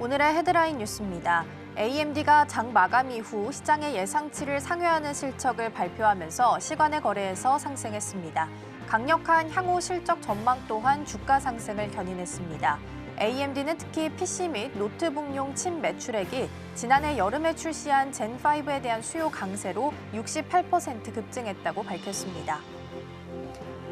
오늘의 헤드라인 뉴스입니다. AMD가 장 마감 이후 시장의 예상치를 상회하는 실적을 발표하면서 시간의 거래에서 상승했습니다. 강력한 향후 실적 전망 또한 주가 상승을 견인했습니다. AMD는 특히 PC 및 노트북용 칩 매출액이 지난해 여름에 출시한 젠5에 대한 수요 강세로 68% 급증했다고 밝혔습니다.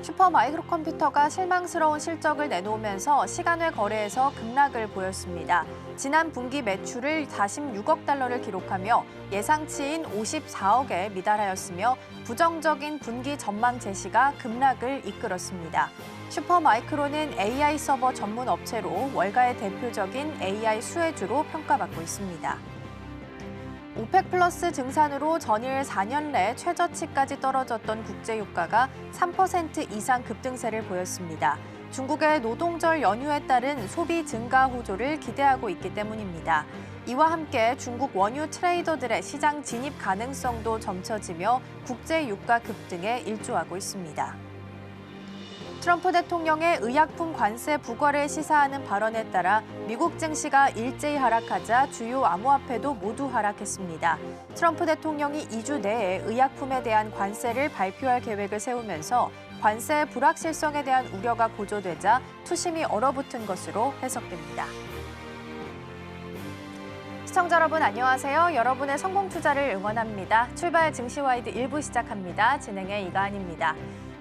슈퍼마이크로컴퓨터가 실망스러운 실적을 내놓으면서 시간외 거래에서 급락을 보였습니다. 지난 분기 매출을 46억 달러를 기록하며 예상치인 54억에 미달하였으며 부정적인 분기 전망 제시가 급락을 이끌었습니다. 슈퍼마이크로는 AI 서버 전문 업체로 월가의 대표적인 AI 수혜주로 평가받고 있습니다. 오펙 플러스 증산으로 전일 4년 내 최저치까지 떨어졌던 국제유가가 3% 이상 급등세를 보였습니다. 중국의 노동절 연휴에 따른 소비 증가 호조를 기대하고 있기 때문입니다. 이와 함께 중국 원유 트레이더들의 시장 진입 가능성도 점쳐지며 국제유가 급등에 일조하고 있습니다. 트럼프 대통령의 의약품 관세 부과를 시사하는 발언에 따라 미국 증시가 일제히 하락하자 주요 암호화폐도 모두 하락했습니다. 트럼프 대통령이 2주 내에 의약품에 대한 관세를 발표할 계획을 세우면서 관세 불확실성에 대한 우려가 고조되자 투심이 얼어붙은 것으로 해석됩니다. 시청자 여러분 안녕하세요. 여러분의 성공 투자를 응원합니다. 출발 증시와이드 1부 시작합니다. 진행의 이가은입니다.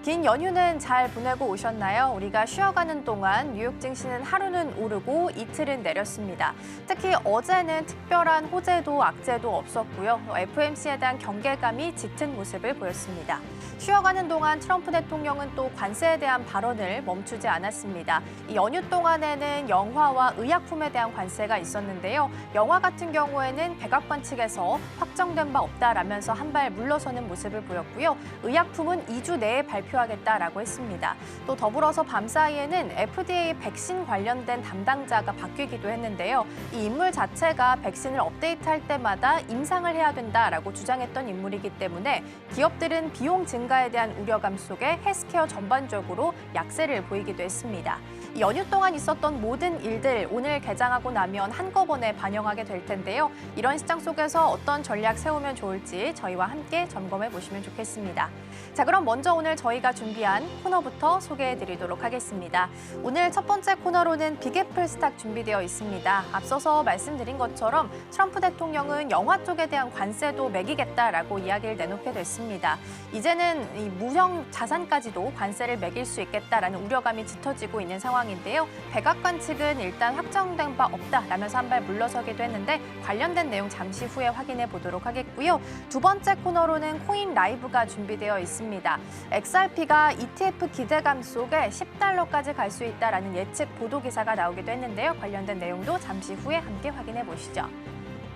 긴 연휴는 잘 보내고 오셨나요? 우리가 쉬어가는 동안 뉴욕 증시는 하루는 오르고 이틀은 내렸습니다. 특히 어제는 특별한 호재도 악재도 없었고요. FOMC에 대한 경계감이 짙은 모습을 보였습니다. 쉬어가는 동안 트럼프 대통령은 또 관세에 대한 발언을 멈추지 않았습니다. 이 연휴 동안에는 영화와 의약품에 대한 관세가 있었는데요. 영화 같은 경우에는 백악관 측에서 확정된 바 없다라면서 한 발 물러서는 모습을 보였고요. 의약품은 2주 내에 발표하겠다라고 했습니다. 또 더불어서 밤사이에는 FDA 백신 관련된 담당자가 바뀌기도 했는데요. 이 인물 자체가 백신을 업데이트할 때마다 임상을 해야 된다라고 주장했던 인물이기 때문에 기업들은 비용 증가에 대한 우려감 속에 헬스케어 전반적으로 약세를 보이기도 했습니다. 이 연휴 동안 있었던 모든 일들 오늘 개장하고 나면 한꺼번에 반영하게 될 텐데요. 이런 시장 속에서 어떤 전략 세우면 좋을지 저희와 함께 점검해 보시면 좋겠습니다. 자, 그럼 먼저 오늘 저희가 준비한 코너부터 소개해 드리도록 하겠습니다. 오늘 첫 번째 코너로는 빅애플 스탁 준비되어 있습니다. 앞서서 말씀드린 것처럼 트럼프 대통령은 영화 쪽에 대한 관세도 매기겠다라고 이야기를 내놓게 됐습니다. 이제는 이 무형 자산까지도 관세를 매길 수 있겠다라는 우려감이 짙어지고 있는 상황인데요. 백악관 측은 일단 확정된 바 없다라면서 한 발 물러서기도 했는데 관련된 내용 잠시 후에 확인해 보도록 하겠고요. 두 번째 코너로는 코인 라이브가 준비되어 있습니다. XRP가 ETF 기대감 속에 10달러까지 갈 수 있다라는 예측 보도 기사가 나오기도 했는데요. 관련된 내용도 잠시 후에 함께 확인해 보시죠.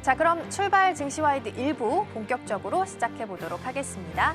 자, 그럼 출발 증시와이드 1부 본격적으로 시작해 보도록 하겠습니다.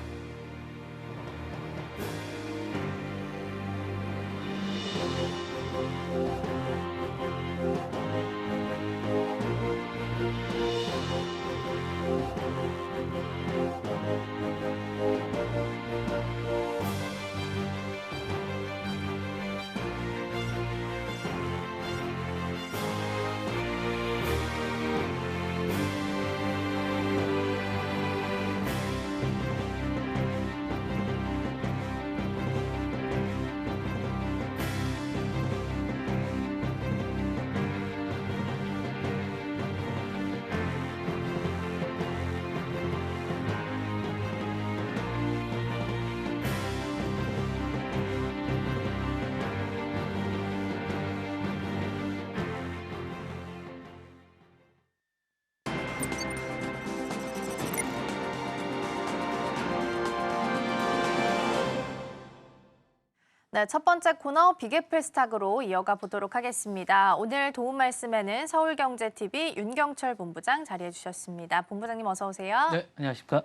네, 첫 번째 코너 빅애플 스탁으로 이어가 보도록 하겠습니다. 오늘 도움 말씀에는 서울경제TV 윤경철 본부장 자리해 주셨습니다. 본부장님 어서 오세요. 네, 안녕하십니까.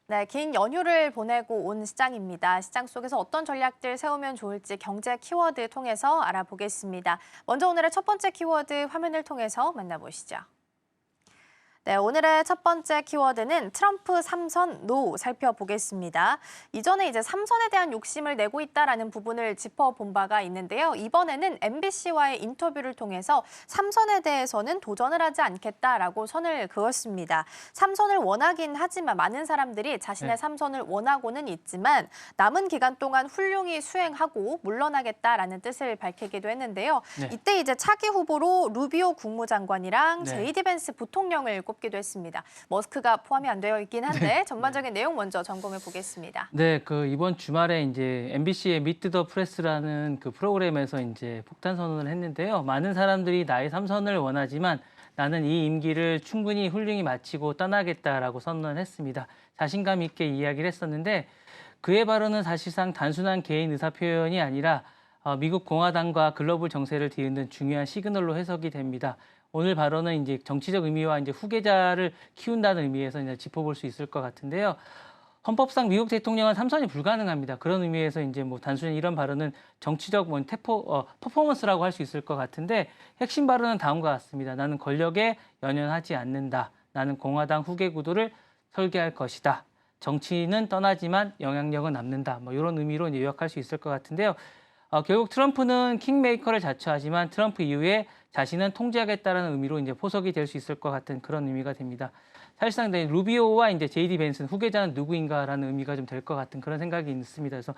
네, 긴 연휴를 보내고 온 시장입니다. 시장 속에서 어떤 전략들 세우면 좋을지 경제 키워드 통해서 알아보겠습니다. 먼저 오늘의 첫 번째 키워드 화면을 통해서 만나보시죠. 네, 오늘의 첫 번째 키워드는 트럼프 3선 노 살펴보겠습니다. 이전에 이제 3선에 대한 욕심을 내고 있다라는 부분을 짚어본 바가 있는데요. 이번에는 MBC와의 인터뷰를 통해서 3선에 대해서는 도전을 하지 않겠다라고 선을 그었습니다. 3선을 원하긴 하지만 많은 사람들이 자신의 3선을 원하고는 있지만 남은 기간 동안 훌륭히 수행하고 물러나겠다라는 뜻을 밝히기도 했는데요. 이때 이제 차기 후보로 루비오 국무장관이랑 제이디 벤스 부통령을 꼽기도 했습니다. 머스크가 포함이 안 되어 있긴 한데 전반적인 내용 먼저 점검해 보겠습니다. 네, 이번 주말에 이제 MBC의 미트 더 프레스라는 그 프로그램에서 이제 폭탄 선언을 했는데요. 많은 사람들이 나의 3선을 원하지만 나는 이 임기를 충분히 훌륭히 마치고 떠나겠다라고 선언을 했습니다. 자신감 있게 이야기를 했었는데 그의 발언은 사실상 단순한 개인 의사 표현이 아니라 미국 공화당과 글로벌 정세를 뒤흔든 중요한 시그널로 해석이 됩니다. 오늘 발언은 이제 정치적 의미와 이제 후계자를 키운다는 의미에서 이제 짚어볼 수 있을 것 같은데요. 헌법상 미국 대통령은 3선이 불가능합니다. 그런 의미에서 이제 뭐 단순히 이런 발언은 정치적 퍼포먼스라고 할 수 있을 것 같은데 핵심 발언은 다음과 같습니다. 나는 권력에 연연하지 않는다. 나는 공화당 후계 구도를 설계할 것이다. 정치는 떠나지만 영향력은 남는다. 뭐 이런 의미로 이제 요약할 수 있을 것 같은데요. 결국 트럼프는 킹메이커를 자처하지만 트럼프 이후에 자신은 통제하겠다는 의미로 이제 포석이 될 수 있을 것 같은 그런 의미가 됩니다. 사실상 루비오와 이제 제이디 벤슨 후계자는 누구인가라는 의미가 좀 될 것 같은 그런 생각이 있습니다. 그래서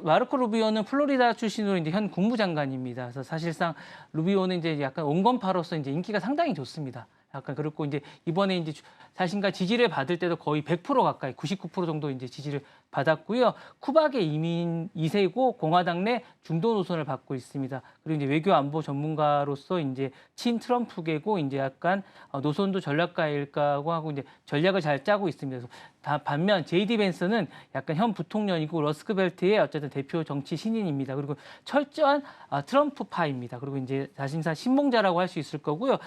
마르코 루비오는 플로리다 출신으로 이제 현 국무장관입니다. 그래서 사실상 루비오는 이제 약간 온건파로서 이제 인기가 상당히 좋습니다. 약간 그렇고 이제 이번에 이제 자신과 지지를 받을 때도 거의 100% 가까이 99% 정도 이제 지지를 받았고요. 쿠박의 이민 2세고 공화당 내 중도 노선을 받고 있습니다. 그리고 이제 외교 안보 전문가로서 이제 친 트럼프계고 이제 약간 노선도 전략가일까고 하고 이제 전략을 잘 짜고 있습니다. 그래서 반면 제이디 벤슨은 약간 현 부통령이고 러스크벨트의 어쨌든 대표 정치 신인입니다. 그리고 철저한 트럼프파입니다. 그리고 이제 사실상 신봉자라고 할 수 있을 거고요.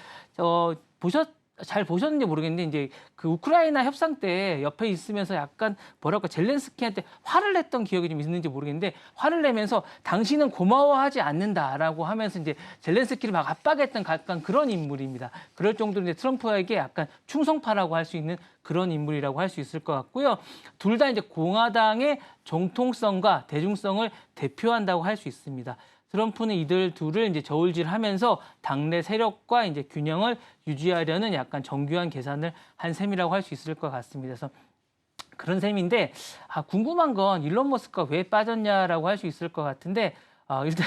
잘 보셨는지 모르겠는데 이제 그 우크라이나 협상 때 옆에 있으면서 약간 뭐랄까 젤렌스키한테 화를 냈던 기억이 좀 있는지 모르겠는데 화를 내면서 당신은 고마워하지 않는다라고 하면서 이제 젤렌스키를 막 압박했던 약간 그런 인물입니다. 그럴 정도로 이제 트럼프에게 약간 충성파라고 할 수 있는 그런 인물이라고 할 수 있을 것 같고요. 둘 다 이제 공화당의 정통성과 대중성을 대표한다고 할 수 있습니다. 트럼프는 이들 둘을 이제 저울질하면서 당내 세력과 이제 균형을 유지하려는 약간 정교한 계산을 한 셈이라고 할 수 있을 것 같습니다. 그래서 그런 셈인데 궁금한 건 일론 머스크가 왜 빠졌냐라고 할 수 있을 것 같은데 일단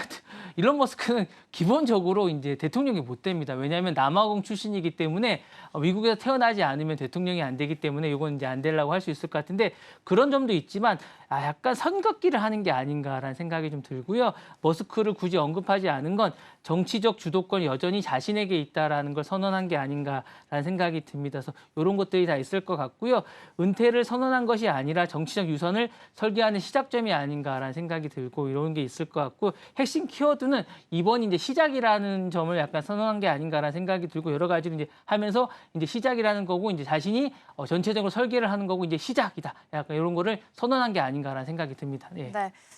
일론 머스크는 기본적으로 이제 대통령이 못 됩니다. 왜냐하면 남아공 출신이기 때문에 미국에서 태어나지 않으면 대통령이 안 되기 때문에 이건 이제 안 되려고 할 수 있을 것 같은데 그런 점도 있지만 약간 선긋기를 하는 게 아닌가라는 생각이 좀 들고요. 머스크를 굳이 언급하지 않은 건 정치적 주도권이 여전히 자신에게 있다라는 걸 선언한 게 아닌가라는 생각이 듭니다. 그래서 이런 것들이 다 있을 것 같고요. 은퇴를 선언한 것이 아니라 정치적 유선을 설계하는 시작점이 아닌가라는 생각이 들고 이런 게 있을 것 같고 핵심 키워드는 이번이 이제 시작이라는 점을 약간 선언한 게 아닌가라는 생각이 들고 여러 가지로 이제 하면서 이제 시작이라는 거고 이제 자신이 전체적으로 설계를 하는 거고 이제 시작이다. 약간 이런 거를 선언한 게 아닌가라는 생각이 듭니다. 네.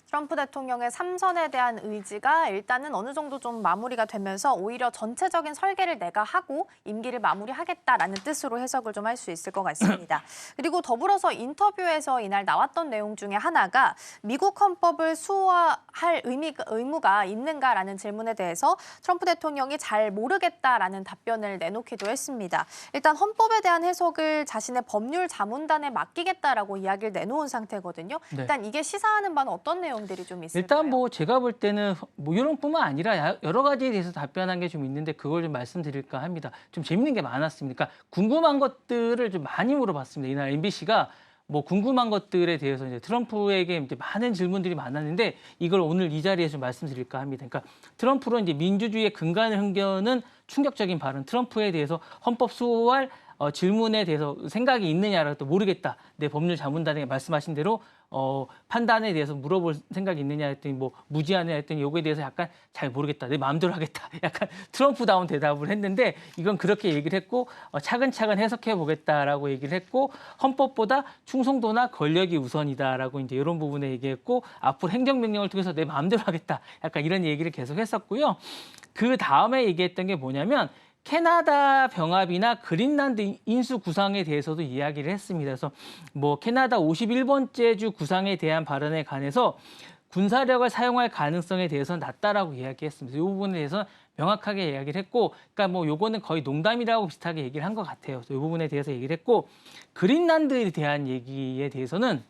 트럼프 대통령의 3선에 대한 의지가 일단은 어느 정도 좀 마무리가 되면서 오히려 전체적인 설계를 내가 하고 임기를 마무리하겠다라는 뜻으로 해석을 좀 할 수 있을 것 같습니다. 그리고 더불어서 인터뷰에서 이날 나왔던 내용 중에 하나가 미국 헌법을 수호할 의무가 있는가라는 질문에 대해서 트럼프 대통령이 잘 모르겠다라는 답변을 내놓기도 했습니다. 일단 헌법에 대한 해석을 자신의 법률 자문단에 맡기겠다라고 이야기를 내놓은 상태거든요. 일단 이게 시사하는 바는 어떤 내용들이 좀 있을까요? 일단 뭐 제가 볼 때는 뭐 이런뿐만 아니라 여러 가지에 대해서 답변한 게 좀 있는데 그걸 좀 말씀드릴까 합니다. 좀 재밌는 게 많았습니다. 그러니까 궁금한 것들을 좀 많이 물어봤습니다. 이날 MBC가 뭐 궁금한 것들에 대해서 이제 트럼프에게 이제 많은 질문들이 많았는데 이걸 오늘 이 자리에서 좀 말씀드릴까 합니다. 그러니까 트럼프로 이제 민주주의의 근간을 흔드는 충격적인 발언, 트럼프에 대해서 헌법 수호할 질문에 대해서 생각이 있느냐라고 또 모르겠다. 내 법률 자문단에게 말씀하신 대로 판단에 대해서 물어볼 생각이 있느냐 했더니 뭐 무지하냐 했더니 요거에 대해서 약간 잘 모르겠다. 내 마음대로 하겠다. 약간 트럼프다운 대답을 했는데 이건 그렇게 얘기를 했고 차근차근 해석해 보겠다라고 얘기를 했고 헌법보다 충성도나 권력이 우선이다라고 이제 이런 부분에 얘기했고 앞으로 행정명령을 통해서 내 마음대로 하겠다. 약간 이런 얘기를 계속 했었고요. 그 다음에 얘기했던 게 뭐냐면 캐나다 병합이나 그린란드 인수 구상에 대해서도 이야기를 했습니다. 그래서 뭐 캐나다 51번째 주 구상에 대한 발언에 관해서 군사력을 사용할 가능성에 대해서는 낮다라고 이야기했습니다. 이 부분에 대해서 명확하게 이야기를 했고, 그러니까 뭐 요거는 거의 농담이라고 비슷하게 얘기를 한 것 같아요. 이 부분에 대해서 얘기를 했고, 그린란드에 대한 얘기에 대해서는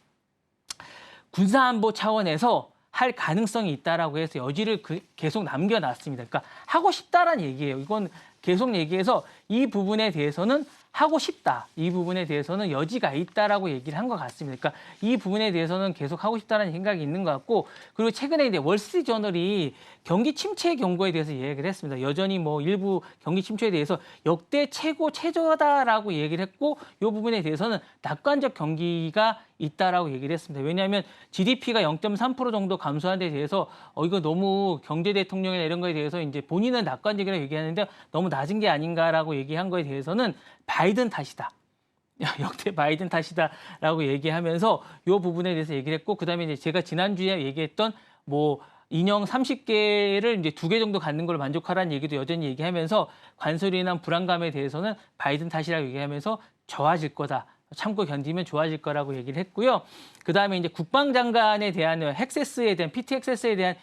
군사안보 차원에서 할 가능성이 있다라고 해서 여지를 계속 남겨놨습니다. 그러니까 하고 싶다라는 얘기예요. 이건 계속 얘기해서 이 부분에 대해서는 하고 싶다. 이 부분에 대해서는 여지가 있다라고 얘기를 한 것 같습니다. 그러니까 이 부분에 대해서는 계속 하고 싶다는 생각이 있는 것 같고, 그리고 최근에 이제 월스트리트저널이 경기 침체 경고에 대해서 얘기를 했습니다. 여전히 뭐 일부 경기 침체에 대해서 역대 최저다라고 얘기를 했고, 이 부분에 대해서는 낙관적 경기가 있다라고 얘기를 했습니다. 왜냐하면 GDP가 0.3% 정도 감소한 데 대해서 이거 너무 경제 대통령이나 이런 거에 대해서 이제 본인은 낙관적이라고 얘기하는데 너무 낮은 게 아닌가라고 얘기한 거에 대해서는 바이든 탓이다. 역대 바이든 탓이다라고 얘기하면서 이 부분에 대해서 얘기를 했고, 그다음에 이제 제가 지난주에 얘기했던 뭐 인형 30개를 이제 2개 정도 갖는 걸 만족하라는 얘기도 여전히 얘기하면서 관세로 인한 불안감에 대해서는 바이든 탓이라고 얘기하면서 좋아질 거다. 참고 견디면 좋아질 거라고 얘기를 했고요. 그다음에 이제 국방장관에 대한 핵세스에 대한 PT 핵세스에 대한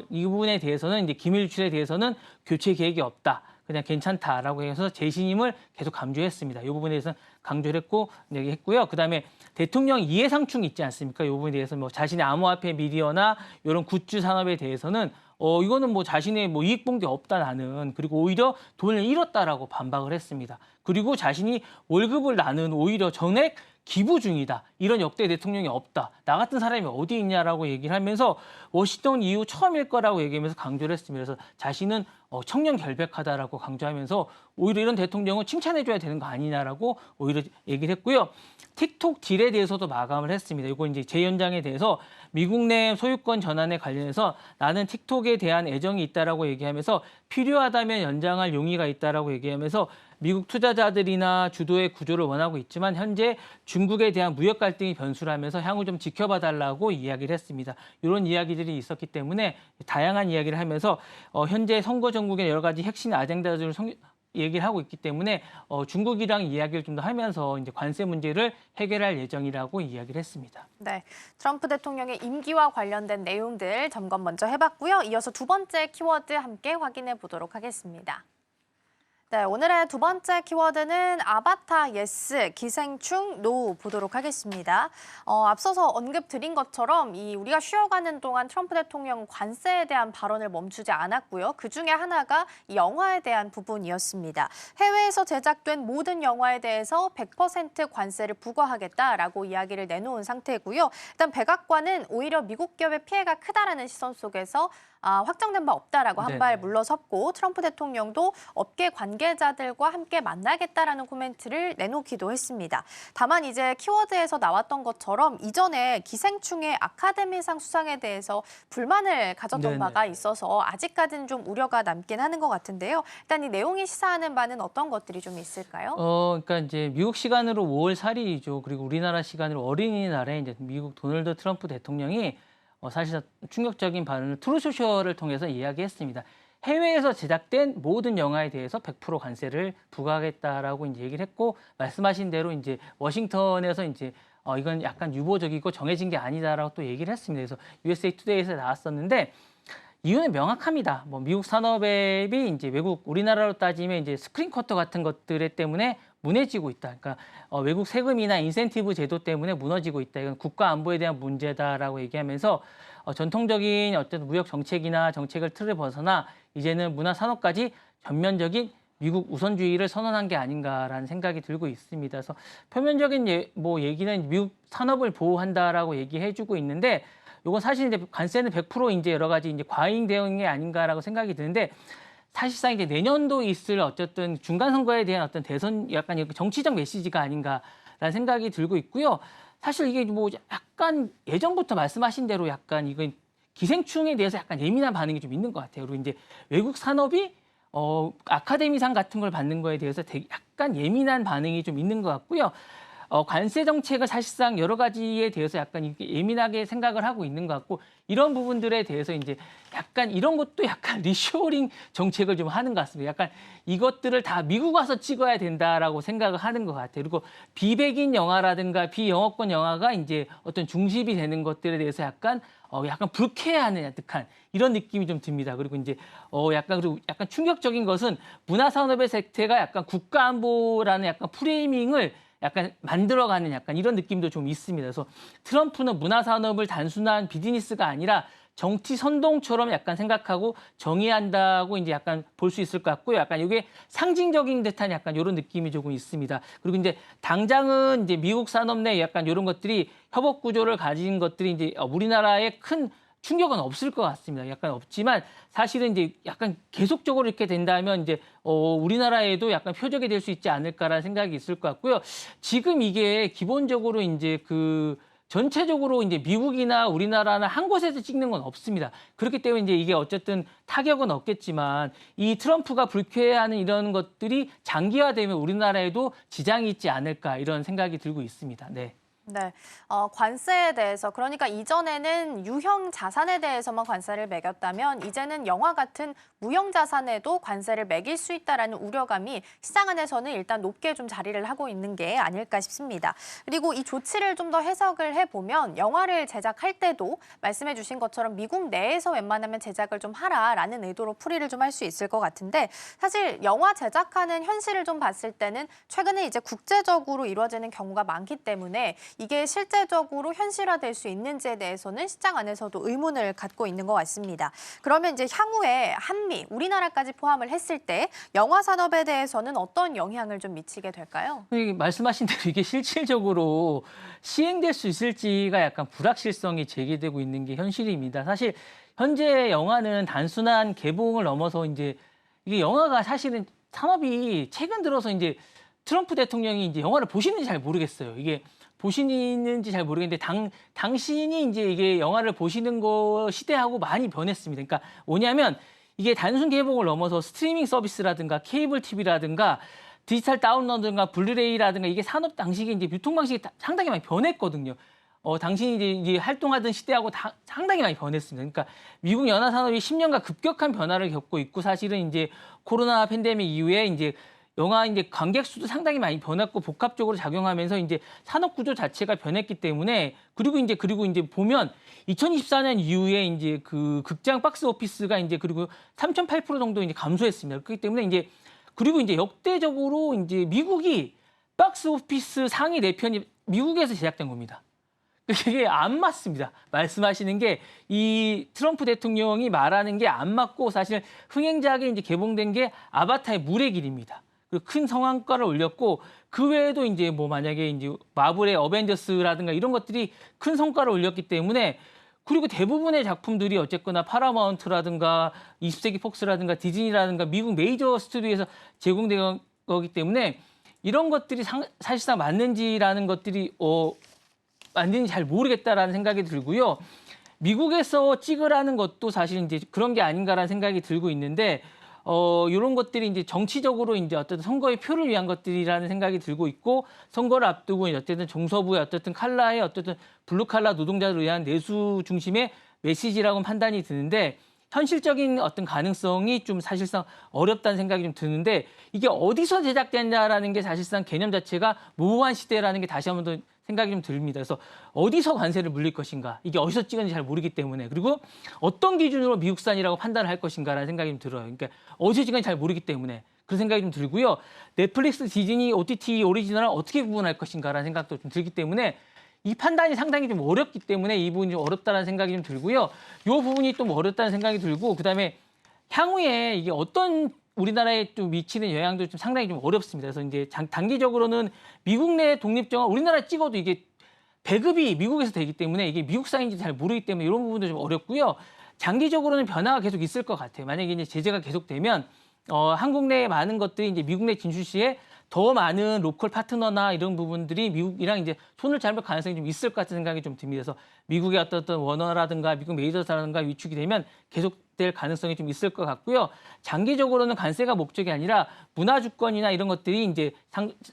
이 부분에 대해서는 이제 기밀 유출에 대해서는 교체 계획이 없다. 그냥 괜찮다라고 해서 재신임을 계속 강조했습니다. 이 부분에 대해서는 강조를 했고 얘기했고요. 그다음에 대통령 이해상충 있지 않습니까? 이 부분에 대해서 뭐 자신의 암호화폐 미디어나 이런 굿즈 산업에 대해서는 이거는 뭐 자신의 뭐 이익 본 게 없다 나는, 그리고 오히려 돈을 잃었다라고 반박을 했습니다. 그리고 자신이 월급을 나는 오히려 전액 기부 중이다. 이런 역대 대통령이 없다. 나 같은 사람이 어디 있냐라고 얘기를 하면서 워싱턴 이후 처음일 거라고 얘기하면서 강조를 했습니다. 그래서 자신은 청년 결백하다라고 강조하면서 오히려 이런 대통령은 칭찬해줘야 되는 거 아니냐라고 오히려 얘기를 했고요. 틱톡 딜에 대해서도 마감을 했습니다. 이거 이제 제 연장에 대해서 미국 내 소유권 전환에 관련해서 나는 틱톡에 대한 애정이 있다라고 얘기하면서 필요하다면 연장할 용의가 있다라고 얘기하면서 미국 투자자들이나 주도의 구조를 원하고 있지만 현재 중국에 대한 무역 갈등이 변수라면서 향후 좀 지켜봐 달라고 이야기를 했습니다. 이런 이야기들이 있었기 때문에 다양한 이야기를 하면서 현재 선거 전국의 여러 가지 핵심 아젠다들을 얘기를 하고 있기 때문에 중국이랑 이야기를 좀 더 하면서 이제 관세 문제를 해결할 예정이라고 이야기를 했습니다. 네, 트럼프 대통령의 임기와 관련된 내용들 점검 먼저 해봤고요. 이어서 두 번째 키워드 함께 확인해 보도록 하겠습니다. 네, 오늘의 두 번째 키워드는 아바타 예스, 기생충 노 보도록 하겠습니다. 앞서서 언급드린 것처럼 우리가 쉬어가는 동안 트럼프 대통령 관세에 대한 발언을 멈추지 않았고요. 그중에 하나가 이 영화에 대한 부분이었습니다. 해외에서 제작된 모든 영화에 대해서 100% 관세를 부과하겠다라고 이야기를 내놓은 상태고요. 일단 백악관은 오히려 미국 기업의 피해가 크다라는 시선 속에서 확정된 바 없다라고 한 발 물러섰고, 트럼프 대통령도 업계 관계자들과 함께 만나겠다라는 코멘트를 내놓기도 했습니다. 다만 이제 키워드에서 나왔던 것처럼 이전에 기생충의 아카데미상 수상에 대해서 불만을 가졌던 바가 있어서 아직까지는 좀 우려가 남긴 하는 것 같은데요. 일단 이 내용이 시사하는 바는 어떤 것들이 좀 있을까요? 그러니까 이제 미국 시간으로 5월 4일이죠. 그리고 우리나라 시간으로 어린이날에 이제 미국 도널드 트럼프 대통령이 사실 충격적인 발언을 트루소셜을 통해서 이야기했습니다. 해외에서 제작된 모든 영화에 대해서 100% 관세를 부과하겠다라고 이제 얘기를 했고, 말씀하신 대로 이제 워싱턴에서 이제 이건 약간 유보적이고 정해진 게 아니다라고 또 얘기를 했습니다. 그래서 USA 투데이에서 나왔었는데 이유는 명확합니다. 뭐 미국 산업이 이제 우리나라로 따지면 이제 스크린 쿼터 같은 것들 때문에 무너지고 있다. 그러니까 외국 세금이나 인센티브 제도 때문에 무너지고 있다. 이건 국가 안보에 대한 문제다라고 얘기하면서 전통적인 어떤 무역 정책이나 정책을 틀을 벗어나 이제는 문화 산업까지 전면적인 미국 우선주의를 선언한 게 아닌가라는 생각이 들고 있습니다. 그래서 표면적인 얘기는 미국 산업을 보호한다라고 얘기해주고 있는데, 이건 사실 이제 관세는 100% 이제 여러 가지 이제 과잉 대응이 아닌가라고 생각이 드는데, 사실상 이제 내년도 있을 어쨌든 중간 선거에 대한 어떤 대선 약간 정치적 메시지가 아닌가라는 생각이 들고 있고요. 사실 이게 뭐 약간 예전부터 말씀하신 대로 약간 이건 기생충에 대해서 약간 예민한 반응이 좀 있는 것 같아요. 그리고 이제 외국 산업이 아카데미상 같은 걸 받는 거에 대해서 되게 약간 예민한 반응이 좀 있는 것 같고요. 관세 정책을 사실상 여러 가지에 대해서 약간 이렇게 예민하게 생각을 하고 있는 것 같고 이런 부분들에 대해서 이제 약간 이런 것도 약간 리쇼어링 정책을 좀 하는 것 같습니다. 약간 이것들을 다 미국 와서 찍어야 된다라고 생각을 하는 것 같아요. 그리고 비백인 영화라든가 비영어권 영화가 이제 어떤 중심이 되는 것들에 대해서 약간 불쾌해하는 듯한 이런 느낌이 좀 듭니다. 그리고 이제 그리고 약간 충격적인 것은 문화산업의 색태가 약간 국가안보라는 약간 프레이밍을 약간 만들어가는 약간 이런 느낌도 좀 있습니다. 그래서 트럼프는 문화산업을 단순한 비즈니스가 아니라 정치 선동처럼 약간 생각하고 정의한다고 이제 약간 볼 수 있을 것 같고요. 약간 이게 상징적인 듯한 약간 이런 느낌이 조금 있습니다. 그리고 이제 당장은 이제 미국 산업 내 약간 이런 것들이 협업 구조를 가진 것들이 이제 우리나라에 큰 충격은 없을 것 같습니다. 약간 없지만 사실은 이제 약간 계속적으로 이렇게 된다면 이제 우리나라에도 약간 표적이 될 수 있지 않을까라는 생각이 있을 것 같고요. 지금 이게 기본적으로 이제 전체적으로 이제 미국이나 우리나라나 한 곳에서 찍는 건 없습니다. 그렇기 때문에 이제 이게 어쨌든 타격은 없겠지만 이 트럼프가 불쾌해하는 이런 것들이 장기화되면 우리나라에도 지장이 있지 않을까 이런 생각이 들고 있습니다. 네. 네, 관세에 대해서 그러니까 이전에는 유형 자산에 대해서만 관세를 매겼다면 이제는 영화 같은 무형 자산에도 관세를 매길 수 있다라는 우려감이 시장 안에서는 일단 높게 좀 자리를 하고 있는 게 아닐까 싶습니다. 그리고 이 조치를 좀 더 해석을 해보면 영화를 제작할 때도 말씀해 주신 것처럼 미국 내에서 웬만하면 제작을 좀 하라라는 의도로 풀이를 좀 할 수 있을 것 같은데 사실 영화 제작하는 현실을 좀 봤을 때는 최근에 이제 국제적으로 이루어지는 경우가 많기 때문에 이게 실제적으로 현실화될 수 있는지에 대해서는 시장 안에서도 의문을 갖고 있는 것 같습니다. 그러면 이제 향후에 한미, 우리나라까지 포함을 했을 때 영화 산업에 대해서는 어떤 영향을 좀 미치게 될까요? 말씀하신 대로 이게 실질적으로 시행될 수 있을지가 약간 불확실성이 제기되고 있는 게 현실입니다. 사실 현재 영화는 단순한 개봉을 넘어서 이제 이게 영화가 사실은 산업이 최근 들어서 이제 트럼프 대통령이 이제 영화를 보시는지 잘 모르겠어요. 이게 보시는지 잘 모르겠는데 당신이 이제 이게 영화를 보시는 거 시대하고 많이 변했습니다. 그러니까 뭐냐면 이게 단순 개봉을 넘어서 스트리밍 서비스라든가 케이블 TV라든가 디지털 다운로드든가 블루레이라든가 이게 산업 방식이 이제 유통 방식이 상당히 많이 변했거든요. 당신이 이제 활동하던 시대하고 상당히 많이 변했습니다. 그러니까 미국 연화 산업이 10년간 급격한 변화를 겪고 있고 사실은 이제 코로나 팬데믹 이후에 이제 영화 이제 관객 수도 상당히 많이 변했고 복합적으로 작용하면서 이제 산업 구조 자체가 변했기 때문에 그리고 이제 보면 2024년 이후에 이제 극장 박스 오피스가 이제 그리고 3.8% 정도 이제 감소했습니다. 그렇기 때문에 이제 그리고 이제 역대적으로 이제 미국이 박스 오피스 상위 4편이 미국에서 제작된 겁니다. 그게 안 맞습니다. 말씀하시는 게 이 트럼프 대통령이 말하는 게 안 맞고 사실 흥행작에 이제 개봉된 게 아바타의 물의 길입니다. 큰 성황가를 올렸고 그 외에도 이제 뭐 만약에 이제 마블의 어벤져스라든가 이런 것들이 큰 성과를 올렸기 때문에 그리고 대부분의 작품들이 어쨌거나 파라마운트라든가 20세기 폭스라든가 디즈니라든가 미국 메이저 스튜디오에서 제공된 거기 때문에 이런 것들이 사실상 맞는지라는 것들이 맞는지 잘 모르겠다라는 생각이 들고요. 미국에서 찍으라는 것도 사실 이제 그런 게 아닌가라는 생각이 들고 있는데 이런 것들이 이제 정치적으로 이제 어쨌든 선거의 표를 위한 것들이라는 생각이 들고 있고 선거를 앞두고 어쨌든 중서부의 어쨌든 칼라의 어쨌든 블루 칼라 노동자를 위한 내수 중심의 메시지라고 판단이 드는데 현실적인 어떤 가능성이 좀 사실상 어렵다는 생각이 좀 드는데 이게 어디서 제작됐냐라는 게 사실상 개념 자체가 모호한 시대라는 게 다시 한번 더 생각이 좀 듭니다. 그래서 어디서 관세를 물릴 것인가, 이게 어디서 찍은지 잘 모르기 때문에 그리고 어떤 기준으로 미국산이라고 판단을 할 것인가라는 생각이 좀 들어요. 그러니까 어디서 찍은지 잘 모르기 때문에 그런 생각이 좀 들고요. 넷플릭스, 디즈니, OTT 오리지널을 어떻게 구분할 것인가라는 생각도 좀 들기 때문에 이 판단이 상당히 좀 어렵기 때문에 이 부분이 좀 어렵다는 생각이 좀 들고요. 이 부분이 좀 어렵다는 생각이 들고 그다음에 향후에 이게 어떤 우리나라에 좀 미치는 영향도 좀 상당히 좀 어렵습니다. 그래서 이제 단기적으로는 미국 내 독립영화 우리나라 찍어도 이게 배급이 미국에서 되기 때문에 이게 미국산인지 잘 모르기 때문에 이런 부분도 좀 어렵고요. 장기적으로는 변화가 계속 있을 것 같아요. 만약에 이제 제재가 계속되면 한국 내에 많은 것들이 이제 미국 내 진출 시에 더 많은 로컬 파트너나 이런 부분들이 미국이랑 이제 손을 잡을 가능성이 좀 있을 것 같은 생각이 좀 듭니다. 그래서 미국의 어떤 워너라든가 미국 메이저사라든가 위축이 되면 계속될 가능성이 좀 있을 것 같고요. 장기적으로는 관세가 목적이 아니라 문화 주권이나 이런 것들이 이제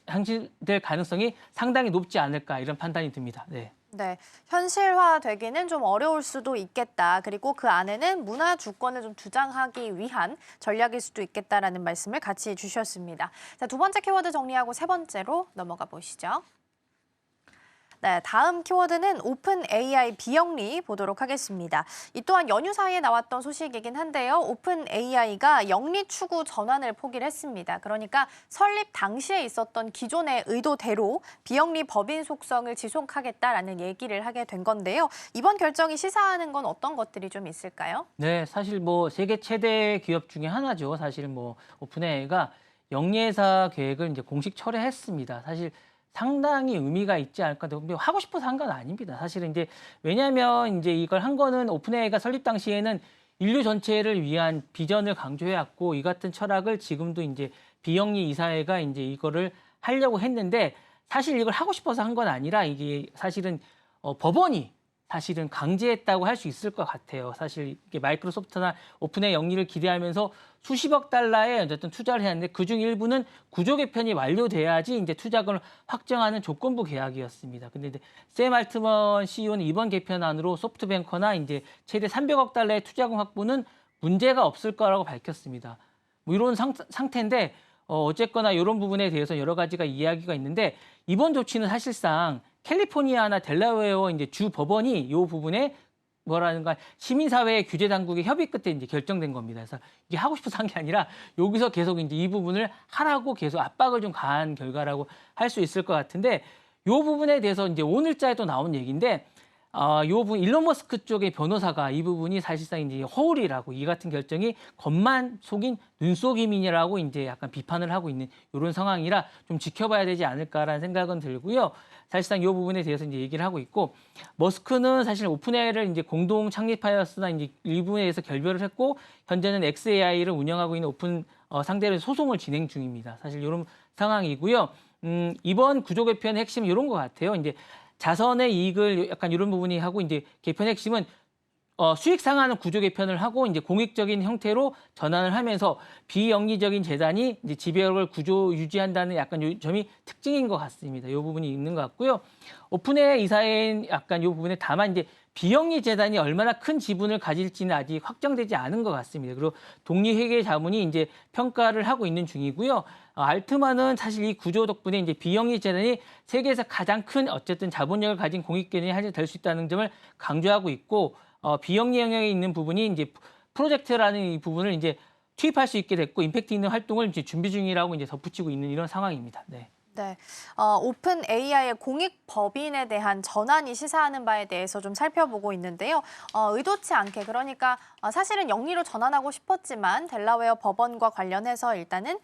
상실될 가능성이 상당히 높지 않을까 이런 판단이 듭니다. 네. 네, 현실화되기는 좀 어려울 수도 있겠다. 그리고 그 안에는 문화 주권을 좀 주장하기 위한 전략일 수도 있겠다라는 말씀을 같이 주셨습니다. 자, 두 번째 키워드 정리하고 세 번째로 넘어가 보시죠. 네, 다음 키워드는 오픈 AI 비영리 보도록 하겠습니다. 이 또한 연휴 사이에 나왔던 소식이긴 한데요. 오픈 AI가 영리 추구 전환을 포기를 했습니다. 그러니까 설립 당시에 있었던 기존의 의도대로 비영리 법인 속성을 지속하겠다라는 얘기를 하게 된 건데요. 이번 결정이 시사하는 건 어떤 것들이 좀 있을까요? 네, 사실 뭐 세계 최대 기업 중에 하나죠. 사실 뭐 오픈 AI가 영리회사 계획을 이제 공식 철회했습니다. 사실 상당히 의미가 있지 않을까. 근데 하고 싶어서 한 건 아닙니다. 사실은 이제 왜냐하면 이제 이걸 한 거는 오픈AI가 설립 당시에는 인류 전체를 위한 비전을 강조해왔고 이 같은 철학을 지금도 이제 비영리 이사회가 이제 이거를 하려고 했는데 사실 이걸 하고 싶어서 한 건 아니라 이게 사실은 법원이 사실은 강제했다고 할 수 있을 것 같아요. 사실 이게 마이크로소프트나 오픈의 영리를 기대하면서 수십억 달러의 어쨌든 투자를 했는데 그중 일부는 구조 개편이 완료돼야지 이제 투자금을 확정하는 조건부 계약이었습니다. 근데 이제 샘 알트먼 CEO는 이번 개편안으로 소프트뱅커나 이제 최대 300억 달러의 투자금 확보는 문제가 없을 거라고 밝혔습니다. 뭐 이런 상태인데 어쨌거나 이런 부분에 대해서 여러 가지가 이야기가 있는데 이번 조치는 사실상 캘리포니아나 델라웨어 이제 주 법원이 이 부분에 뭐라는가 시민사회 규제 당국의 협의 끝에 이제 결정된 겁니다. 그래서 이게 하고 싶어서 한 게 아니라 여기서 계속 이제 이 부분을 하라고 계속 압박을 좀 가한 결과라고 할 수 있을 것 같은데 이 부분에 대해서 이제 오늘자에도 나온 얘기인데 이 부분 일론 머스크 쪽의 변호사가 이 부분이 사실상 이제 허울이라고 이 같은 결정이 겉만 속인 눈속임이라고 이제 약간 비판을 하고 있는 이런 상황이라 좀 지켜봐야 되지 않을까라는 생각은 들고요. 사실상 이 부분에 대해서 이제 얘기를 하고 있고 머스크는 사실 오픈AI를 이제 공동 창립하였으나 이제 일부에서 결별을 했고 현재는 xAI를 운영하고 있는 오픈 상대로 소송을 진행 중입니다. 사실 이런 상황이고요. 이번 구조 개편의 핵심은 이런 것 같아요. 이제 자선의 이익을 약간 이런 부분이 하고 이제 개편의 핵심은 수익 상하는 구조 개편을 하고 이제 공익적인 형태로 전환을 하면서 비영리적인 재단이 이제 지배력을 구조 유지한다는 약간 요 점이 특징인 것 같습니다. 이 부분이 있는 것 같고요. 오픈AI 이사회는 약간 이 부분에 다만 이제 비영리 재단이 얼마나 큰 지분을 가질지는 아직 확정되지 않은 것 같습니다. 그리고 독립회계 자문이 이제 평가를 하고 있는 중이고요. 알트만은 사실 이 구조 덕분에 이제 비영리 재단이 세계에서 가장 큰 어쨌든 자본력을 가진 공익기관이 될 수 있다는 점을 강조하고 있고 비영리 영역에 있는 부분이 이제 프로젝트라는 이 부분을 이제 투입할 수 있게 됐고 임팩트 있는 활동을 이제 준비 중이라고 이제 덧붙이고 있는 이런 상황입니다. 네. 네, 오픈 AI의 공익 법인에 대한 전환이 시사하는 바에 대해서 좀 살펴보고 있는데요. 의도치 않게 그러니까 사실은 영리로 전환하고 싶었지만 델라웨어 법원과 관련해서 일단은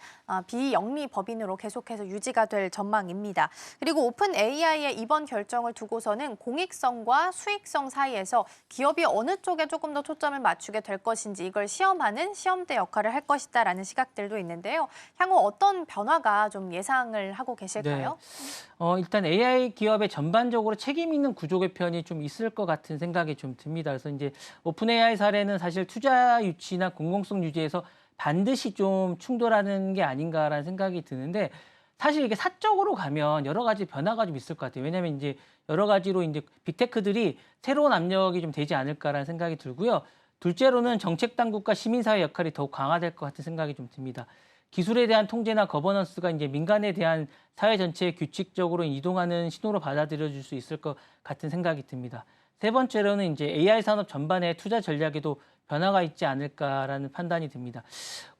비영리 법인으로 계속해서 유지가 될 전망입니다. 그리고 오픈 AI의 이번 결정을 두고서는 공익성과 수익성 사이에서 기업이 어느 쪽에 조금 더 초점을 맞추게 될 것인지 이걸 시험하는 시험대 역할을 할 것이다라는 시각들도 있는데요. 향후 어떤 변화가 좀 예상을 하고 계실까요? 네. 일단 AI 기업의 전반적으로 책임 있는 구조 개편이 좀 있을 것 같은 생각이 좀 듭니다. 그래서 이제 오픈 AI 사례는 사실 투자 유치나 공공성 유지에서 반드시 좀 충돌하는 게 아닌가라는 생각이 드는데 사실 이게 사적으로 가면 여러 가지 변화가 좀 있을 것 같아요. 왜냐하면 이제 여러 가지로 이제 빅테크들이 새로운 압력이 좀 되지 않을까라는 생각이 들고요. 둘째로는 정책 당국과 시민사회 역할이 더욱 강화될 것 같은 생각이 좀 듭니다. 기술에 대한 통제나 거버넌스가 이제 민간에 대한 사회 전체에 규칙적으로 이동하는 신호로 받아들여질 수 있을 것 같은 생각이 듭니다. 세 번째로는 이제 AI 산업 전반의 투자 전략에도 변화가 있지 않을까라는 판단이 듭니다.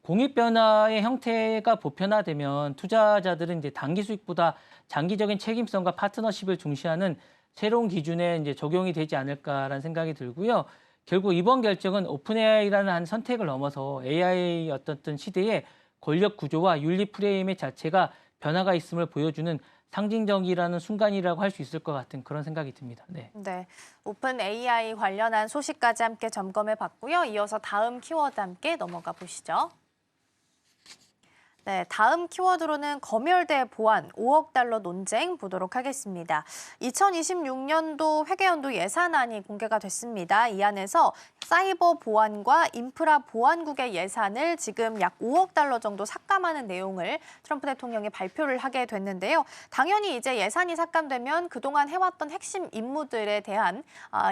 공익 변화의 형태가 보편화되면 투자자들은 이제 단기 수익보다 장기적인 책임성과 파트너십을 중시하는 새로운 기준에 이제 적용이 되지 않을까라는 생각이 들고요. 결국 이번 결정은 오픈 AI라는 한 선택을 넘어서 AI 어떤 시대에 권력 구조와 윤리 프레임의 자체가 변화가 있음을 보여주는 상징적이라는 순간이라고 할 수 있을 것 같은 그런 생각이 듭니다. 네. 네, 오픈 AI 관련한 소식까지 함께 점검해 봤고요. 이어서 다음 키워드 함께 넘어가 보시죠. 네, 다음 키워드로는 검열대 보안 5억 달러 논쟁 보도록 하겠습니다. 2026년도 회계연도 예산안이 공개가 됐습니다. 이 안에서 사이버 보안과 인프라 보안국의 예산을 지금 약 5억 달러 정도 삭감하는 내용을 트럼프 대통령이 발표를 하게 됐는데요. 당연히 이제 예산이 삭감되면 그동안 해왔던 핵심 임무들에 대한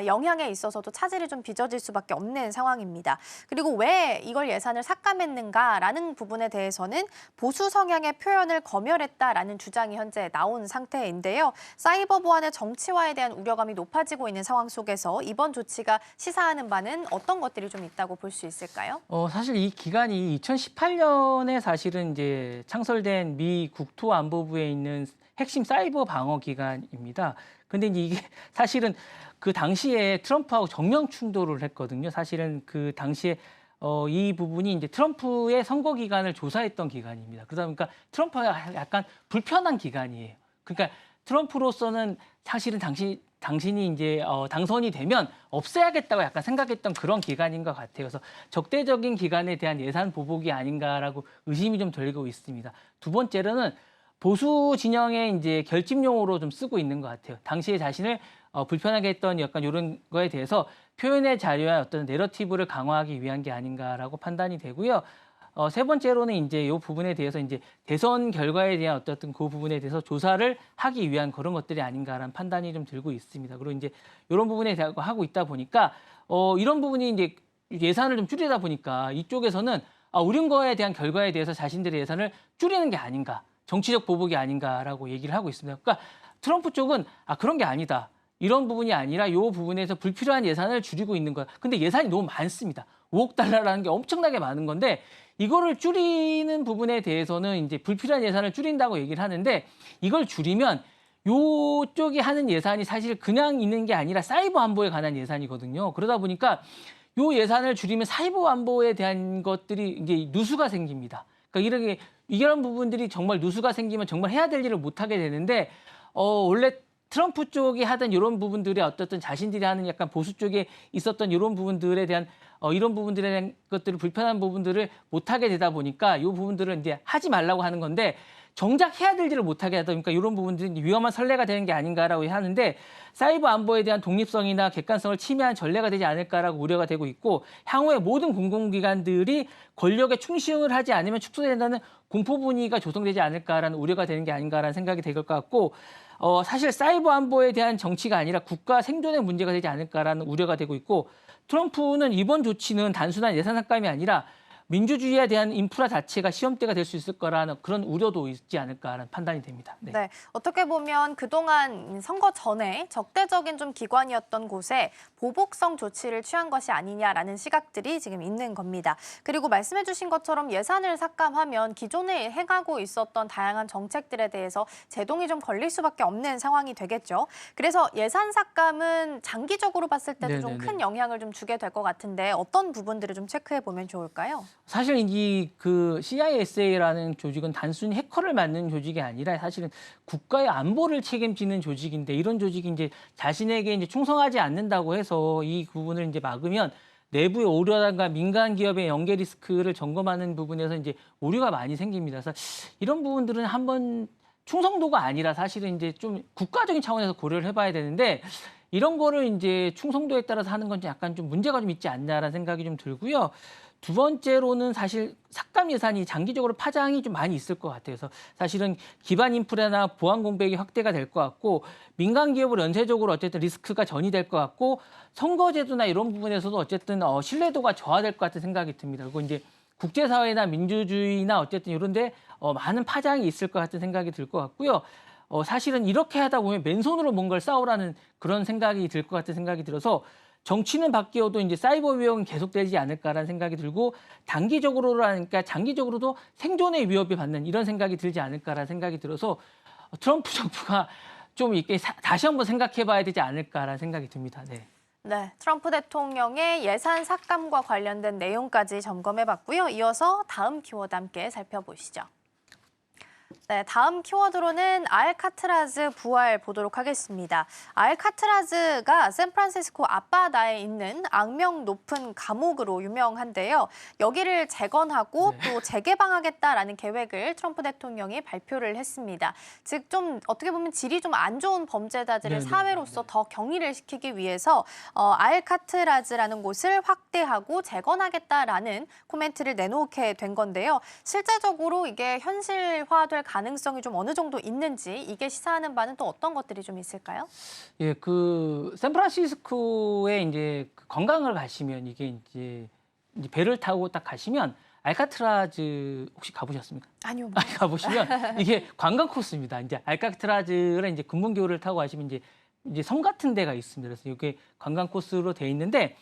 영향에 있어서도 차질이 좀 빚어질 수밖에 없는 상황입니다. 그리고 왜 이걸 예산을 삭감했는가라는 부분에 대해서는 보수 성향의 표현을 검열했다라는 주장이 현재 나온 상태인데요. 사이버 보안의 정치화에 대한 우려감이 높아지고 있는 상황 속에서 이번 조치가 시사하는 바는 어떤 것들이 좀 있다고 볼 수 있을까요? 사실 이 기관이 2018년에 사실은 이제 창설된 미 국토안보부에 있는 핵심 사이버 방어 기관입니다. 근데 이제 이게 사실은 그 당시에 트럼프하고 정면 충돌을 했거든요. 사실은 그 당시에 이 부분이 이제 트럼프의 선거 기간을 조사했던 기관입니다. 그러다 보니까 트럼프가 약간 불편한 기관이에요. 그러니까 트럼프로서는 사실은 당신이 이제 당선이 되면 없애야겠다고 약간 생각했던 그런 기관인 것 같아요. 그래서 적대적인 기관에 대한 예산 보복이 아닌가라고 의심이 좀 들고 있습니다. 두 번째로는 보수 진영의 이제 결집용으로 좀 쓰고 있는 것 같아요. 당시에 자신을 불편하게 했던 약간 이런 거에 대해서 표현의 자유와 어떤 내러티브를 강화하기 위한 게 아닌가라고 판단이 되고요. 세 번째로는 이제 이 부분에 대해서 이제 대선 결과에 대한 어떤 그 부분에 대해서 조사를 하기 위한 그런 것들이 아닌가라는 판단이 좀 들고 있습니다. 그리고 이제 이런 부분에 대하고 하고 있다 보니까 이런 부분이 이제 예산을 좀 줄이다 보니까 이쪽에서는 우린 거에 대한 결과에 대해서 자신들의 예산을 줄이는 게 아닌가, 정치적 보복이 아닌가라고 얘기를 하고 있습니다. 그러니까 트럼프 쪽은 그런 게 아니다. 이런 부분이 아니라 이 부분에서 불필요한 예산을 줄이고 있는 거야. 근데 예산이 너무 많습니다. 5억 달러라는 게 엄청나게 많은 건데 이거를 줄이는 부분에 대해서는 이제 불필요한 예산을 줄인다고 얘기를 하는데 이걸 줄이면 요쪽이 하는 예산이 사실 그냥 있는 게 아니라 사이버 안보에 관한 예산이거든요. 그러다 보니까 요 예산을 줄이면 사이버 안보에 대한 것들이 이제 누수가 생깁니다. 그러니까 이런 부분들이 정말 누수가 생기면 정말 해야 될 일을 못 하게 되는데 원래 트럼프 쪽이 하던 이런 부분들의 어떻든 자신들이 하는 약간 보수 쪽에 있었던 이런 부분들에 대한 이런 부분들에 대한 것들을 불편한 부분들을 못 하게 되다 보니까 이 부분들을 이제 하지 말라고 하는 건데 정작 해야 될 일을 못 하게 하다 보니까 이런 부분들이 위험한 선례가 되는 게 아닌가라고 하는데 사이버 안보에 대한 독립성이나 객관성을 침해한 전례가 되지 않을까라고 우려가 되고 있고 향후에 모든 공공기관들이 권력에 충실을 하지 않으면 축소된다는 공포 분위기가 조성되지 않을까라는 우려가 되는 게 아닌가라는 생각이 될 것 같고 사실 사이버 안보에 대한 정치가 아니라 국가 생존의 문제가 되지 않을까라는 우려가 되고 있고 트럼프는 이번 조치는 단순한 예산 삭감이 아니라 민주주의에 대한 인프라 자체가 시험대가 될 수 있을 거라는 그런 우려도 있지 않을까라는 판단이 됩니다. 네. 네, 어떻게 보면 그동안 선거 전에 적대적인 좀 기관이었던 곳에 보복성 조치를 취한 것이 아니냐라는 시각들이 지금 있는 겁니다. 그리고 말씀해 주신 것처럼 예산을 삭감하면 기존에 행하고 있었던 다양한 정책들에 대해서 제동이 좀 걸릴 수밖에 없는 상황이 되겠죠. 그래서 예산 삭감은 장기적으로 봤을 때도 좀 큰 영향을 좀 주게 될 것 같은데 어떤 부분들을 좀 체크해 보면 좋을까요? 사실 그 CISA라는 조직은 단순히 해커를 맡는 조직이 아니라 사실은 국가의 안보를 책임지는 조직인데 이런 조직이 이제 자신에게 이제 충성하지 않는다고 해서 이 부분을 이제 막으면 내부의 오류라든가 민간 기업의 연계 리스크를 점검하는 부분에서 이제 오류가 많이 생깁니다. 그래서 이런 부분들은 한번 충성도가 아니라 사실은 이제 좀 국가적인 차원에서 고려를 해봐야 되는데 이런 거를 이제 충성도에 따라서 하는 건 약간 좀 문제가 좀 있지 않나라는 생각이 좀 들고요. 두 번째로는 사실 삭감 예산이 장기적으로 파장이 좀 많이 있을 것 같아요. 그래서 사실은 기반 인프라나 보안 공백이 확대가 될 것 같고 민간 기업을 연쇄적으로 어쨌든 리스크가 전이될 것 같고 선거제도나 이런 부분에서도 어쨌든 신뢰도가 저하될 것 같은 생각이 듭니다. 그리고 이제 국제사회나 민주주의나 어쨌든 이런 데 많은 파장이 있을 것 같은 생각이 들 것 같고요. 사실은 이렇게 하다 보면 맨손으로 뭔가를 싸우라는 그런 생각이 들 것 같은 생각이 들어서 정치는 바뀌어도 이제 사이버 위협은 계속되지 않을까라는 생각이 들고 단기적으로라니까 장기적으로도 생존의 위협이 받는 이런 생각이 들지 않을까라는 생각이 들어서 트럼프 정부가 좀 이렇게 다시 한번 생각해봐야 되지 않을까라는 생각이 듭니다. 네. 네, 트럼프 대통령의 예산 삭감과 관련된 내용까지 점검해봤고요. 이어서 다음 키워드 함께 살펴보시죠. 네, 다음 키워드로는 알카트라즈 부활 보도록 하겠습니다. 알카트라즈가 샌프란시스코 앞바다에 있는 악명 높은 감옥으로 유명한데요. 여기를 재건하고 네. 또 재개방하겠다라는 계획을 트럼프 대통령이 발표를 했습니다. 즉 좀 어떻게 보면 질이 좀 안 좋은 범죄자들을 네, 네, 사회로서 네. 더 격리를 시키기 위해서 알카트라즈라는 곳을 확대하고 재건하겠다라는 코멘트를 내놓게 된 건데요. 실제적으로 이게 현실화될 가능성이 좀 어느 정도 있는지 이게 시사하는 바는 또 어떤 것들이 좀 있을까요? 예, 그 샌프란시스코에 이제 그 관광을 가시면 이게 이제 배를 타고 딱 가시면 알카트라즈 혹시 가보셨습니까? 아니요. 아니, 가보시면 이게 관광 코스입니다. 이제 알카트라즈를 이제 금문교를 타고 가시면 이제 섬 같은 데가 있습니다. 그래서 이게 관광 코스로 돼 있는데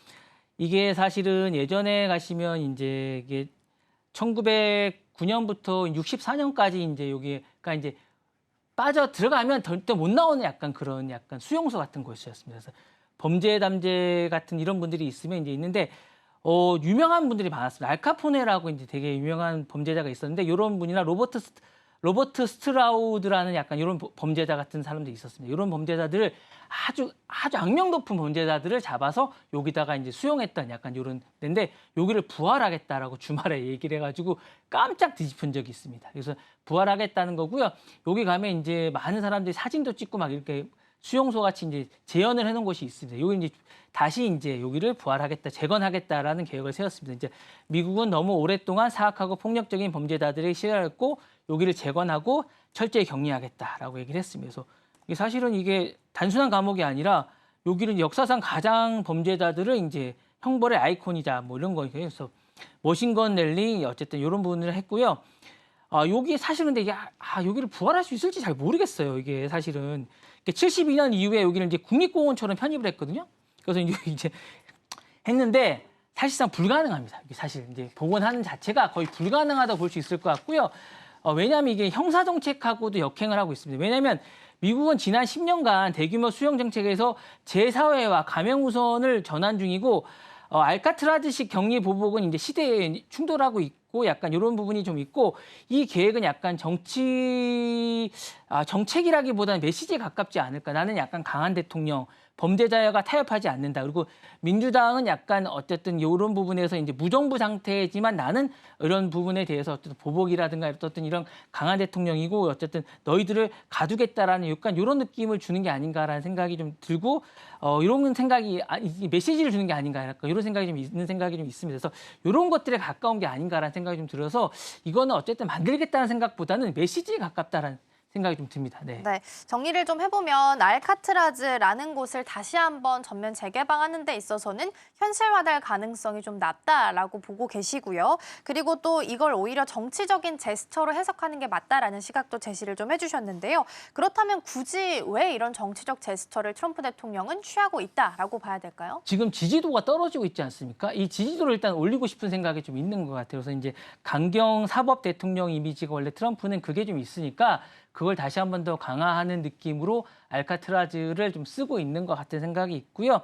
이게 사실은 예전에 가시면 이제 이게 1909년부터 64년까지 이제 여기가 이제 빠져 들어가면 절대 못 나오는 약간 그런 약간 수용소 같은 곳이었습니다. 그래서 범죄 담제 같은 이런 분들이 있으면 이제 있는데 유명한 분들이 많았습니다. 알카포네라고 이제 되게 유명한 범죄자가 있었는데 이런 분이나 로버트 스트라우드라는 약간 이런 범죄자 같은 사람들이 있었습니다. 이런 범죄자들을 아주 악명 높은 범죄자들을 잡아서 여기다가 이제 수용했던 약간 이런 데인데 여기를 부활하겠다라고 주말에 얘기를 해가지고 깜짝 뒤집힌 적이 있습니다. 그래서 부활하겠다는 거고요. 여기 가면 이제 많은 사람들이 사진도 찍고 막 이렇게 수용소 같이 이제 재현을 해놓은 곳이 있습니다. 여기 이제 다시 이제 여기를 부활하겠다, 재건하겠다라는 계획을 세웠습니다. 이제 미국은 너무 오랫동안 사악하고 폭력적인 범죄자들의 시야였고 여기를 재건하고 철저히 격리하겠다라고 얘기를 했습니다. 그래서 이게 사실은 이게 단순한 감옥이 아니라 여기는 역사상 가장 범죄자들을 이제 형벌의 아이콘이자 뭐 이런 거예요. 그래서 머신건 넬리 어쨌든 이런 부분을 했고요. 여기 사실은 근데 이게 여기를 부활할 수 있을지 잘 모르겠어요. 이게 사실은 72년 이후에 여기를 이제 국립공원처럼 편입을 했거든요. 그래서 이제 했는데 사실상 불가능합니다. 이게 사실 이제 복원하는 자체가 거의 불가능하다고 볼 수 있을 것 같고요. 왜냐하면 이게 형사 정책하고도 역행을 하고 있습니다. 왜냐하면 미국은 지난 10년간 대규모 수용 정책에서 재사회와 가명 우선을 전환 중이고 알카트라즈식 격리 보복은 이제 시대에 충돌하고 있고 약간 이런 부분이 좀 있고 이 계획은 약간 정책이라기보다는 메시지에 가깝지 않을까. 나는 약간 강한 대통령, 범죄자가 타협하지 않는다. 그리고 민주당은 약간 어쨌든 이런 부분에서 이제 무정부 상태지만 나는 이런 부분에 대해서 어쨌든 보복이라든가 어쨌든 이런 강한 대통령이고 어쨌든 너희들을 가두겠다라는 약간 이런 느낌을 주는 게 아닌가라는 생각이 좀 들고 이런 생각이 메시지를 주는 게 아닌가 약간 이런 생각이 좀 있는 생각이 좀 있습니다. 그래서 이런 것들에 가까운 게 아닌가라는 생각이 좀 들어서 이거는 어쨌든 만들겠다는 생각보다는 메시지에 가깝다라는 생각이 좀 듭니다. 네. 네, 정리를 좀 해보면 알카트라즈라는 곳을 다시 한번 전면 재개방하는 데 있어서는 현실화될 가능성이 좀 낮다라고 보고 계시고요. 그리고 또 이걸 오히려 정치적인 제스처로 해석하는 게 맞다라는 시각도 제시를 좀 해주셨는데요. 그렇다면 굳이 왜 이런 정치적 제스처를 트럼프 대통령은 취하고 있다라고 봐야 될까요? 지금 지지도가 떨어지고 있지 않습니까? 이 지지도를 일단 올리고 싶은 생각이 좀 있는 것 같아요. 그래서 이제 강경 사법 대통령 이미지가 원래 트럼프는 그게 좀 있으니까 그걸 다시 한 번 더 강화하는 느낌으로 알카트라즈를 좀 쓰고 있는 것 같은 생각이 있고요.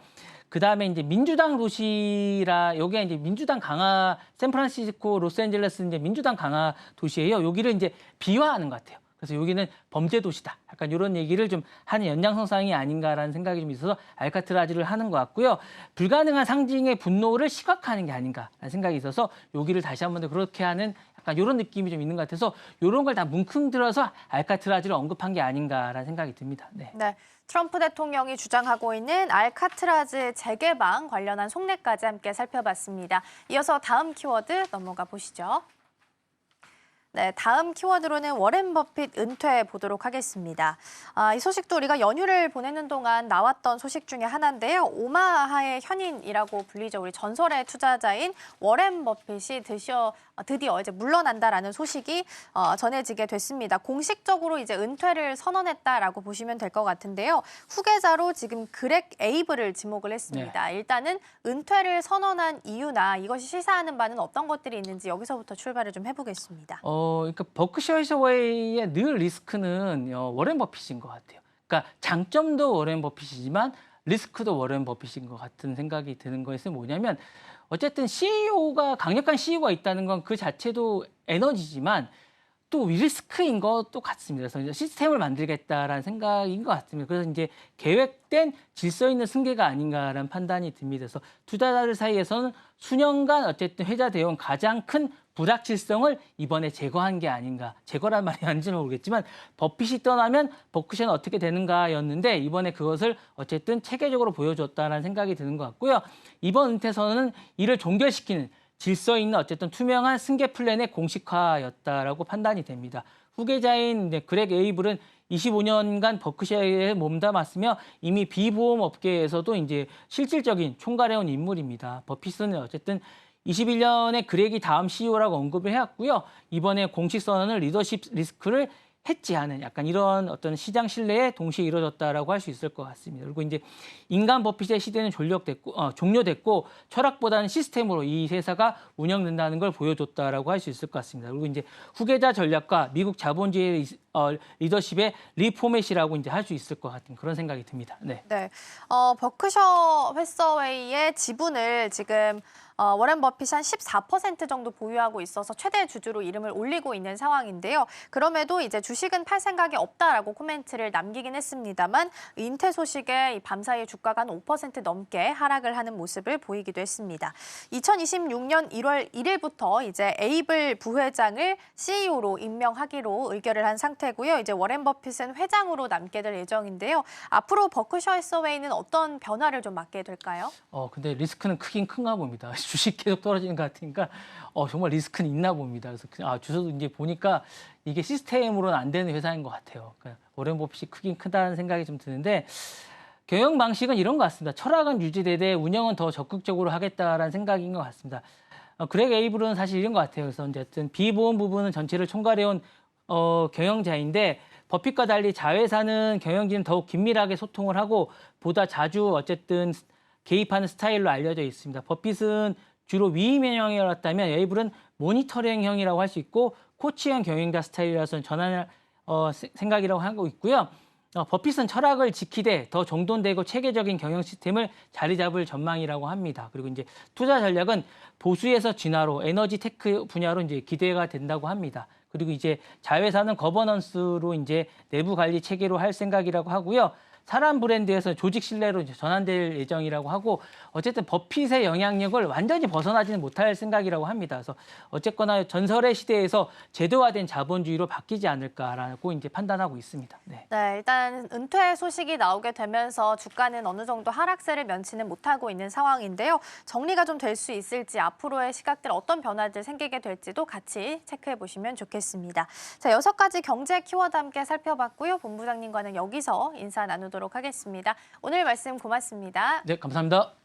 그 다음에 이제 민주당 도시라 여기가 이제 민주당 강화 샌프란시스코, 로스앤젤레스 이제 민주당 강화 도시예요. 여기를 이제 비화하는 것 같아요. 그래서 여기는 범죄 도시다. 약간 이런 얘기를 좀 하는 연장선상이 아닌가라는 생각이 좀 있어서 알카트라즈를 하는 것 같고요. 불가능한 상징의 분노를 시각화하는 게 아닌가라는 생각이 있어서 여기를 다시 한 번 더 그렇게 하는 약간 이런 느낌이 좀 있는 것 같아서 이런 걸 다 뭉뚱들어서 알카트라즈를 언급한 게 아닌가라는 생각이 듭니다. 네. 네, 트럼프 대통령이 주장하고 있는 알카트라즈 재개방 관련한 속내까지 함께 살펴봤습니다. 이어서 다음 키워드 넘어가 보시죠. 네, 다음 키워드로는 워렌 버핏 은퇴 보도록 하겠습니다. 이 소식도 우리가 연휴를 보내는 동안 나왔던 소식 중에 하나인데요. 오마하의 현인이라고 불리죠. 우리 전설의 투자자인 워렌 버핏이 드디어 이제 물러난다라는 소식이 전해지게 됐습니다. 공식적으로 이제 은퇴를 선언했다라고 보시면 될 것 같은데요. 후계자로 지금 그렉 에이블을 지목을 했습니다. 네. 일단은 은퇴를 선언한 이유나 이것이 시사하는 바는 어떤 것들이 있는지 여기서부터 출발을 좀 해보겠습니다. 그러니까 버크셔 해서웨이의 늘 리스크는 워렌 버핏인 것 같아요. 그러니까 장점도 워렌 버핏이지만 리스크도 워렌 버핏인 것 같은 생각이 드는 것은 뭐냐면 어쨌든 CEO가 강력한 CEO가 있다는 건 그 자체도 에너지지만 또 리스크인 것도 같습니다. 그래서 이제 시스템을 만들겠다라는 생각인 것 같습니다. 그래서 이제 계획된 질서 있는 승계가 아닌가라는 판단이 듭니다. 그래서 투자자들 사이에서는 수년간 어쨌든 회자 대응 가장 큰 불확실성을 이번에 제거한 게 아닌가. 제거란 말이 아닌지는 모르겠지만 버핏이 떠나면 버크셔는 어떻게 되는가였는데 이번에 그것을 어쨌든 체계적으로 보여줬다는 생각이 드는 것 같고요. 이번 은퇴선언은 이를 종결시키는 질서 있는 어쨌든 투명한 승계 플랜의 공식화였다라고 판단이 됩니다. 후계자인 그렉 에이블은 25년간 버크셔에 몸담았으며 이미 비보험 업계에서도 이제 실질적인 총괄해온 인물입니다. 버핏은 어쨌든 21년에 그렉이 다음 CEO라고 언급을 해왔고요. 이번에 공식 선언은 리더십 리스크를 해지하는 약간 이런 어떤 시장 신뢰에 동시에 이루어졌다라고 할 수 있을 것 같습니다. 그리고 이제 인간 버핏의 시대는 종료됐고 철학보다는 시스템으로 이 회사가 운영된다는 걸 보여줬다라고 할 수 있을 것 같습니다. 그리고 이제 후계자 전략과 미국 자본주의 리더십의 리포맷이라고 이제 할 수 있을 것 같은 그런 생각이 듭니다. 네. 네, 버크셔 해서웨이의 지분을 지금 워렌 버핏이 한 14% 정도 보유하고 있어서 최대 주주로 이름을 올리고 있는 상황인데요. 그럼에도 이제 주식은 팔 생각이 없다라고 코멘트를 남기긴 했습니다만 은퇴 소식에 이 밤사이에 주가가 한 5% 넘게 하락을 하는 모습을 보이기도 했습니다. 2026년 1월 1일부터 이제 에이블 부회장을 CEO로 임명하기로 의결을 한 상태고요. 이제 워렌 버핏은 회장으로 남게 될 예정인데요. 앞으로 버크셔 해서웨이는 어떤 변화를 좀 맞게 될까요? 근데 리스크는 크긴 큰가 봅니다. 주식 계속 떨어지는 것 같으니까 정말 리스크는 있나 봅니다. 그래서 주소도 이제 보니까 이게 시스템으로는 안 되는 회사인 것 같아요. 그러니까 워렌 버핏이 크긴 크다는 생각이 좀 드는데 경영 방식은 이런 것 같습니다. 철학은 유지되되 운영은 더 적극적으로 하겠다라는 생각인 것 같습니다. 그렉 에이블은 사실 이런 것 같아요. 그래서 어쨌든 비보험 부분은 전체를 총괄해온 경영자인데 버핏과 달리 자회사는 경영진은 더욱 긴밀하게 소통을 하고 보다 자주 어쨌든 개입하는 스타일로 알려져 있습니다. 버핏은 주로 위임형이었다면 에이블은 모니터링형이라고 할 수 있고 코치형 경영자 스타일이라서 전환할 생각이라고 하고 있고요. 버핏은 철학을 지키되 더 정돈되고 체계적인 경영 시스템을 자리 잡을 전망이라고 합니다. 그리고 이제 투자 전략은 보수에서 진화로 에너지 테크 분야로 이제 기대가 된다고 합니다. 그리고 이제 자회사는 거버넌스로 이제 내부 관리 체계로 할 생각이라고 하고요. 사람 브랜드에서 조직 신뢰로 이제 전환될 예정이라고 하고 어쨌든 버핏의 영향력을 완전히 벗어나지는 못할 생각이라고 합니다. 그래서 어쨌거나 전설의 시대에서 제도화된 자본주의로 바뀌지 않을까라고 이제 판단하고 있습니다. 네. 네, 일단 은퇴 소식이 나오게 되면서 주가는 어느 정도 하락세를 면치는 못하고 있는 상황인데요. 정리가 좀 될 수 있을지 앞으로의 시각들 어떤 변화들 생기게 될지도 같이 체크해 보시면 좋겠습니다. 자, 6가지 경제 키워드 함께 살펴봤고요. 본부장님과는 여기서 인사 나누도록 하겠습니다. 오늘 말씀 고맙습니다. 네, 감사합니다.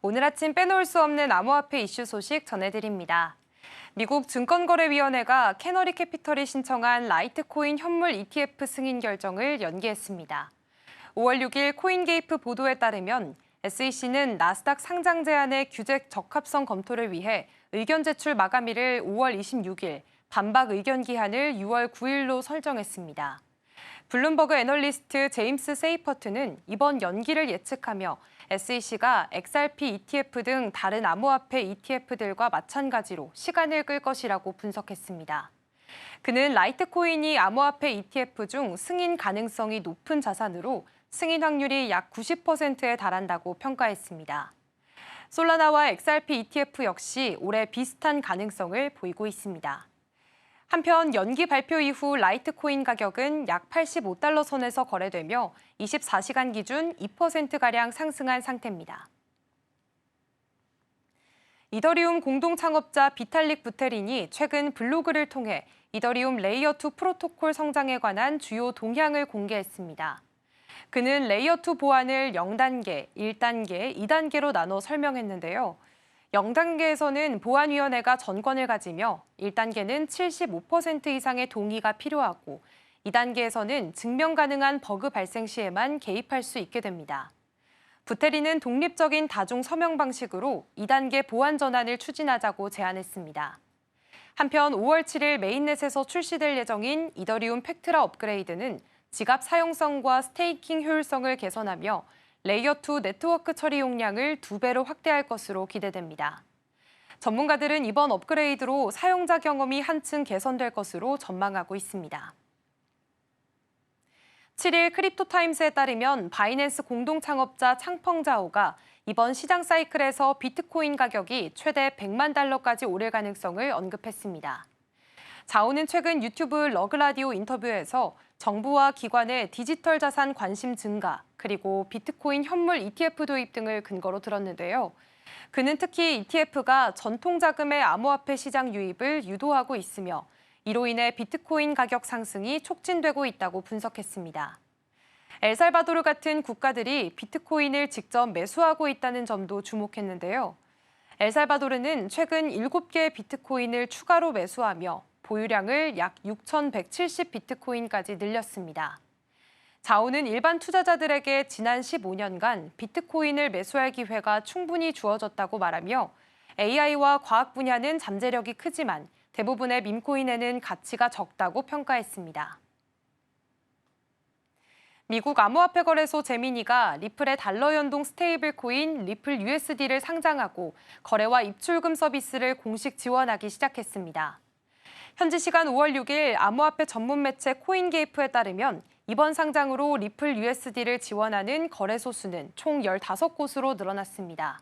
오늘 아침 빼놓을 수 없는 암호화폐 이슈 소식 전해드립니다. 미국 증권거래위원회가 캐너리 캐피털이 신청한 라이트코인 현물 ETF 승인 결정을 연기했습니다. 5월 6일 코인게이프 보도에 따르면 SEC는 나스닥 상장 제한의 규제 적합성 검토를 위해 의견 제출 마감일을 5월 26일, 반박 의견 기한을 6월 9일로 설정했습니다. 블룸버그 애널리스트 제임스 세이퍼트는 이번 연기를 예측하며 SEC가 XRP ETF 등 다른 암호화폐 ETF들과 마찬가지로 시간을 끌 것이라고 분석했습니다. 그는 라이트코인이 암호화폐 ETF 중 승인 가능성이 높은 자산으로 승인 확률이 약 90%에 달한다고 평가했습니다. 솔라나와 XRP ETF 역시 올해 비슷한 가능성을 보이고 있습니다. 한편 연기 발표 이후 라이트코인 가격은 약 85달러 선에서 거래되며 24시간 기준 2%가량 상승한 상태입니다. 이더리움 공동 창업자 비탈릭 부테린이 최근 블로그를 통해 이더리움 레이어2 프로토콜 성장에 관한 주요 동향을 공개했습니다. 그는 레이어2 보안을 0단계, 1단계, 2단계로 나눠 설명했는데요. 0단계에서는 보안위원회가 전권을 가지며 1단계는 75% 이상의 동의가 필요하고 2단계에서는 증명 가능한 버그 발생 시에만 개입할 수 있게 됩니다. 부테린은 독립적인 다중 서명 방식으로 2단계 보안 전환을 추진하자고 제안했습니다. 한편 5월 7일 메인넷에서 출시될 예정인 이더리움 팩트라 업그레이드는 지갑 사용성과 스테이킹 효율성을 개선하며 레이어2 네트워크 처리 용량을 2배로 확대할 것으로 기대됩니다. 전문가들은 이번 업그레이드로 사용자 경험이 한층 개선될 것으로 전망하고 있습니다. 7일 크립토타임스에 따르면 바이낸스 공동 창업자 창펑자오가 이번 시장 사이클에서 비트코인 가격이 최대 100만 달러까지 오를 가능성을 언급했습니다. 자오는 최근 유튜브 러그라디오 인터뷰에서 정부와 기관의 디지털 자산 관심 증가, 그리고 비트코인 현물 ETF 도입 등을 근거로 들었는데요. 그는 특히 ETF가 전통 자금의 암호화폐 시장 유입을 유도하고 있으며 이로 인해 비트코인 가격 상승이 촉진되고 있다고 분석했습니다. 엘살바도르 같은 국가들이 비트코인을 직접 매수하고 있다는 점도 주목했는데요. 엘살바도르는 최근 7개의 비트코인을 추가로 매수하며 보유량을 약 6,170 비트코인까지 늘렸습니다. 자오는 일반 투자자들에게 지난 15년간 비트코인을 매수할 기회가 충분히 주어졌다고 말하며 AI와 과학 분야는 잠재력이 크지만 대부분의 밈코인에는 가치가 적다고 평가했습니다. 미국 암호화폐 거래소 제미니가 리플의 달러 연동 스테이블 코인 리플 USD를 상장하고 거래와 입출금 서비스를 공식 지원하기 시작했습니다. 현지 시간 5월 6일 암호화폐 전문 매체 코인게이프에 따르면 이번 상장으로 리플 USD를 지원하는 거래소 수는 총 15곳으로 늘어났습니다.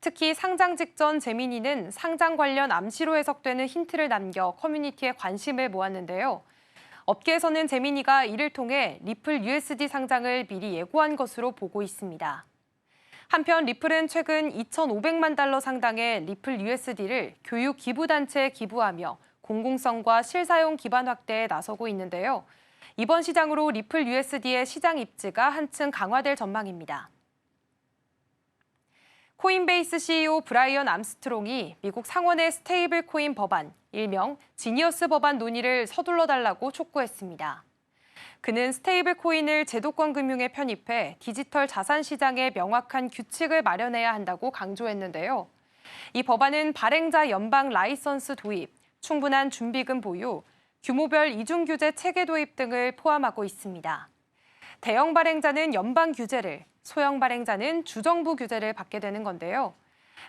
특히 상장 직전 제미니는 상장 관련 암시로 해석되는 힌트를 남겨 커뮤니티에 관심을 모았는데요. 업계에서는 제미니가 이를 통해 리플 USD 상장을 미리 예고한 것으로 보고 있습니다. 한편 리플은 최근 2,500만 달러 상당의 리플 USD를 교육 기부단체에 기부하며 공공성과 실사용 기반 확대에 나서고 있는데요. 이번 시장으로 리플 USD의 시장 입지가 한층 강화될 전망입니다. 코인베이스 CEO 브라이언 암스트롱이 미국 상원의 스테이블 코인 법안, 일명 지니어스 법안 논의를 서둘러 달라고 촉구했습니다. 그는 스테이블 코인을 제도권 금융에 편입해 디지털 자산 시장에 명확한 규칙을 마련해야 한다고 강조했는데요. 이 법안은 발행자 연방 라이선스 도입, 충분한 준비금 보유, 규모별 이중 규제 체계 도입 등을 포함하고 있습니다. 대형 발행자는 연방 규제를, 소형 발행자는 주정부 규제를 받게 되는 건데요.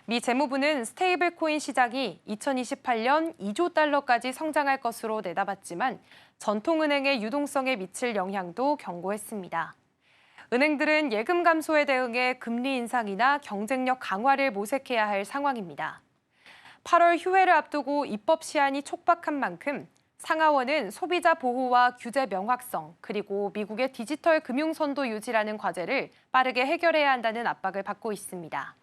미 재무부는 스테이블 코인 시장이 2028년 2조 달러까지 성장할 것으로 내다봤지만 전통은행의 유동성에 미칠 영향도 경고했습니다. 은행들은 예금 감소에 대응해 금리 인상이나 경쟁력 강화를 모색해야 할 상황입니다. 8월 휴회를 앞두고 입법 시한이 촉박한 만큼 상하원은 소비자 보호와 규제 명확성, 그리고 미국의 디지털 금융 선도 유지라는 과제를 빠르게 해결해야 한다는 압박을 받고 있습니다.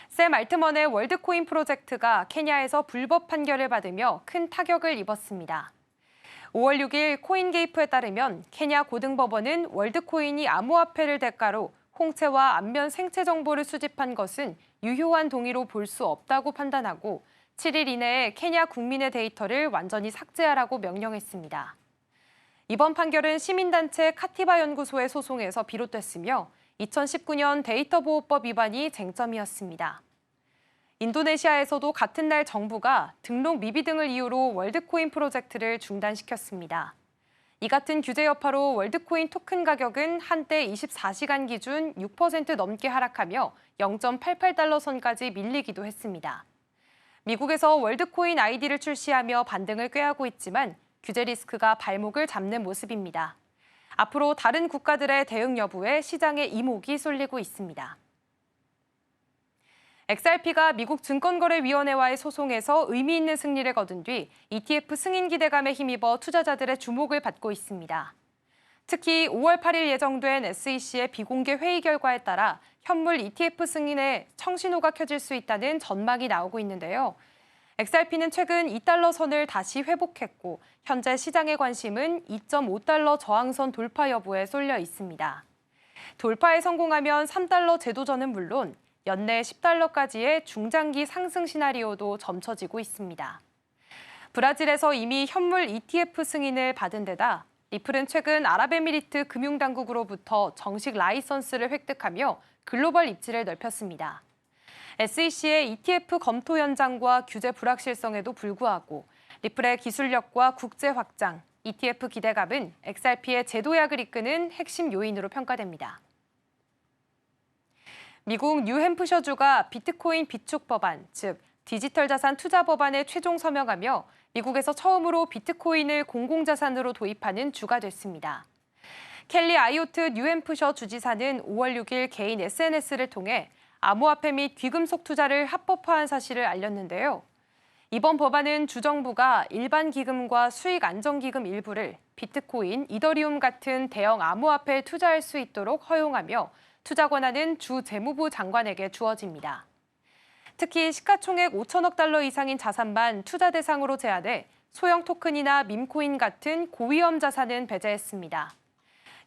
샘 알트먼의 월드코인 프로젝트가 케냐에서 불법 판결을 받으며 큰 타격을 입었습니다. 5월 6일 코인게이프에 따르면 케냐 고등법원은 월드코인이 암호화폐를 대가로 홍채와 안면 생체 정보를 수집한 것은 유효한 동의로 볼 수 없다고 판단하고 7일 이내에 케냐 국민의 데이터를 완전히 삭제하라고 명령했습니다. 이번 판결은 시민단체 카티바 연구소의 소송에서 비롯됐으며 2019년 데이터 보호법 위반이 쟁점이었습니다. 인도네시아에서도 같은 날 정부가 등록 미비 등을 이유로 월드코인 프로젝트를 중단시켰습니다. 이 같은 규제 여파로 월드코인 토큰 가격은 한때 24시간 기준 6% 넘게 하락하며 0.88달러 선까지 밀리기도 했습니다. 미국에서 월드코인 아이디를 출시하며 반등을 꾀하고 있지만 규제 리스크가 발목을 잡는 모습입니다. 앞으로 다른 국가들의 대응 여부에 시장의 이목이 쏠리고 있습니다. XRP가 미국 증권거래위원회와의 소송에서 의미 있는 승리를 거둔 뒤 ETF 승인 기대감에 힘입어 투자자들의 주목을 받고 있습니다. 특히 5월 8일 예정된 SEC의 비공개 회의 결과에 따라 현물 ETF 승인에 청신호가 켜질 수 있다는 전망이 나오고 있는데요. XRP는 최근 2달러 선을 다시 회복했고 현재 시장의 관심은 2.5달러 저항선 돌파 여부에 쏠려 있습니다. 돌파에 성공하면 3달러 제도전은 물론 연내 10달러까지의 중장기 상승 시나리오도 점쳐지고 있습니다. 브라질에서 이미 현물 ETF 승인을 받은 데다 리플은 최근 아랍에미리트 금융당국으로부터 정식 라이선스를 획득하며 글로벌 입지를 넓혔습니다. SEC의 ETF 검토 연장과 규제 불확실성에도 불구하고 리플의 기술력과 국제 확장, ETF 기대감은 XRP의 제도약을 이끄는 핵심 요인으로 평가됩니다. 미국 뉴햄프셔주가 비트코인 비축 법안, 즉 디지털 자산 투자 법안에 최종 서명하며 미국에서 처음으로 비트코인을 공공자산으로 도입하는 주가 됐습니다. 켈리 아이오트 뉴햄프셔 주지사는 5월 6일 개인 SNS를 통해 암호화폐 및 귀금속 투자를 합법화한 사실을 알렸는데요. 이번 법안은 주정부가 일반 기금과 수익 안정기금 일부를 비트코인, 이더리움 같은 대형 암호화폐에 투자할 수 있도록 허용하며 투자 권한은 주 재무부 장관에게 주어집니다. 특히 시가총액 5천억 달러 이상인 자산만 투자 대상으로 제한해 소형 토큰이나 밈코인 같은 고위험 자산은 배제했습니다.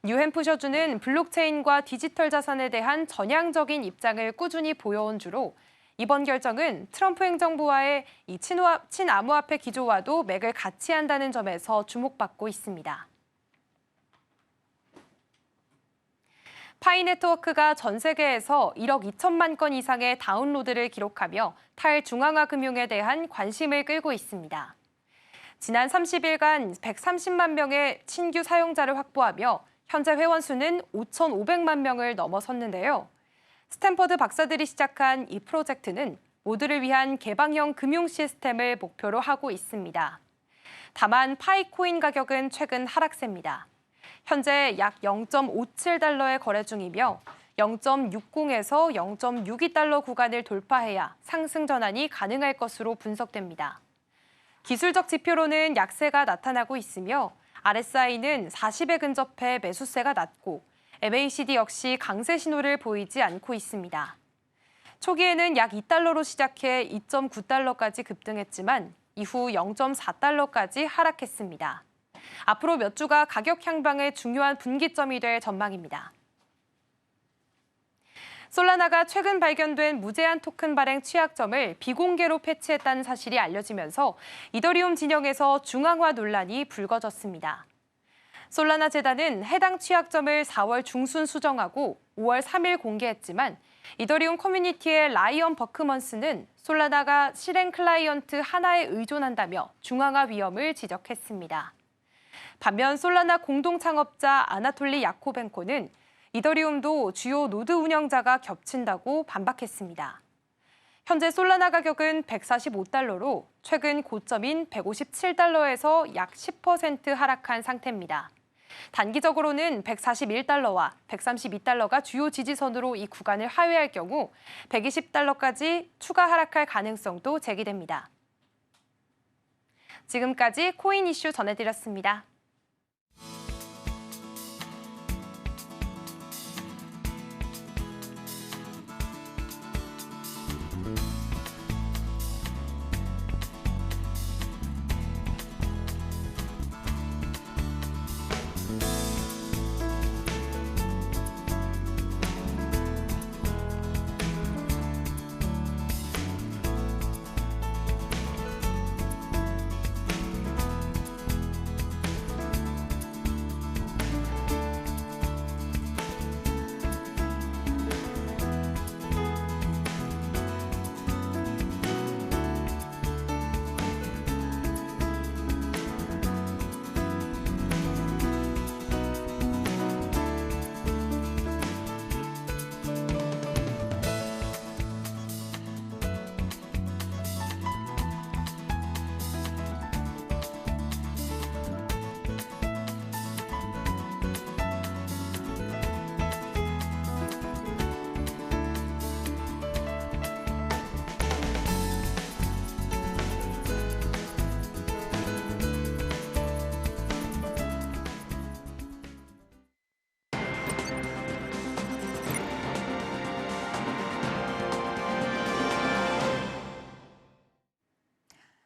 뉴햄프셔주는 블록체인과 디지털 자산에 대한 전향적인 입장을 꾸준히 보여온 주로 이번 결정은 트럼프 행정부와의 이 친암호화폐 기조와도 맥을 같이 한다는 점에서 주목받고 있습니다. 파이네트워크가 전 세계에서 1억 2천만 건 이상의 다운로드를 기록하며 탈중앙화 금융에 대한 관심을 끌고 있습니다. 지난 30일간 130만 명의 신규 사용자를 확보하며 현재 회원 수는 5,500만 명을 넘어섰는데요. 스탠퍼드 박사들이 시작한 이 프로젝트는 모두를 위한 개방형 금융 시스템을 목표로 하고 있습니다. 다만 파이코인 가격은 최근 하락세입니다. 현재 약 0.57달러에 거래 중이며 0.60에서 0.62달러 구간을 돌파해야 상승 전환이 가능할 것으로 분석됩니다. 기술적 지표로는 약세가 나타나고 있으며 RSI는 40에 근접해 매수세가 낮고 MACD 역시 강세 신호를 보이지 않고 있습니다. 초기에는 약 2달러로 시작해 2.9달러까지 급등했지만 이후 0.4달러까지 하락했습니다. 앞으로 몇 주가 가격 향방의 중요한 분기점이 될 전망입니다. 솔라나가 최근 발견된 무제한 토큰 발행 취약점을 비공개로 패치했다는 사실이 알려지면서 이더리움 진영에서 중앙화 논란이 불거졌습니다. 솔라나 재단은 해당 취약점을 4월 중순 수정하고 5월 3일 공개했지만 이더리움 커뮤니티의 라이언 버크먼스는 솔라나가 실행 클라이언트 하나에 의존한다며 중앙화 위험을 지적했습니다. 반면 솔라나 공동 창업자 아나톨리 야코벤코는 이더리움도 주요 노드 운영자가 겹친다고 반박했습니다. 현재 솔라나 가격은 145달러로 최근 고점인 157달러에서 약 10% 하락한 상태입니다. 단기적으로는 141달러와 132달러가 주요 지지선으로 이 구간을 하회할 경우 120달러까지 추가 하락할 가능성도 제기됩니다. 지금까지 코인 이슈 전해드렸습니다.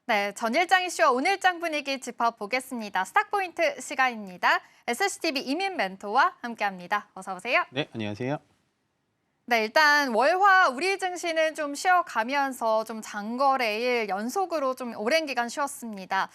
네, 전일장 이슈와 오늘장 분위기 짚어보겠습니다. 스탁포인트 시간입니다. SCTV 이민 멘토와 함께합니다. 어서 오세요. 네, 안녕하세요. 네, 일단 월화 우리 증시는 좀 쉬어가면서 좀 장거래일 연속으로 좀 오랜 기간 쉬었습니다.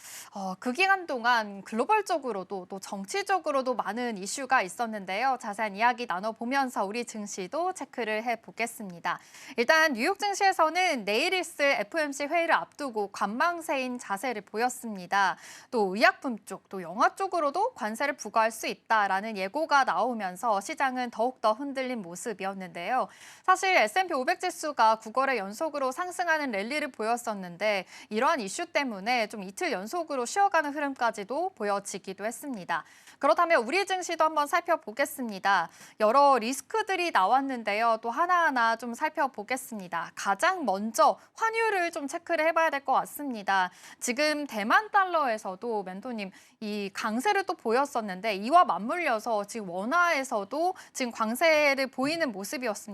그 기간 동안 글로벌적으로도 또 정치적으로도 많은 이슈가 있었는데요. 자세한 이야기 나눠보면서 우리 증시도 체크를 해보겠습니다. 일단 뉴욕 증시에서는 내일 있을 FOMC 회의를 앞두고 관망세인 자세를 보였습니다. 또 의약품 쪽, 또 영화 쪽으로도 관세를 부과할 수 있다라는 예고가 나오면서 시장은 더욱더 흔들린 모습이었는데요. 사실 S&P 500 지수가 9거래 연속으로 상승하는 랠리를 보였었는데 이러한 이슈 때문에 좀 이틀 연속으로 쉬어가는 흐름까지도 보여지기도 했습니다. 그렇다면 우리 증시도 한번 살펴보겠습니다. 여러 리스크들이 나왔는데요. 또 하나하나 좀 살펴보겠습니다. 가장 먼저 환율을 좀 체크를 해봐야 될 것 같습니다. 지금 대만 달러에서도 멘토님 이 강세를 또 보였었는데 이와 맞물려서 지금 원화에서도 지금 강세를 보이는 모습이었습니다.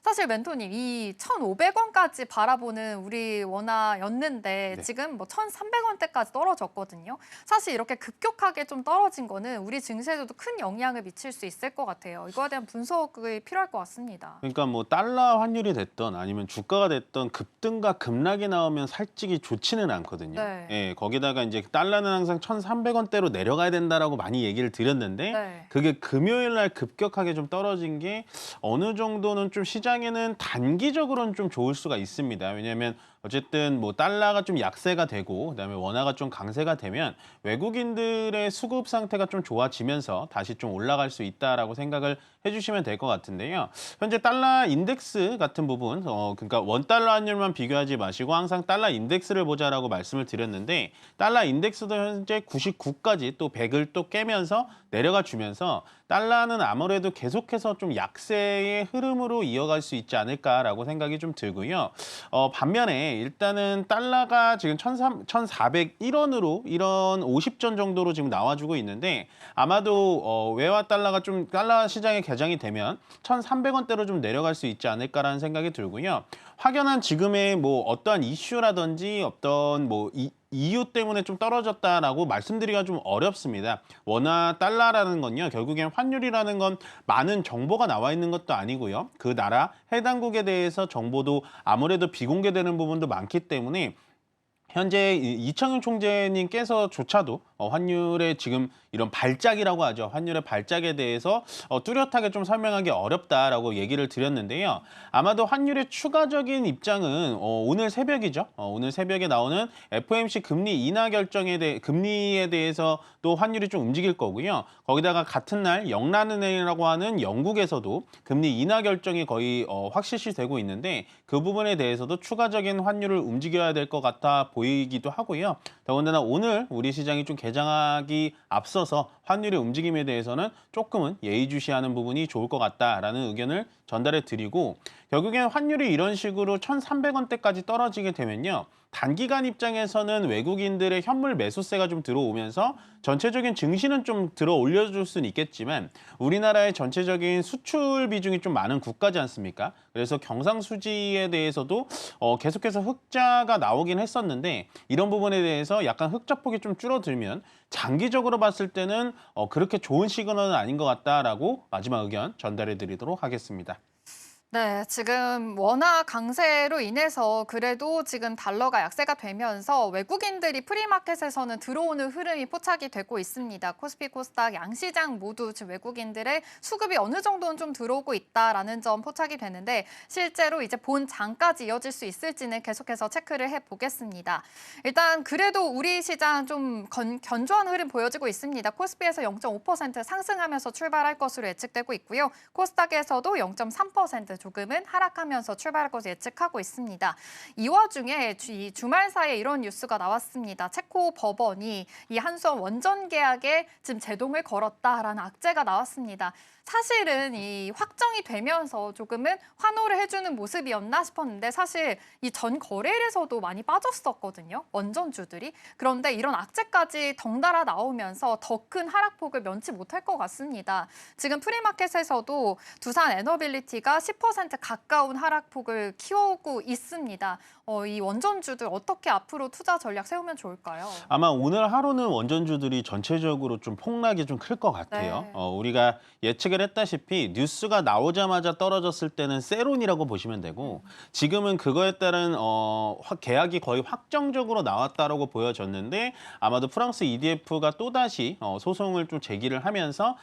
사실 멘토님 이 1,500원까지 바라보는 우리 원화였는데 네. 지금 뭐 1,300원대까지 떨어졌거든요. 사실 이렇게 급격하게 좀 떨어진 거는 우리 증시에도 큰 영향을 미칠 수 있을 것 같아요. 이거에 대한 분석이 필요할 것 같습니다. 그러니까 뭐 달러 환율이 됐던 아니면 주가가 됐던 급등과 급락이 나오면 살찌기 좋지는 않거든요. 네. 예, 거기다가 이제 달러는 항상 1,300원대로 내려가야 된다라고 많이 얘기를 드렸는데 네. 그게 금요일 날 급격하게 좀 떨어진 게 어느 정도는 좀 시장에는 단기적으로는 좀 좋을 수가 있습니다. 왜냐하면 어쨌든 뭐 달러가 좀 약세가 되고 그다음에 원화가 좀 강세가 되면 외국인들의 수급 상태가 좀 좋아지면서 다시 좀 올라갈 수 있다라고 생각을 해주시면 될 것 같은데요. 현재 달러 인덱스 같은 부분, 그러니까 원 달러 환율만 비교하지 마시고 항상 달러 인덱스를 보자라고 말씀을 드렸는데 달러 인덱스도 현재 99까지 또 100을 또 깨면서 내려가 주면서 달러는 아무래도 계속해서 좀 약세의 흐름으로 이어갈 수 있지 않을까라고 생각이 좀 들고요. 반면에 일단은 달러가 지금 1,401원으로 이런 50전 정도로 지금 나와주고 있는데 아마도 외화 달러가 좀 달러 시장에 개장이 되면 1,300원대로 좀 내려갈 수 있지 않을까라는 생각이 들고요. 확연한 지금의 뭐 어떠한 이슈라든지 어떤 뭐 이유 때문에 좀 떨어졌다라고 말씀드리기가 좀 어렵습니다. 원화 달러라는 건요. 결국엔 환율이라는 건 많은 정보가 나와 있는 것도 아니고요. 그 나라 해당국에 대해서 정보도 아무래도 비공개되는 부분도 많기 때문에 현재 이청용 총재님께서조차도 환율의 지금 이런 발작이라고 하죠. 환율의 발작에 대해서 뚜렷하게 좀 설명하기 어렵다라고 얘기를 드렸는데요. 아마도 환율의 추가적인 입장은 오늘 새벽이죠. 오늘 새벽에 나오는 FOMC 금리 인하 결정에 금리에 대해서 또 환율이 좀 움직일 거고요. 거기다가 같은 날 영란은행이라고 하는 영국에서도 금리 인하 결정이 거의 확실시되고 있는데 그 부분에 대해서도 추가적인 환율을 움직여야 될 것 같아 보이기도 하고요. 더군다나 오늘 우리 시장이 좀 개장하기 앞서서 환율의 움직임에 대해서는 조금은 예의주시하는 부분이 좋을 것 같다라는 의견을 전달해 드리고 결국엔 환율이 이런 식으로 1,300원대까지 떨어지게 되면요. 단기간 입장에서는 외국인들의 현물 매수세가 좀 들어오면서 전체적인 증시는 좀 들어 올려줄 수는 있겠지만 우리나라의 전체적인 수출 비중이 좀 많은 국가지 않습니까? 그래서 경상수지에 대해서도 계속해서 흑자가 나오긴 했었는데 이런 부분에 대해서 약간 흑자폭이 좀 줄어들면 장기적으로 봤을 때는 그렇게 좋은 시그널은 아닌 것 같다라고 마지막 의견 전달해 드리도록 하겠습니다. 네, 지금 원화 강세로 인해서 그래도 지금 달러가 약세가 되면서 외국인들이 프리마켓에서는 들어오는 흐름이 포착이 되고 있습니다. 코스피, 코스닥, 양시장 모두 지금 외국인들의 수급이 어느 정도는 좀 들어오고 있다라는 점 포착이 되는데 실제로 이제 본 장까지 이어질 수 있을지는 계속해서 체크를 해보겠습니다. 일단 그래도 우리 시장 좀 견조한 흐름 보여지고 있습니다. 코스피에서 0.5% 상승하면서 출발할 것으로 예측되고 있고요. 코스닥에서도 0.3% 조금은 하락하면서 출발할 것을 예측하고 있습니다. 이 와중에 주말 사이에 이런 뉴스가 나왔습니다. 체코 법원이 이 한수원 원전 계약에 지금 제동을 걸었다라는 악재가 나왔습니다. 사실은 이 확정이 되면서 조금은 환호를 해주는 모습이었나 싶었는데 사실 이 전 거래일에서도 많이 빠졌었거든요. 원전주들이. 그런데 이런 악재까지 덩달아 나오면서 더 큰 하락폭을 면치 못할 것 같습니다. 지금 프리마켓에서도 두산 에너빌리티가 10% 10% 가까운 하락폭을 키우고 있습니다. 이 원전주들 어떻게 앞으로 투자 전략 세우면 좋을까요? 아마 오늘 하루는 원전주들이 전체적으로 좀 폭락이 좀 클 것 같아요. 네. 우리가 예측을 했다시피 뉴스가 나오자마자 떨어졌을 때는 세론이라고 보시면 되고 지금은 그거에 따른 계약이 거의 확정적으로 나왔다라고 보여졌는데 아마도 프랑스 EDF가 또다시 소송을 좀 제기를 하면서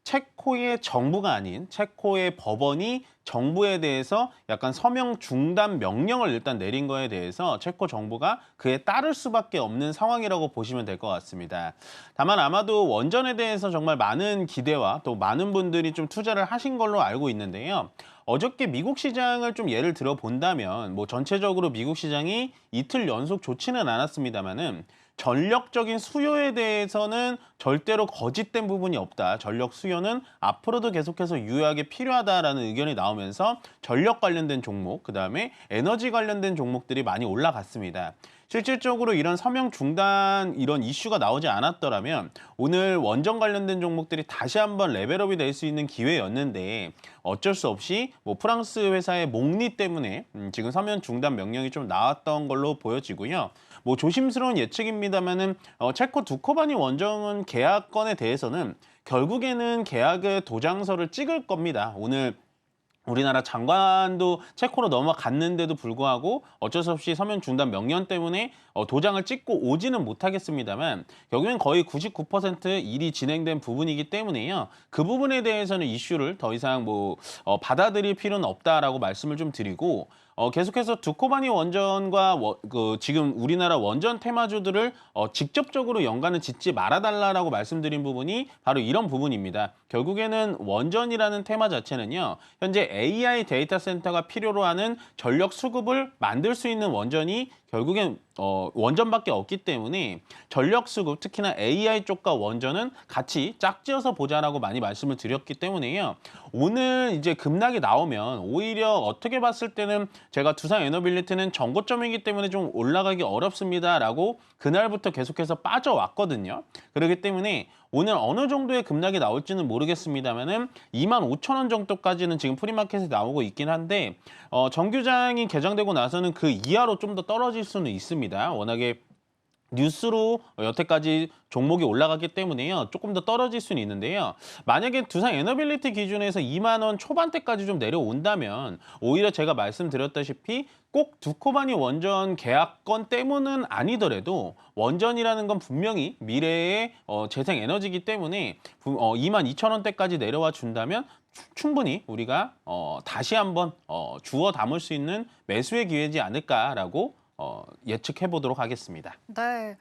체코의 정부가 아닌 체코의 법원이 정부에 대해서 약간 서명 중단 명령을 일단 내린 거에 대해서 체코 정부가 그에 따를 수밖에 없는 상황이라고 보시면 될 것 같습니다. 다만 아마도 원전에 대해서 정말 많은 기대와 또 많은 분들이 좀 투자를 하신 걸로 알고 있는데요. 어저께 미국 시장을 좀 예를 들어 본다면 뭐 전체적으로 미국 시장이 이틀 연속 좋지는 않았습니다만은 전력적인 수요에 대해서는 절대로 거짓된 부분이 없다. 전력 수요는 앞으로도 계속해서 유효하게 필요하다라는 의견이 나오면서 전력 관련된 종목, 그다음에 에너지 관련된 종목들이 많이 올라갔습니다. 실질적으로 이런 서명 중단 이런 이슈가 나오지 않았더라면 오늘 원전 관련된 종목들이 다시 한번 레벨업이 될 수 있는 기회였는데 어쩔 수 없이 뭐 프랑스 회사의 목리 때문에 지금 서명 중단 명령이 좀 나왔던 걸로 보여지고요. 뭐 조심스러운 예측입니다만은 체코 두코바니 원전 계약건에 대해서는 결국에는 계약의 도장서를 찍을 겁니다. 오늘 우리나라 장관도 체코로 넘어갔는데도 불구하고 어쩔 수 없이 서명 중단 명령 때문에 도장을 찍고 오지는 못하겠습니다만 결국엔 거의 99% 일이 진행된 부분이기 때문에요. 그 부분에 대해서는 이슈를 더 이상 받아들일 필요는 없다라고 말씀을 좀 드리고 계속해서 두코바니 원전과 지금 우리나라 원전 테마주들을 직접적으로 연관을 짓지 말아달라고 말씀드린 부분이 바로 이런 부분입니다. 결국에는 원전이라는 테마 자체는요. 현재 AI 데이터 센터가 필요로 하는 전력 수급을 만들 수 있는 원전이 결국엔 원전밖에 없기 때문에 전력 수급, 특히나 AI 쪽과 원전은 같이 짝지어서 보자라고 많이 말씀을 드렸기 때문에요. 오늘 이제 급락이 나오면 오히려 어떻게 봤을 때는 제가 두산 에너빌리티는 정고점이기 때문에 좀 올라가기 어렵습니다라고 그날부터 계속해서 빠져왔거든요. 그렇기 때문에 오늘 어느 정도의 급락이 나올지는 모르겠습니다만은 25,000원 정도까지는 지금 프리마켓에 나오고 있긴 한데 정규장이 개장되고 나서는 그 이하로 좀 더 떨어질 수는 있습니다. 워낙에 뉴스로 여태까지 종목이 올라갔기 때문에요. 조금 더 떨어질 수는 있는데요. 만약에 두산 에너빌리티 기준에서 2만 원 초반대까지 좀 내려온다면 오히려 제가 말씀드렸다시피 꼭 두코바니 원전 계약건 때문은 아니더라도 원전이라는 건 분명히 미래의 재생 에너지이기 때문에 22,000원대까지 내려와 준다면 충분히 우리가 다시 한번 주워 담을 수 있는 매수의 기회지 않을까라고 예측해 보도록 하겠습니다. 네.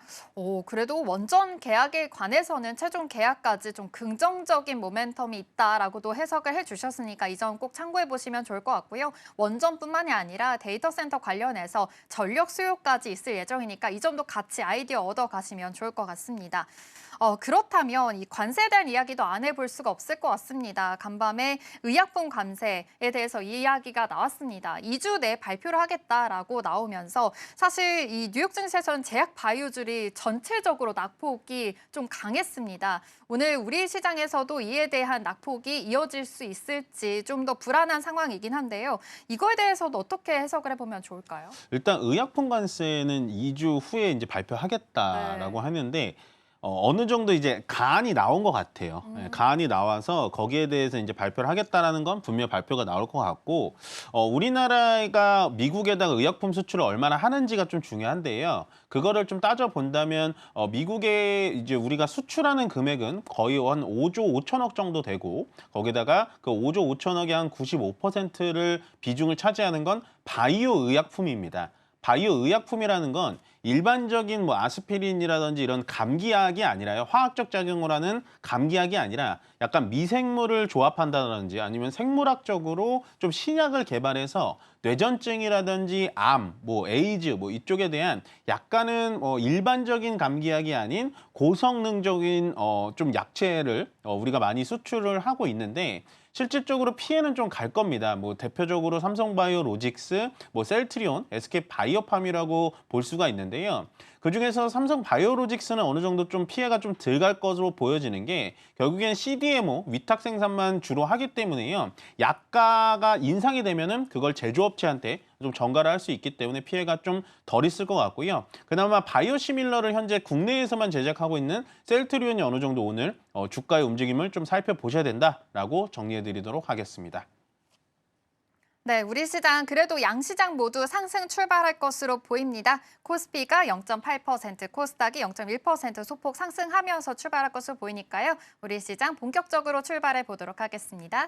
그래도 원전 계약에 관해서는 최종 계약까지 좀 긍정적인 모멘텀이 있다라고도 해석을 해주셨으니까 이 점 꼭 참고해 보시면 좋을 것 같고요. 원전뿐만이 아니라 데이터 센터 관련해서 전력 수요까지 있을 예정이니까 이 점도 같이 아이디어 얻어 가시면 좋을 것 같습니다. 그렇다면 이 관세에 대한 이야기도 안 해볼 수가 없을 것 같습니다. 간밤에 의약품 관세에 대해서 이야기가 나왔습니다. 2주 내에 발표를 하겠다라고 나오면서 사실 이 뉴욕 증시에서는 제약 바이오주들이 전체적으로 낙폭이 좀 강했습니다. 오늘 우리 시장에서도 이에 대한 낙폭이 이어질 수 있을지 좀 더 불안한 상황이긴 한데요. 이거에 대해서도 어떻게 해석을 해보면 좋을까요? 일단 의약품 관세는 2주 후에 이제 발표하겠다라고 하는데 어느 정도 이제 가안이 나온 것 같아요. 가안이 나와서 거기에 대해서 이제 발표를 하겠다라는 건 분명 발표가 나올 것 같고 우리나라가 미국에다가 의약품 수출을 얼마나 하는지가 좀 중요한데요. 그거를 좀 따져 본다면 미국에 이제 우리가 수출하는 금액은 거의 한 5조 5천억 정도 되고 거기다가 그 5조 5천억의 한 95%를 비중을 차지하는 건 바이오 의약품입니다. 바이오 의약품이라는 건 일반적인 아스피린이라든지 이런 감기약이 아니라요. 화학적 작용을 하는 감기약이 아니라 약간 미생물을 조합한다든지 아니면 생물학적으로 좀 신약을 개발해서 뇌전증이라든지 암, 에이즈 이쪽에 대한 약간은 일반적인 감기약이 아닌 고성능적인 좀 약체를 우리가 많이 수출을 하고 있는데 실질적으로 피해는 좀 갈 겁니다. 대표적으로 삼성바이오로직스, 셀트리온, SK바이오팜이라고 볼 수가 있는데요. 그중에서 삼성 바이오로직스는 어느 정도 좀 피해가 좀 덜 갈 것으로 보여지는 게 결국엔 CDMO 위탁 생산만 주로 하기 때문에요. 약가가 인상이 되면은 그걸 제조업체한테 좀 전가를 할 수 있기 때문에 피해가 좀 덜 있을 것 같고요. 그나마 바이오시밀러를 현재 국내에서만 제작하고 있는 셀트리온이 어느 정도 오늘 주가의 움직임을 좀 살펴보셔야 된다라고 정리해드리도록 하겠습니다. 네, 우리 시장 그래도 양시장 모두 상승 출발할 것으로 보입니다. 코스피가 0.8%, 코스닥이 0.1% 소폭 상승하면서 출발할 것으로 보이니까요. 우리 시장 본격적으로 출발해 보도록 하겠습니다.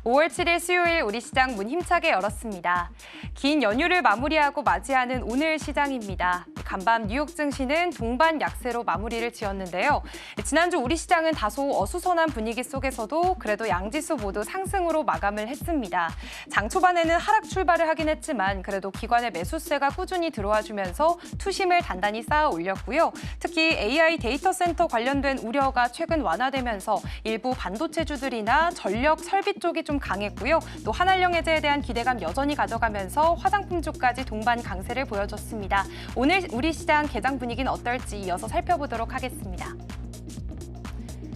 (5월 7일) 수요일 우리 시장 문 힘차게 열었습니다. 긴 연휴를 마무리하고 맞이하는 오늘 시장입니다. 간밤 뉴욕 증시는 동반 약세로 마무리를 지었는데요. 지난주 우리 시장은 다소 어수선한 분위기 속에서도 그래도 양지수 모두 상승으로 마감을 했습니다. 장 초반에는 하락 출발을 하긴 했지만 그래도 기관의 매수세가 꾸준히 들어와주면서 투심을 단단히 쌓아 올렸고요. 특히 AI 데이터 센터 관련된 우려가 최근 완화되면서 일부 반도체주들이나 전력 설비 쪽이 좀 강했고요. 또 한한령 해제에 대한 기대감 여전히 가져가면서 화장품주까지 동반 강세를 보여줬습니다. 오늘 우리 시장 개장 분위기는 어떨지 이어서 살펴보도록 하겠습니다.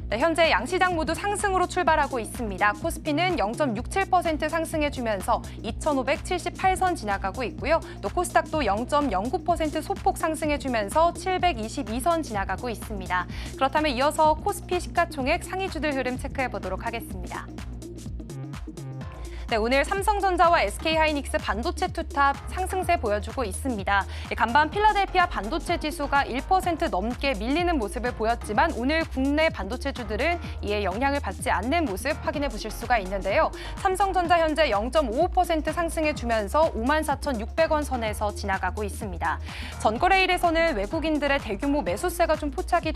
네, 현재 양시장 모두 상승으로 출발하고 있습니다. 코스피는 0.67% 상승해주면서 2,578선 지나가고 있고요. 또 코스닥도 0.09% 소폭 상승해주면서 722선 지나가고 있습니다. 그렇다면 이어서 코스피 시가총액 상위주들 흐름 체크해보도록 하겠습니다. 네, 오늘 삼성전자와 SK하이닉스 반도체 투탑 상승세 보여주고 있습니다. 간밤 필라델피아 반도체 지수가 1% 넘게 밀리는 모습을 보였지만 오늘 국내 반도체주들은 이에 영향을 받지 않는 모습 확인해 보실 수가 있는데요. 삼성전자 현재 0.55% 상승해주면서 54,600원 선에서 지나가고 있습니다. 전거래일에서는 외국인들의 대규모 매도세가 포착이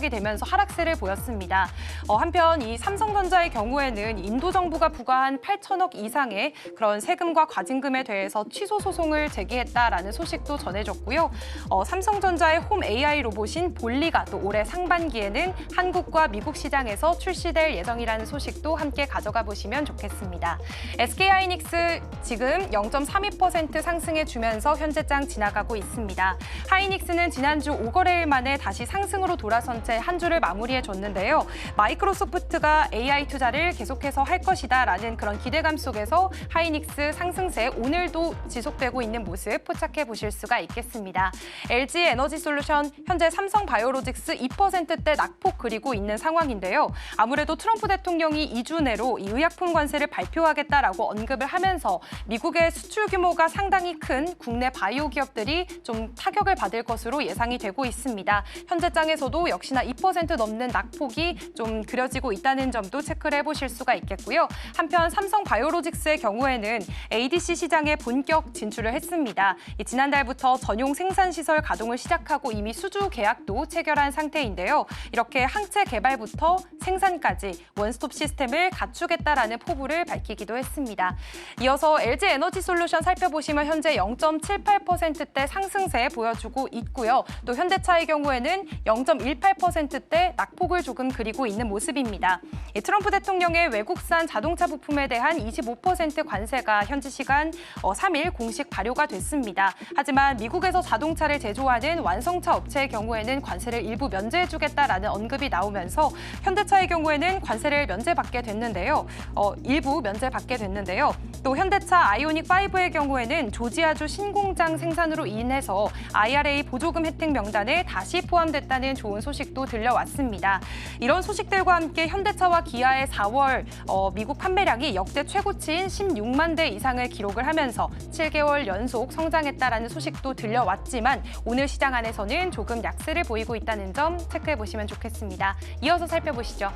되면서 하락세를 보였습니다. 한편 이 삼성전자의 경우에는 인도 정부가 부과한 8천억 이상의 그런 세금과 과징금에 대해서 취소 소송을 제기했다라는 소식도 전해졌고요. 삼성전자의 홈 AI 로봇인 볼리가 또 올해 상반기에는 한국과 미국 시장에서 출시될 예정이라는 소식도 함께 가져가 보시면 좋겠습니다. SK하이닉스 지금 0.32% 상승해주면서 현재장 지나가고 있습니다. 하이닉스는 지난주 5거래일 만에 다시 상승으로 돌아선 채 한 주를 마무리해줬는데요. 마이크로소프트가 AI 투자를 계속해서 할 것이다라는 그런 기대감 속에서 하이닉스 상승세 오늘도 지속되고 있는 모습 포착해 보실 수가 있겠습니다. LG 에너지솔루션 현재 삼성 바이오로직스 2%대 낙폭 그리고 있는 상황인데요. 아무래도 트럼프 대통령이 2주 내로 이 의약품 관세를 발표하겠다라고 언급을 하면서 미국의 수출 규모가 상당히 큰 국내 바이오 기업들이 좀 타격을 받을 것으로 예상이 되고 있습니다. 현재장에서도 역시나 2% 넘는 낙폭이 좀 그려지고 있다는 점도 체크를 해보실 수가 있겠고요. 한편 삼성 바이오로직스의 경우에는 ADC 시장에 본격 진출을 했습니다. 지난달부터 전용 생산시설 가동을 시작하고 이미 수주 계약도 체결한 상태인데요. 이렇게 항체 개발부터 생산까지 원스톱 시스템을 갖추겠다라는 포부를 밝히기도 했습니다. 이어서 LG 에너지솔루션 살펴보시면 현재 0.78%대 상승세 보여주고 있고요. 또 현대차의 경우에는 0.18%대 낙폭을 조금 그리고 있는 모습입니다. 트럼프 대통령의 외국산 자동차 부품에 대한 25% 관세가 현지 시간 3일 공식 발효가 됐습니다. 하지만 미국에서 자동차를 제조하는 완성차 업체의 경우에는 관세를 일부 면제해주겠다라는 언급이 나오면서 현대차의 경우에는 관세를 면제받게 됐는데요. 일부 면제받게 됐는데요. 또 현대차 아이오닉5의 경우에는 조지아주 신공장 생산으로 인해서 IRA 보조금 혜택 명단에 다시 포함됐다는 좋은 소식도 들려왔습니다. 이런 소식들과 함께 현대차와 기아의 4월 미국 판매량이 역대 최고치인 16만 대 이상을 기록을 하면서 7개월 연속 성장했다라는 소식도 들려왔지만 오늘 시장 안에서는 조금 약세를 보이고 있다는 점 체크해 보시면 좋겠습니다. 이어서 살펴보시죠.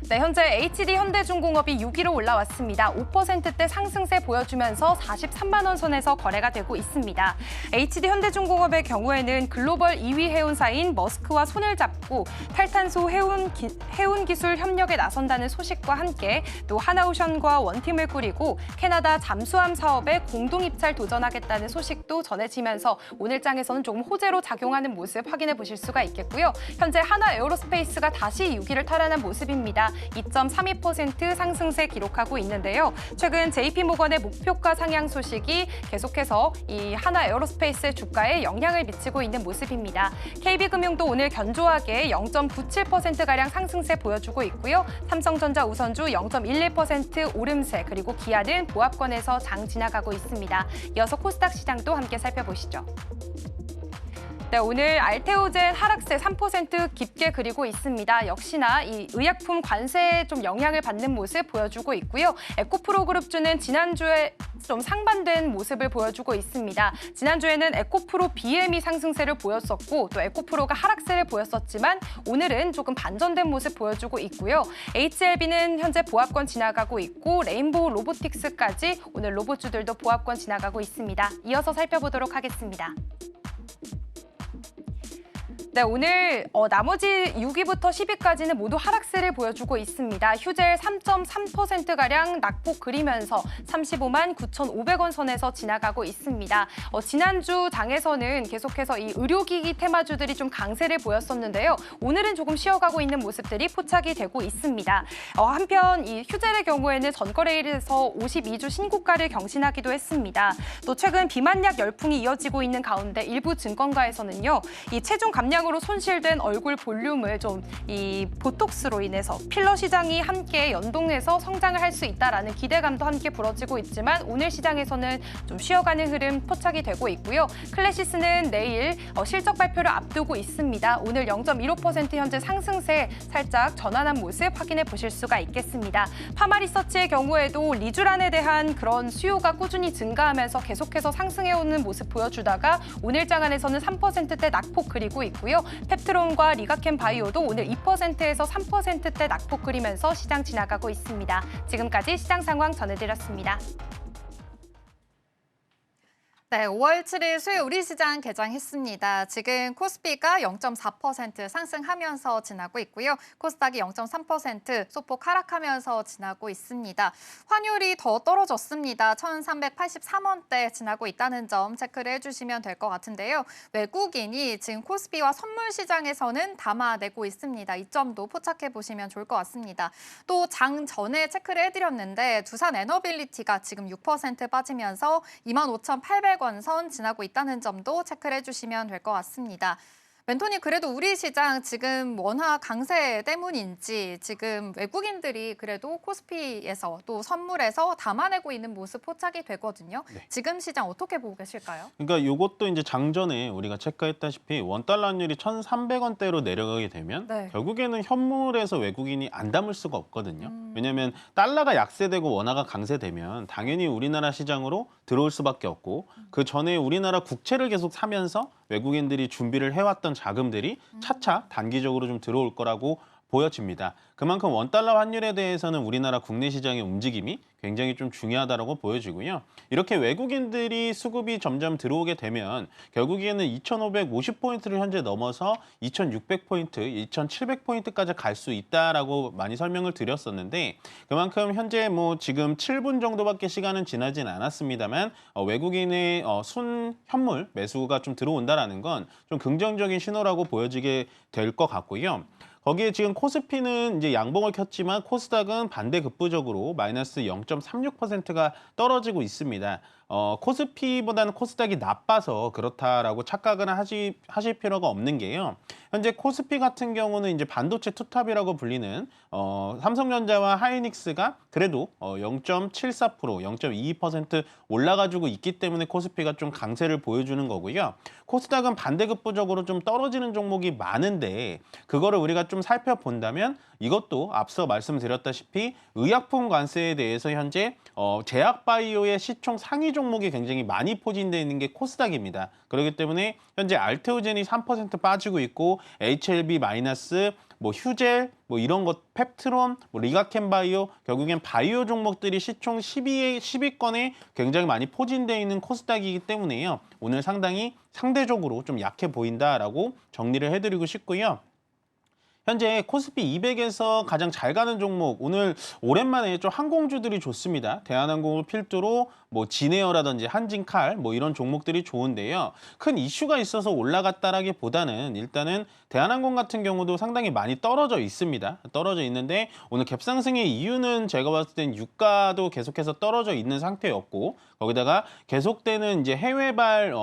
네, 현재 HD 현대중공업이 6위로 올라왔습니다. 5%대 상승세 보여주면서 43만 원 선에서 거래가 되고 있습니다. HD 현대중공업의 경우에는 글로벌 2위 해운사인 머스크와 손을 잡고 탈탄소 해운 기술 협력에 나선다는 소식과 함께 또 하나오션과 원팀을 꾸리고 캐나다 잠수함 사업에 공동 입찰 도전하겠다는 소식도 전해지면서 오늘 장에서는 조금 호재로 작용하는 모습 확인해 보실 수가 있겠고요. 현재 하나 에어로스페이스가 다시 6위를 탈환한 모습입니다. 2.32% 상승세 기록하고 있는데요. 최근 JP모건의 목표가 상향 소식이 계속해서 이 하나 에어로스페이스의 주가에 영향을 미치고 있는 모습입니다. KB금융도 오늘 견조하게 0.97%가량 상승세 보여주고 있고요. 삼성전자 우선주 0.11% 오름세, 그리고 기아는 보합권에서 장 지나가고 있습니다. 이어서 코스닥 시장도 함께 살펴보시죠. 네, 오늘 알테오젠 하락세 3% 깊게 그리고 있습니다. 역시나 이 의약품 관세에 좀 영향을 받는 모습 보여주고 있고요. 에코프로 그룹주는 지난주에 좀 상반된 모습을 보여주고 있습니다. 지난주에는 에코프로 BM이 상승세를 보였었고 또 에코프로가 하락세를 보였었지만 오늘은 조금 반전된 모습 보여주고 있고요. HLB는 현재 보합권 지나가고 있고 레인보우 로보틱스까지 오늘 로봇주들도 보합권 지나가고 있습니다. 이어서 살펴보도록 하겠습니다. 네, 오늘 나머지 6위부터 10위까지는 모두 하락세를 보여주고 있습니다. 휴젤 3.3%가량 낙폭 그리면서 35만 9,500원 선에서 지나가고 있습니다. 지난주 장에서는 계속해서 이 의료기기 테마주들이 좀 강세를 보였었는데요. 오늘은 조금 쉬어가고 있는 모습들이 포착이 되고 있습니다. 한편 이 휴젤의 경우에는 전거래일에서 52주 신고가를 경신하기도 했습니다. 또 최근 비만약 열풍이 이어지고 있는 가운데 일부 증권가에서는요, 이 체중 감량 으로 손실된 얼굴 볼륨을 좀 이 보톡스로 인해서 필러 시장이 함께 연동해서 성장을 할 수 있다라는 기대감도 함께 불어지고 있지만 오늘 시장에서는 좀 쉬어가는 흐름 포착이 되고 있고요. 클래시스는 내일 실적 발표를 앞두고 있습니다. 오늘 0.15% 현재 상승세 살짝 전환한 모습 확인해 보실 수가 있겠습니다. 파마리서치의 경우에도 리쥬란에 대한 그런 수요가 꾸준히 증가하면서 계속해서 상승해오는 모습 보여주다가 오늘 장안에서는 3%대 낙폭 그리고 있고요. 펩트론과 리가켄 바이오도 오늘 2%에서 3%대 낙폭 그리면서 시장 지나가고 있습니다. 지금까지 시장 상황 전해드렸습니다. 네, 5월 7일 수요일 우리시장 개장했습니다. 지금 코스피가 0.4% 상승하면서 지나고 있고요. 코스닥이 0.3% 소폭 하락하면서 지나고 있습니다. 환율이 더 떨어졌습니다. 1,383원대 지나고 있다는 점 체크를 해주시면 될 것 같은데요. 외국인이 지금 코스피와 선물 시장에서는 담아내고 있습니다. 이 점도 포착해 보시면 좋을 것 같습니다. 또 장 전에 체크를 해드렸는데 두산 에너빌리티가 지금 6% 빠지면서 25,800원 선 지나고 있다는 점도 체크를 해주시면 될 것 같습니다. 멘토님, 그래도 우리 시장 지금 원화 강세 때문인지 지금 외국인들이 그래도 코스피에서 또 선물에서 담아내고 있는 모습 포착이 되거든요. 네. 지금 시장 어떻게 보고 계실까요? 그러니까 이것도 이제 장전에 우리가 체크했다시피 원달러 환율이 1,300원대로 내려가게 되면 네. 결국에는 현물에서 외국인이 안 담을 수가 없거든요. 왜냐하면 달러가 약세되고 원화가 강세되면 당연히 우리나라 시장으로 들어올 수밖에 없고 그 전에 우리나라 국채를 계속 사면서 외국인들이 준비를 해왔던 자금들이 차차 단기적으로 좀 들어올 거라고 보여집니다. 그만큼 원달러 환율에 대해서는 우리나라 국내 시장의 움직임이 굉장히 좀 중요하다고 보여지고요. 이렇게 외국인들이 수급이 점점 들어오게 되면 결국에는 2,550포인트를 현재 넘어서 2,600포인트, 2,700포인트까지 갈 수 있다라고 많이 설명을 드렸었는데 그만큼 현재 뭐 지금 7분 정도밖에 시간은 지나진 않았습니다만 외국인의 순 현물 매수가 좀 들어온다라는 건 좀 긍정적인 신호라고 보여지게 될 것 같고요. 거기에 지금 코스피는 이제 양봉을 켰지만 코스닥은 반대급부적으로 마이너스 0.36%가 떨어지고 있습니다. 코스피보다는 코스닥이 나빠서 그렇다라고 착각은 하실 필요가 없는 게요. 현재 코스피 같은 경우는 이제 반도체 투탑이라고 불리는 삼성전자와 하이닉스가 그래도 0.74%, 0.22% 올라가지고 있기 때문에 코스피가 좀 강세를 보여주는 거고요. 코스닥은 반대급부적으로 좀 떨어지는 종목이 많은데 그거를 우리가 좀 살펴본다면 이것도 앞서 말씀드렸다시피 의약품 관세에 대해서 현재 제약바이오의 시총 상위 종목이 굉장히 많이 포진되어 있는 게 코스닥입니다. 그렇기 때문에 현재 알테오젠이 3% 빠지고 있고 HLB 마이너스 뭐 휴젤, 뭐 이런 것, 펩트론, 뭐 리가켄바이오, 결국엔 바이오 종목들이 시총 10위권에 굉장히 많이 포진되어 있는 코스닥이기 때문에요. 오늘 상당히 상대적으로 좀 약해 보인다라고 정리를 해드리고 싶고요. 현재 코스피 200에서 가장 잘 가는 종목, 오늘 오랜만에 좀 항공주들이 좋습니다. 대한항공을 필두로 뭐 진에어라든지 한진칼 뭐 이런 종목들이 좋은데요. 큰 이슈가 있어서 올라갔다라기보다는 일단은 대한항공 같은 경우도 상당히 많이 떨어져 있습니다. 떨어져 있는데 오늘 갭상승의 이유는 제가 봤을 땐 유가도 계속해서 떨어져 있는 상태였고, 거기다가 계속되는 이제 해외발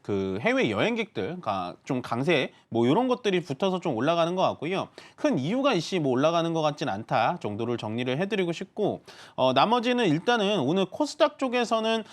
그 해외 여행객들 좀 강세 뭐 이런 것들이 붙어서 좀 올라가는 것 같고요. 큰 이유가 있이 뭐 올라가는 것 같진 않다 정도를 정리를 해드리고 싶고, 나머지는 일단은 오늘 코스닥 쪽에서는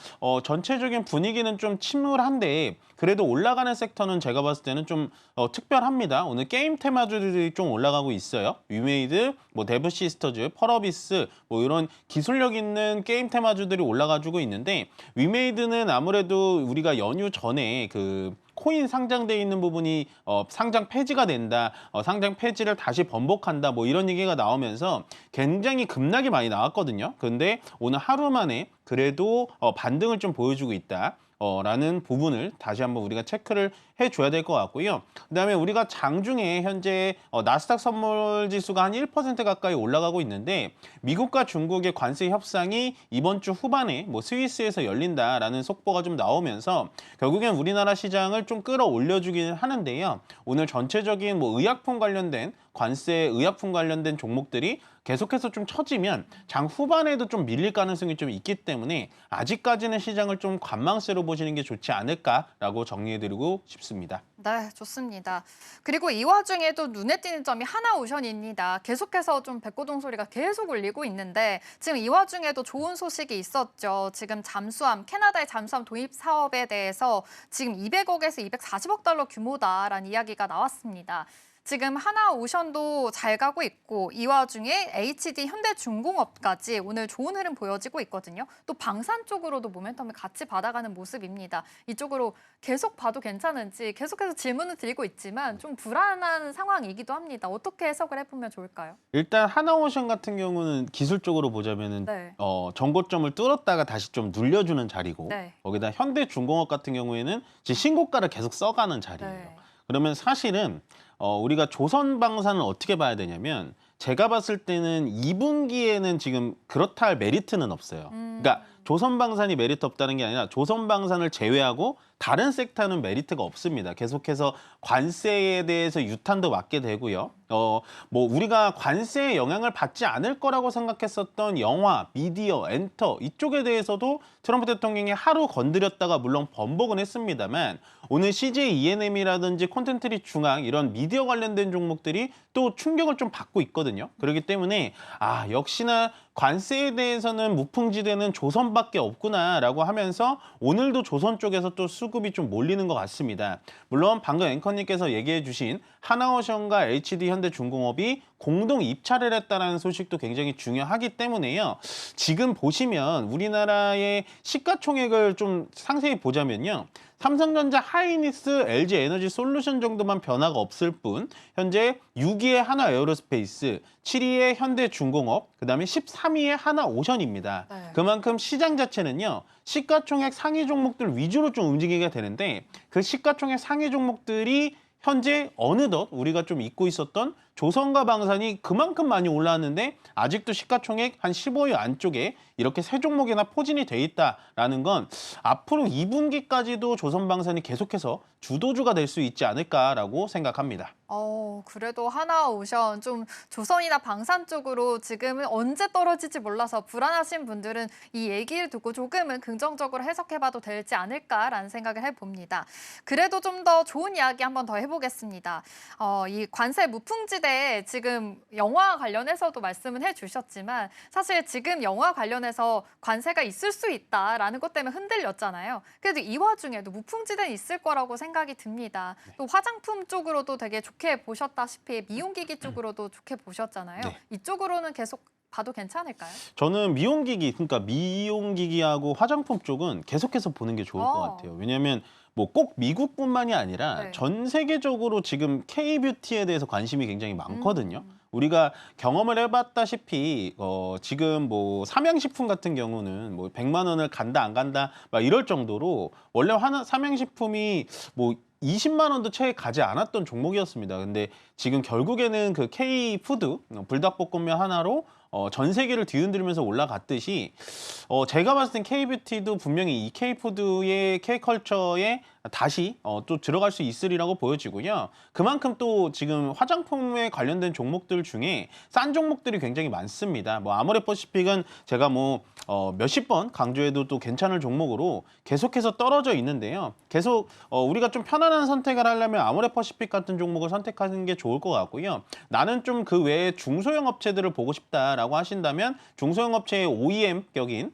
전체적인 분위기는 좀 침울한데 그래도 올라가는 섹터는 제가 봤을 때는 좀 특별합니다. 오늘 게임 테마주들이 좀 올라가고 있어요. 위메이드, 뭐 데브 시스터즈, 펄어비스 뭐 이런 기술력 있는 게임 테마주들이 올라가지고 있는데, 위메이드는 아무래도 우리가 연휴 전에 그 코인 상장돼 있는 부분이 상장 폐지가 된다, 상장 폐지를 다시 번복한다, 뭐 이런 얘기가 나오면서 굉장히 급락이 많이 나왔거든요. 그런데 오늘 하루 만에 그래도 반등을 좀 보여주고 있다. 라는 부분을 다시 한번 우리가 체크를 해줘야 될 것 같고요. 그다음에 우리가 장중에 현재 나스닥 선물 지수가 한 1% 가까이 올라가고 있는데, 미국과 중국의 관세 협상이 이번 주 후반에 뭐 스위스에서 열린다라는 속보가 좀 나오면서 결국엔 우리나라 시장을 좀 끌어올려주기는 하는데요. 오늘 전체적인 뭐 의약품 관련된 관세 의약품 관련된 종목들이 계속해서 좀 처지면 장 후반에도 좀 밀릴 가능성이 좀 있기 때문에 아직까지는 시장을 좀 관망세로 보시는 게 좋지 않을까라고 정리해드리고 싶습니다. 네, 좋습니다. 그리고 이 와중에도 눈에 띄는 점이 하나오션입니다. 계속해서 좀 백고동 소리가 계속 울리고 있는데 지금 이 와중에도 좋은 소식이 있었죠. 지금 잠수함, 캐나다의 잠수함 도입 사업에 대해서 지금 200억에서 240억 달러 규모다라는 이야기가 나왔습니다. 지금 하나오션도 잘 가고 있고 이 와중에 HD 현대중공업까지 오늘 좋은 흐름 보여지고 있거든요. 또 방산 쪽으로도 모멘텀을 같이 받아가는 모습입니다. 이쪽으로 계속 봐도 괜찮은지 계속해서 질문을 드리고 있지만 좀 불안한 상황이기도 합니다. 어떻게 해석을 해보면 좋을까요? 일단 하나오션 같은 경우는 기술적으로 보자면은 네. 전고점을 뚫었다가 다시 좀 눌려주는 자리고, 네. 거기다 현대중공업 같은 경우에는 지금 신고가를 계속 써가는 자리예요. 네. 그러면 사실은 우리가 조선방산을 어떻게 봐야 되냐면, 제가 봤을 때는 2분기에는 지금 그렇다 할 메리트는 없어요. 그러니까 조선방산이 메리트 없다는 게 아니라 조선방산을 제외하고 다른 섹터는 메리트가 없습니다. 계속해서 관세에 대해서 유탄도 맞게 되고요. 뭐 우리가 관세의 영향을 받지 않을 거라고 생각했었던 영화, 미디어, 엔터 이쪽에 대해서도 트럼프 대통령이 하루 건드렸다가 물론 번복은 했습니다만, 오늘 CJ ENM이라든지 콘텐츠리 중앙 이런 미디어 관련된 종목들이 또 충격을 좀 받고 있거든요. 그렇기 때문에 역시나 관세에 대해서는 무풍지대는 조선밖에 없구나라고 하면서 오늘도 조선 쪽에서 또 수급이 좀 몰리는 것 같습니다. 물론 방금 앵커님께서 얘기해 주신 하나오션과 HD 현대중공업이 공동 입찰을 했다는 소식도 굉장히 중요하기 때문에요. 지금 보시면 우리나라의 시가총액을 좀 상세히 보자면요. 삼성전자, 하이닉스, LG 에너지 솔루션 정도만 변화가 없을 뿐 현재 6위에 하나 에어로스페이스, 7위에 현대중공업, 그다음에 13위에 하나오션입니다. 네. 그만큼 시장 자체는요. 시가총액 상위 종목들 위주로 좀 움직이게 되는데, 그 시가총액 상위 종목들이 현재 어느덧 우리가 좀 잊고 있었던 조선과 방산이 그만큼 많이 올라왔는데 아직도 시가총액 한 15위 안쪽에 이렇게 세 종목이나 포진이 돼 있다라는 건 앞으로 2분기까지도 조선방산이 계속해서 주도주가 될 수 있지 않을까라고 생각합니다. 그래도 하나오션 좀 조선이나 방산 쪽으로 지금은 언제 떨어질지 몰라서 불안하신 분들은 이 얘기를 듣고 조금은 긍정적으로 해석해봐도 되지 않을까라는 생각을 해봅니다. 그래도 좀 더 좋은 이야기 한번 더 해보겠습니다. 이 관세 무풍지대 지금 영화 관련해서도 말씀은 해주셨지만 사실 지금 영화 관련해서 관세가 있을 수 있다라는 것 때문에 흔들렸잖아요. 그래도 이 와중에도 무풍지대는 있을 거라고 생각이 듭니다. 또 화장품 쪽으로도 되게 좋게 보셨다시피 미용기기 쪽으로도 좋게 보셨잖아요. 네. 이쪽으로는 계속 봐도 괜찮을까요? 저는 미용기기, 그러니까 미용기기하고 화장품 쪽은 계속해서 보는 게 좋을 것 같아요. 왜냐하면 뭐 꼭 미국뿐만이 아니라 네. 전 세계적으로 지금 K-뷰티에 대해서 관심이 굉장히 많거든요. 우리가 경험을 해봤다시피 지금 뭐 삼양식품 같은 경우는 뭐 100만 원을 간다 안 간다 막 이럴 정도로 원래 삼양식품이 뭐 20만 원도 채 가지 않았던 종목이었습니다. 근데 지금 결국에는 그 K-푸드 불닭볶음면 하나로 전 세계를 뒤흔들면서 올라갔듯이 제가 봤을 땐 K-뷰티도 분명히 이 K-푸드의 K-컬처에 다시 또 들어갈 수 있으리라고 보여지고요. 그만큼 또 지금 화장품에 관련된 종목들 중에 싼 종목들이 굉장히 많습니다. 뭐 아모레퍼시픽은 제가 뭐 몇십 번 강조해도 또 괜찮을 종목으로 계속해서 떨어져 있는데요. 계속 우리가 좀 편안한 선택을 하려면 아모레퍼시픽 같은 종목을 선택하는 게 좋을 것 같고요. 나는 좀 그 외에 중소형 업체들을 보고 싶다라고 하신다면 중소형 업체의 OEM격인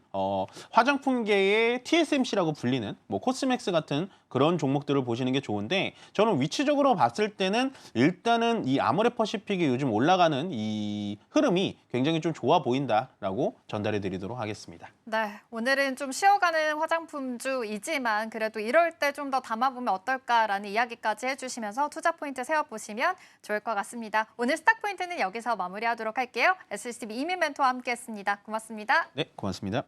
화장품계의 TSMC라고 불리는 뭐 코스맥스 같은 그런 종목들을 보시는 게 좋은데 저는 위치적으로 봤을 때는 일단은 이 아모레퍼시픽이 요즘 올라가는 이 흐름이 굉장히 좀 좋아 보인다라고 전달해 드리도록 하겠습니다. 네, 오늘은 좀 쉬어가는 화장품주이지만 그래도 이럴 때 좀 더 담아보면 어떨까라는 이야기까지 해주시면서 투자 포인트 세워보시면 좋을 것 같습니다. 오늘 스탁 포인트는 여기서 마무리하도록 할게요. SCB 이민 멘토와 함께했습니다. 고맙습니다. 네, 고맙습니다.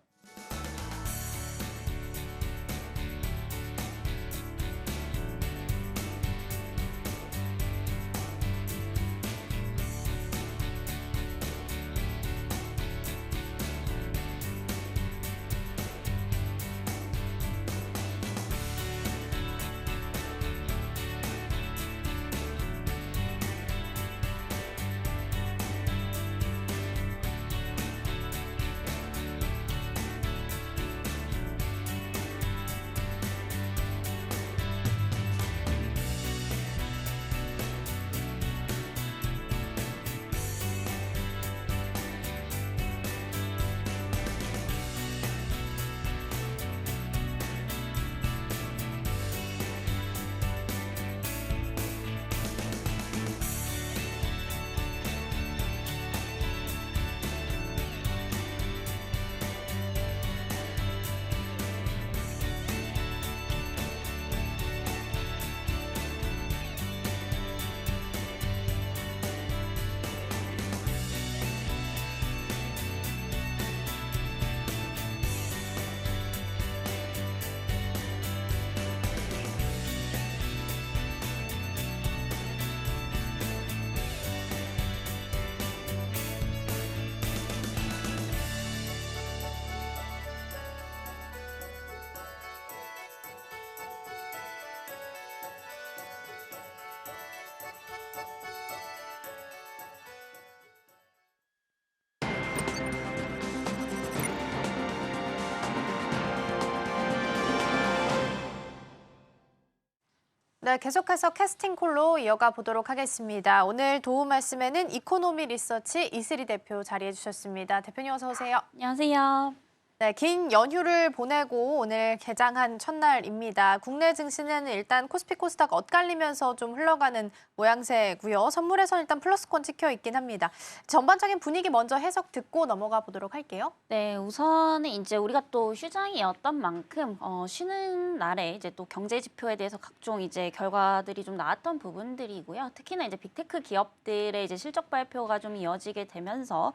네, 계속해서 캐스팅콜로 이어가 보도록 하겠습니다. 오늘 도움 말씀에는 이코노미 리서치 이슬이 대표 자리해 주셨습니다. 대표님 어서 오세요. 안녕하세요. 네, 긴 연휴를 보내고 오늘 개장한 첫날입니다. 국내 증시는 일단 코스피 코스닥 엇갈리면서 좀 흘러가는 모양새고요. 선물에서는 일단 플러스권 찍혀 있긴 합니다. 전반적인 분위기 먼저 해석 듣고 넘어가 보도록 할게요. 네, 우선은 이제 우리가 또 휴장이었던 만큼 쉬는 날에 이제 또 경제 지표에 대해서 각종 이제 결과들이 좀 나왔던 부분들이고요. 특히나 이제 빅테크 기업들의 이제 실적 발표가 좀 이어지게 되면서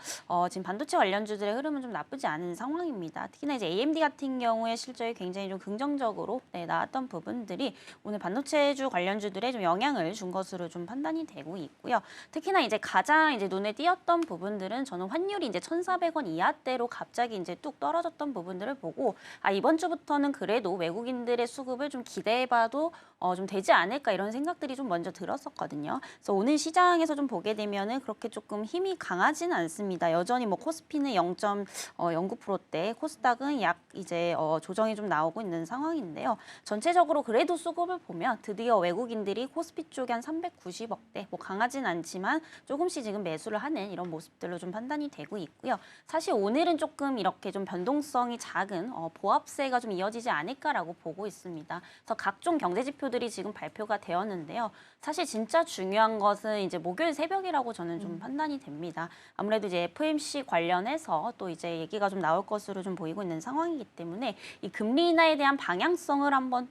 지금 반도체 관련주들의 흐름은 좀 나쁘지 않은 상황입니다. 특히나 이제 AMD 같은 경우에 실적이 굉장히 좀 긍정적으로 나왔던 부분들이 오늘 반도체주 관련주들에 좀 영향을 준 것으로 좀 판단이 되고 있고요. 특히나 이제 가장 이제 눈에 띄었던 부분들은 저는 환율이 이제 1,400원 이하대로 갑자기 이제 뚝 떨어졌던 부분들을 보고 이번 주부터는 그래도 외국인들의 수급을 좀 기대해봐도 좀 되지 않을까 이런 생각들이 좀 먼저 들었었거든요. 그래서 오늘 시장에서 좀 보게 되면은 그렇게 조금 힘이 강하지는 않습니다. 여전히 뭐 코스피는 0.09%대, 코스닥은 약 이제 조정이 좀 나오고 있는 상황인데요. 전체적으로 그래도 수급을 보면 드디어 외국인들이 코스피 쪽에 한 390억대, 뭐 강하진 않지만 조금씩 지금 매수를 하는 이런 모습들로 좀 판단이 되고 있고요. 사실 오늘은 조금 이렇게 좀 변동성이 작은 보합세가 좀 이어지지 않을까라고 보고 있습니다. 그래서 각종 경제 지표들이 지금 발표가 되었는데요. 사실 진짜 중요한 것은 이제 목요일 새벽이라고 저는 좀 판단이 됩니다. 아무래도 이제 FOMC 관련해서 또 이제 얘기가 좀 나올 것으로 좀 보이고 있는 상황이기 때문에 이 금리 인하에 대한 방향성을 한번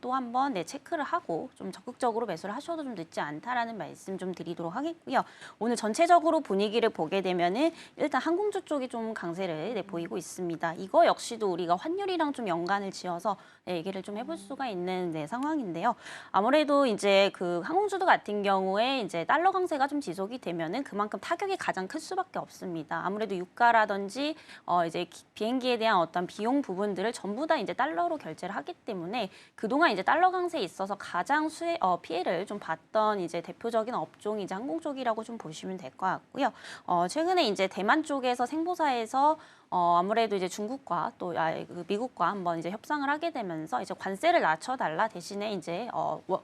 체크를 하고 좀 적극적으로 매수를 하셔도 좀 늦지 않다라는 말씀 좀 드리도록 하겠고요. 오늘 전체적으로 분위기를 보게 되면은 일단 항공주 쪽이 좀 강세를 보이고 있습니다. 이거 역시도 우리가 환율이랑 좀 연관을 지어서 얘기를 좀 해볼 수가 있는 상황인데요. 아무래도 이제 그 항공주도 같은 경우에 이제 달러 강세가 좀 지속이 되면은 그만큼 타격이 가장 클 수밖에 없습니다. 아무래도 유가라든지 이제 비행기에 대한 어떤 비용 부분들을 전부 다 이제 달러로 결제를 하기 때문에 그동안 이제 달러 강세에 있어서 가장 피해를 좀 봤던 이제 대표적인 업종이 이제 항공 쪽이라고 좀 보시면 될 것 같고요. 최근에 이제 대만 쪽에서 생보사에서 아무래도 이제 중국과 또 미국과 한번 이제 협상을 하게 되면서 이제 관세를 낮춰달라 대신에 이제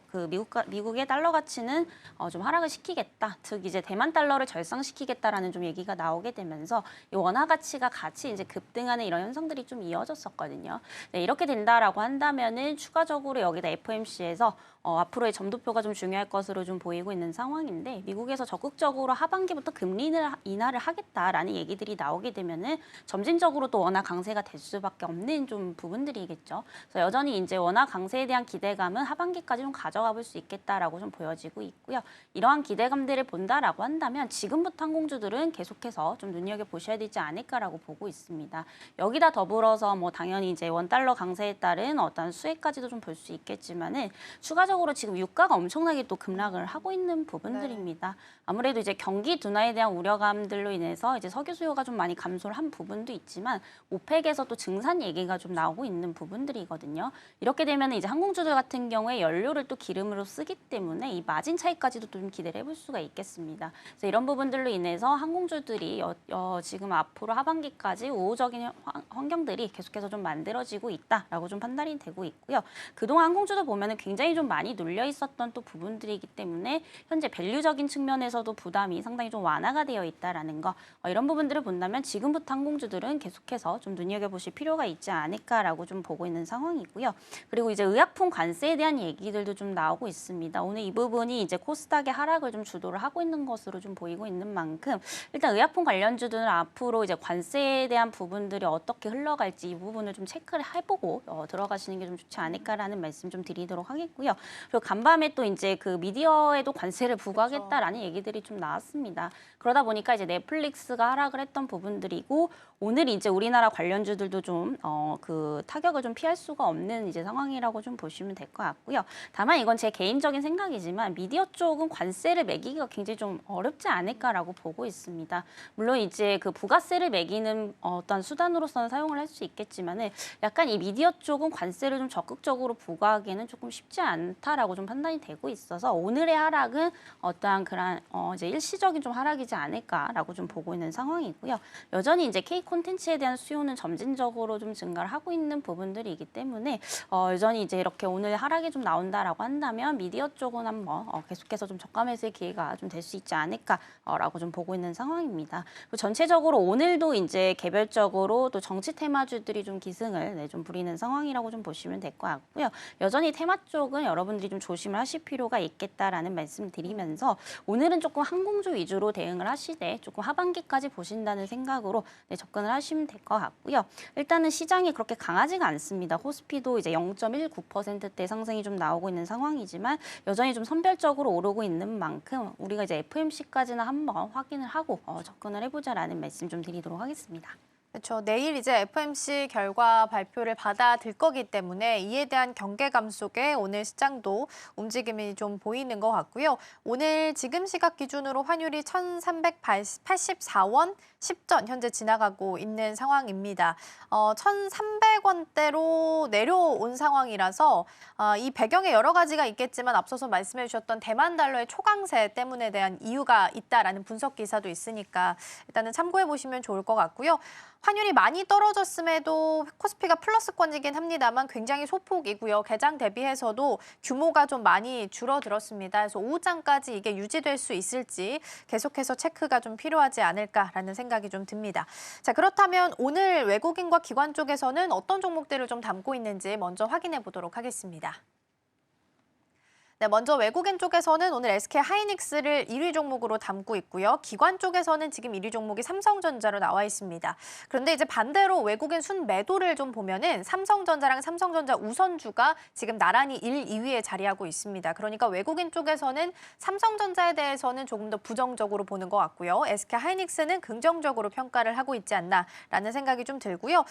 그 미국의 달러 가치는 좀 하락을 시키겠다. 즉 이제 대만 달러를 절상시키겠다라는 좀 얘기가 나오게 되면서 이 원화 가치가 같이 이제 급등하는 이런 현상들이 좀 이어졌었거든요. 네, 이렇게 된다라고 한다면은 추가적으로 여기다 FOMC에서 앞으로의 점도표가 좀 중요할 것으로 좀 보이고 있는 상황인데 미국에서 적극적으로 하반기부터 금리 인하를 하겠다라는 얘기들이 나오게 되면은 점진적으로 또 원화 강세가 될 수밖에 없는 좀 부분들이겠죠. 그래서 여전히 이제 원화 강세에 대한 기대감은 하반기까지 좀 가져가 볼 수 있겠다라고 좀 보여지고 있고요. 이러한 기대감들을 본다라고 한다면 지금부터 항공주들은 계속해서 좀 눈여겨 보셔야 되지 않을까라고 보고 있습니다. 여기다 더불어서 뭐 당연히 이제 원달러 강세에 따른 어떤 수혜까지도 좀 볼 수 있겠지만은 추가적으로 지금 유가가 엄청나게 또 급락을 하고 있는 부분들입니다. 아무래도 이제 경기 둔화에 대한 우려감들로 인해서 이제 석유 수요가 좀 많이 감소를 한 부분도 있지만 오펙에서 또 증산 얘기가 좀 나오고 있는 부분들이거든요. 이렇게 되면 이제 항공주들 같은 경우에 연료를 또 기름으로 쓰기 때문에 이 마진 차이까지도 좀 기대를 해볼 수가 있겠습니다. 그래서 이런 부분들로 인해서 항공주들이 지금 앞으로 하반기까지 우호적인 환경들이 계속해서 좀 만들어지고 있다라고 좀 판단이 되고 있고요. 그동안 항공주들 보면은 굉장히 좀 많이 눌려 있었던 또 부분들이기 때문에 현재 밸류적인 측면에서도 부담이 상당히 좀 완화가 되어 있다라는 거 이런 부분들을 본다면 지금부터 항공주들은 계속해서 좀 눈여겨보실 필요가 있지 않을까라고 좀 보고 있는 상황이고요. 그리고 이제 의약품 관세에 대한 얘기들도 좀 나오고 있습니다. 오늘 이 부분이 이제 코스닥의 하락을 좀 주도를 하고 있는 것으로 좀 보이고 있는 만큼 일단 의약품 관련주들은 앞으로 이제 관세에 대한 부분들이 어떻게 흘러갈지 이 부분을 좀 체크를 해보고 들어가시는 게 좀 좋지 않을까라는 말씀 좀 드리도록 하겠고요. 그리고 간밤에 또 이제 그 미디어에도 관세를 부과하겠다라는 얘기들이 좀 나왔습니다. 그러다 보니까 이제 넷플릭스가 하락을 했던 부분들이고 오늘 이제 우리나라 관련주들도 좀 그 타격을 좀 피할 수가 없는 이제 상황이라고 좀 보시면 될 것 같고요. 다만 이건 제 개인적인 생각이지만 미디어 쪽은 관세를 매기기가 굉장히 좀 어렵지 않을까라고 보고 있습니다. 물론 이제 그 부가세를 매기는 어떤 수단으로서는 사용을 할 수 있겠지만은 약간 이 미디어 쪽은 관세를 좀 적극적으로 부과하기에는 조금 쉽지 않다라고 좀 판단이 되고 있어서 오늘의 하락은 어떠한 그런 이제 일시적인 좀 하락이지 않을까라고 좀 보고 있는 상황이고요. 여전히 이제 K 콘텐츠에 대한 수요는 점진적으로 좀 증가를 하고 있는 부분들이기 때문에 여전히 이제 이렇게 오늘 하락이 좀 나온다라고 한다면 미디어 쪽은 한번 계속해서 좀 저가 매수의 기회가 좀 될 수 있지 않을까라고 좀 보고 있는 상황입니다. 그리고 전체적으로 오늘도 이제 개별적으로 또 정치 테마주들이 좀 기승을 좀 부리는 상황이라고 좀 보시면 될 것 같고요. 여전히 테마 쪽은 여러분들이 좀 조심을 하실 필요가 있겠다라는 말씀 드리면서 오늘은 조금 항공주 위주로 대응을 하시되 조금 하반기까지 보신다는 생각으로 접근을 하시면 될 것 같고요. 일단은 시장이 그렇게 강하지가 않습니다. 코스피도 이제 0.19%대 상승이 좀 나오고 있는 상황이지만 여전히 좀 선별적으로 오르고 있는 만큼 우리가 이제 FOMC까지는 한번 확인을 하고 접근을 해보자라는 말씀 좀 드리도록 하겠습니다. 그렇죠. 내일 이제 FOMC 결과 발표를 받아들 거기 때문에 이에 대한 경계감 속에 오늘 시장도 움직임이 좀 보이는 것 같고요. 오늘 지금 시각 기준으로 환율이 1,384원 10전 현재 지나가고 있는 상황입니다. 1,300원대로 내려온 상황이라서 이 배경에 여러 가지가 있겠지만 앞서서 말씀해 주셨던 대만 달러의 초강세 때문에 대한 이유가 있다라는 분석 기사도 있으니까 일단은 참고해 보시면 좋을 것 같고요. 환율이 많이 떨어졌음에도 코스피가 플러스권이긴 합니다만 굉장히 소폭이고요. 개장 대비해서도 규모가 좀 많이 줄어들었습니다. 그래서 오후장까지 이게 유지될 수 있을지 계속해서 체크가 좀 필요하지 않을까라는 생각이 좀 듭니다. 자, 그렇다면 오늘 외국인과 기관 쪽에서는 어떤 종목들을 좀 담고 있는지 먼저 확인해 보도록 하겠습니다. 네, 먼저 외국인 쪽에서는 오늘 SK 하이닉스를 1위 종목으로 담고 있고요. 기관 쪽에서는 지금 1위 종목이 삼성전자로 나와 있습니다. 그런데 이제 반대로 외국인 순매도를 좀 보면은 삼성전자랑 삼성전자 우선주가 지금 나란히 1, 2위에 자리하고 있습니다. 그러니까 외국인 쪽에서는 삼성전자에 대해서는 조금 더 부정적으로 보는 것 같고요. SK 하이닉스는 긍정적으로 평가를 하고 있지 않나라는 생각이 좀 들고요.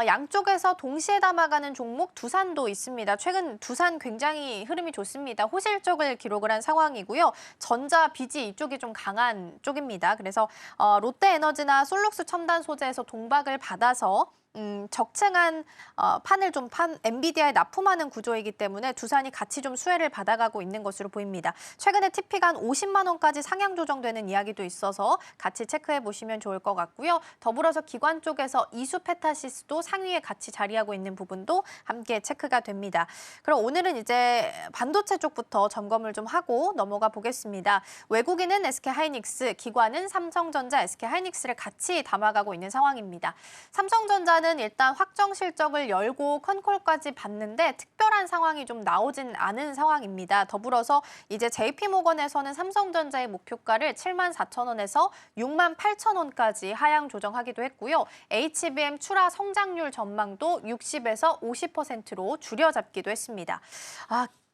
양쪽에서 동시에 담아가는 종목 두산도 있습니다. 최근 두산 굉장히 흐름이 좋습니다. 호실적을 기록을 한 상황이고요. 전자, 비지 이쪽이 좀 강한 쪽입니다. 그래서 롯데에너지나 솔룩스 첨단 소재에서 동박을 받아서 적층한 판을 좀 엔비디아에 납품하는 구조이기 때문에 두산이 같이 좀 수혜를 받아가고 있는 것으로 보입니다. 최근에 TP가 한 50만 원까지 상향 조정되는 이야기도 있어서 같이 체크해 보시면 좋을 것 같고요. 더불어서 기관 쪽에서 이수페타시스도 상위에 같이 자리하고 있는 부분도 함께 체크가 됩니다. 그럼 오늘은 이제 반도체 쪽부터 점검을 좀 하고 넘어가 보겠습니다. 외국인은 SK 하이닉스, 기관은 삼성전자, SK 하이닉스를 같이 담아가고 있는 상황입니다. 삼성전자 는 일단 확정 실적을 열고 컨콜까지 봤는데 특별한 상황이 좀 나오진 않은 상황입니다. 더불어서 이제 JP모건에서는 삼성전자의 목표가를 74,000원에서 68,000원까지 하향 조정하기도 했고요. HBM 출하 성장률 전망도 60에서 50%로 줄여잡기도 했습니다.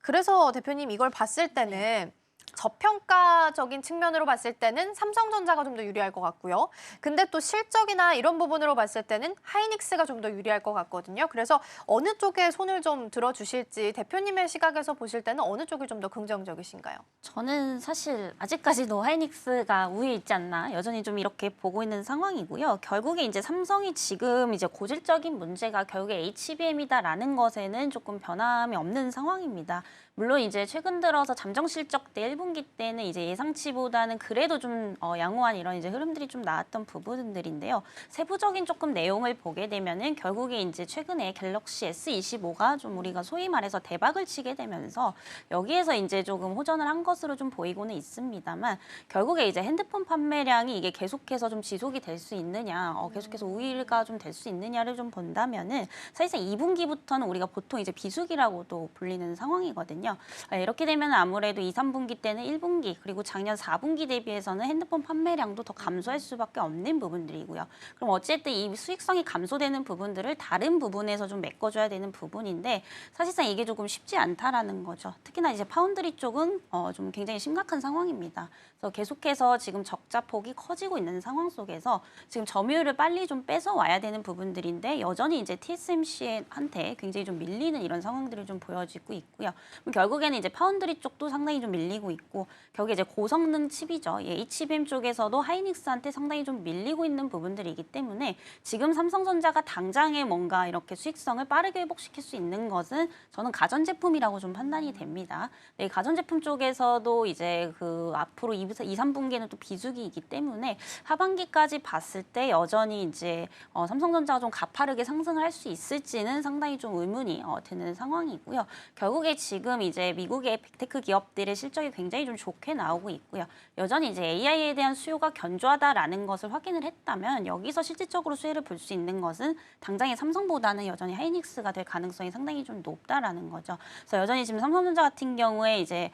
그래서 대표님 이걸 봤을 때는 저평가적인 측면으로 봤을 때는 삼성전자가 좀 더 유리할 것 같고요. 근데 또 실적이나 이런 부분으로 봤을 때는 하이닉스가 좀 더 유리할 것 같거든요. 그래서 어느 쪽에 손을 좀 들어주실지 대표님의 시각에서 보실 때는 어느 쪽이 좀 더 긍정적이신가요? 저는 사실 아직까지도 하이닉스가 우위에 있지 않나 여전히 좀 이렇게 보고 있는 상황이고요. 결국에 이제 삼성이 지금 이제 고질적인 문제가 결국에 HBM이다라는 것에는 조금 변함이 없는 상황입니다. 물론 이제 최근 들어서 잠정 실적 때 1분기 때는 이제 예상치보다는 그래도 좀 양호한 이런 이제 흐름들이 좀 나왔던 부분들인데요. 세부적인 조금 내용을 보게 되면은 결국에 이제 최근에 갤럭시 S25가 좀 우리가 소위 말해서 대박을 치게 되면서 여기에서 이제 조금 호전을 한 것으로 좀 보이고는 있습니다만 결국에 이제 핸드폰 판매량이 이게 계속해서 좀 지속이 될 수 있느냐, 계속해서 우위가 좀 될 수 있느냐를 좀 본다면은 사실상 2분기부터는 우리가 보통 이제 비수기라고도 불리는 상황이거든요. 이렇게 되면 아무래도 2, 3분기 때는 1분기 그리고 작년 4분기 대비해서는 핸드폰 판매량도 더 감소할 수밖에 없는 부분들이고요. 그럼 어쨌든 이 수익성이 감소되는 부분들을 다른 부분에서 좀 메꿔줘야 되는 부분인데 사실상 이게 조금 쉽지 않다라는 거죠. 특히나 이제 파운드리 쪽은 좀 굉장히 심각한 상황입니다. 그래서 계속해서 지금 적자 폭이 커지고 있는 상황 속에서 지금 점유율을 빨리 좀 뺏어 와야 되는 부분들인데 여전히 이제 TSMC한테 굉장히 좀 밀리는 이런 상황들을 좀 보여지고 있고요. 결국에는 이제 파운드리 쪽도 상당히 좀 밀리고 있고 결국에 이제 고성능 칩이죠. HBM 쪽에서도 하이닉스한테 상당히 좀 밀리고 있는 부분들이기 때문에 지금 삼성전자가 당장에 뭔가 이렇게 수익성을 빠르게 회복시킬 수 있는 것은 저는 가전제품이라고 좀 판단이 됩니다. 네, 가전제품 쪽에서도 이제 그 앞으로 2, 3분기에는 또 비수기이기 때문에 하반기까지 봤을 때 여전히 이제 삼성전자가 좀 가파르게 상승을 할 수 있을지는 상당히 좀 의문이 드는 상황이고요. 결국에 지금 이제 미국의 빅테크 기업들의 실적이 굉장히 좀 좋게 나오고 있고요. 여전히 이제 AI에 대한 수요가 견조하다라는 것을 확인을 했다면 여기서 실질적으로 수혜를 볼 수 있는 것은 당장의 삼성보다는 여전히 하이닉스가 될 가능성이 상당히 좀 높다라는 거죠. 그래서 여전히 지금 삼성전자 같은 경우에 이제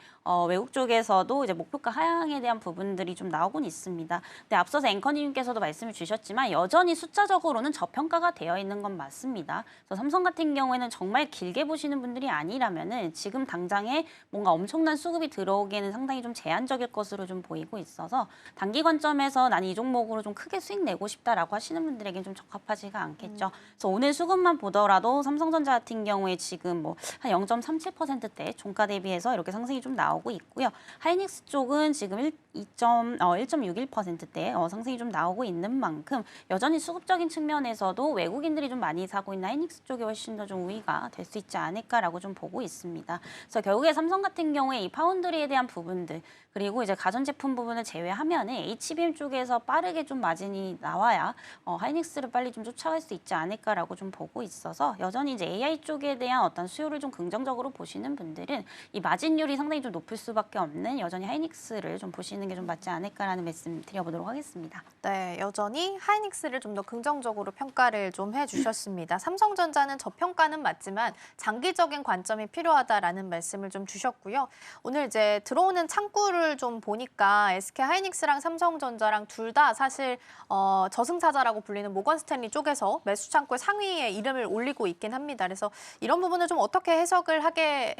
외국 쪽에서도 이제 목표가 하향에 대한 부분들이 좀 나오곤 있습니다. 근데 앞서서 앵커님께서도 말씀을 주셨지만 여전히 숫자적으로는 저평가가 되어 있는 건 맞습니다. 그래서 삼성 같은 경우에는 정말 길게 보시는 분들이 아니라면은 지금 당장에 뭔가 엄청난 수급이 들어오기에는 상당히 좀 제한적일 것으로 좀 보이고 있어서 단기 관점에서 난 이 종목으로 좀 크게 수익 내고 싶다라고 하시는 분들에게는 좀 적합하지가 않겠죠. 그래서 오늘 수급만 보더라도 삼성전자 같은 경우에 지금 뭐 한 0.37%대 종가 대비해서 이렇게 상승이 좀 나오고 있고요. 하이닉스 쪽은 지금 1.61%대 상승이 좀 나오고 있는 만큼 여전히 수급적인 측면에서도 외국인들이 좀 많이 사고 있는 하이닉스 쪽이 훨씬 더 좀 우위가 될 수 있지 않을까라고 좀 보고 있습니다. 그래서 결국에 삼성 같은 경우에 이 파운드리에 대한 부분들 그리고 이제 가전제품 부분을 제외하면 HBM 쪽에서 빠르게 좀 마진이 나와야 하이닉스를 빨리 좀 쫓아갈 수 있지 않을까라고 좀 보고 있어서 여전히 이제 AI 쪽에 대한 어떤 수요를 좀 긍정적으로 보시는 분들은 이 마진율이 상당히 좀 높을 수밖에 없는 여전히 하이닉스를 좀 보시는 게 좀 맞지 않을까라는 말씀 드려보도록 하겠습니다. 네, 여전히 하이닉스를 좀 더 긍정적으로 평가를 좀 해주셨습니다. 삼성전자는 저평가는 맞지만 장기적인 관점이 필요하다라는 말씀을 좀 주셨고요. 오늘 이제 들어오는 창구를 좀 보니까 SK 하이닉스랑 삼성전자랑 둘 다 사실 저승사자라고 불리는 모건 스탠리 쪽에서 매수 창구 상위에 이름을 올리고 있긴 합니다. 그래서 이런 부분을 좀 어떻게 해석을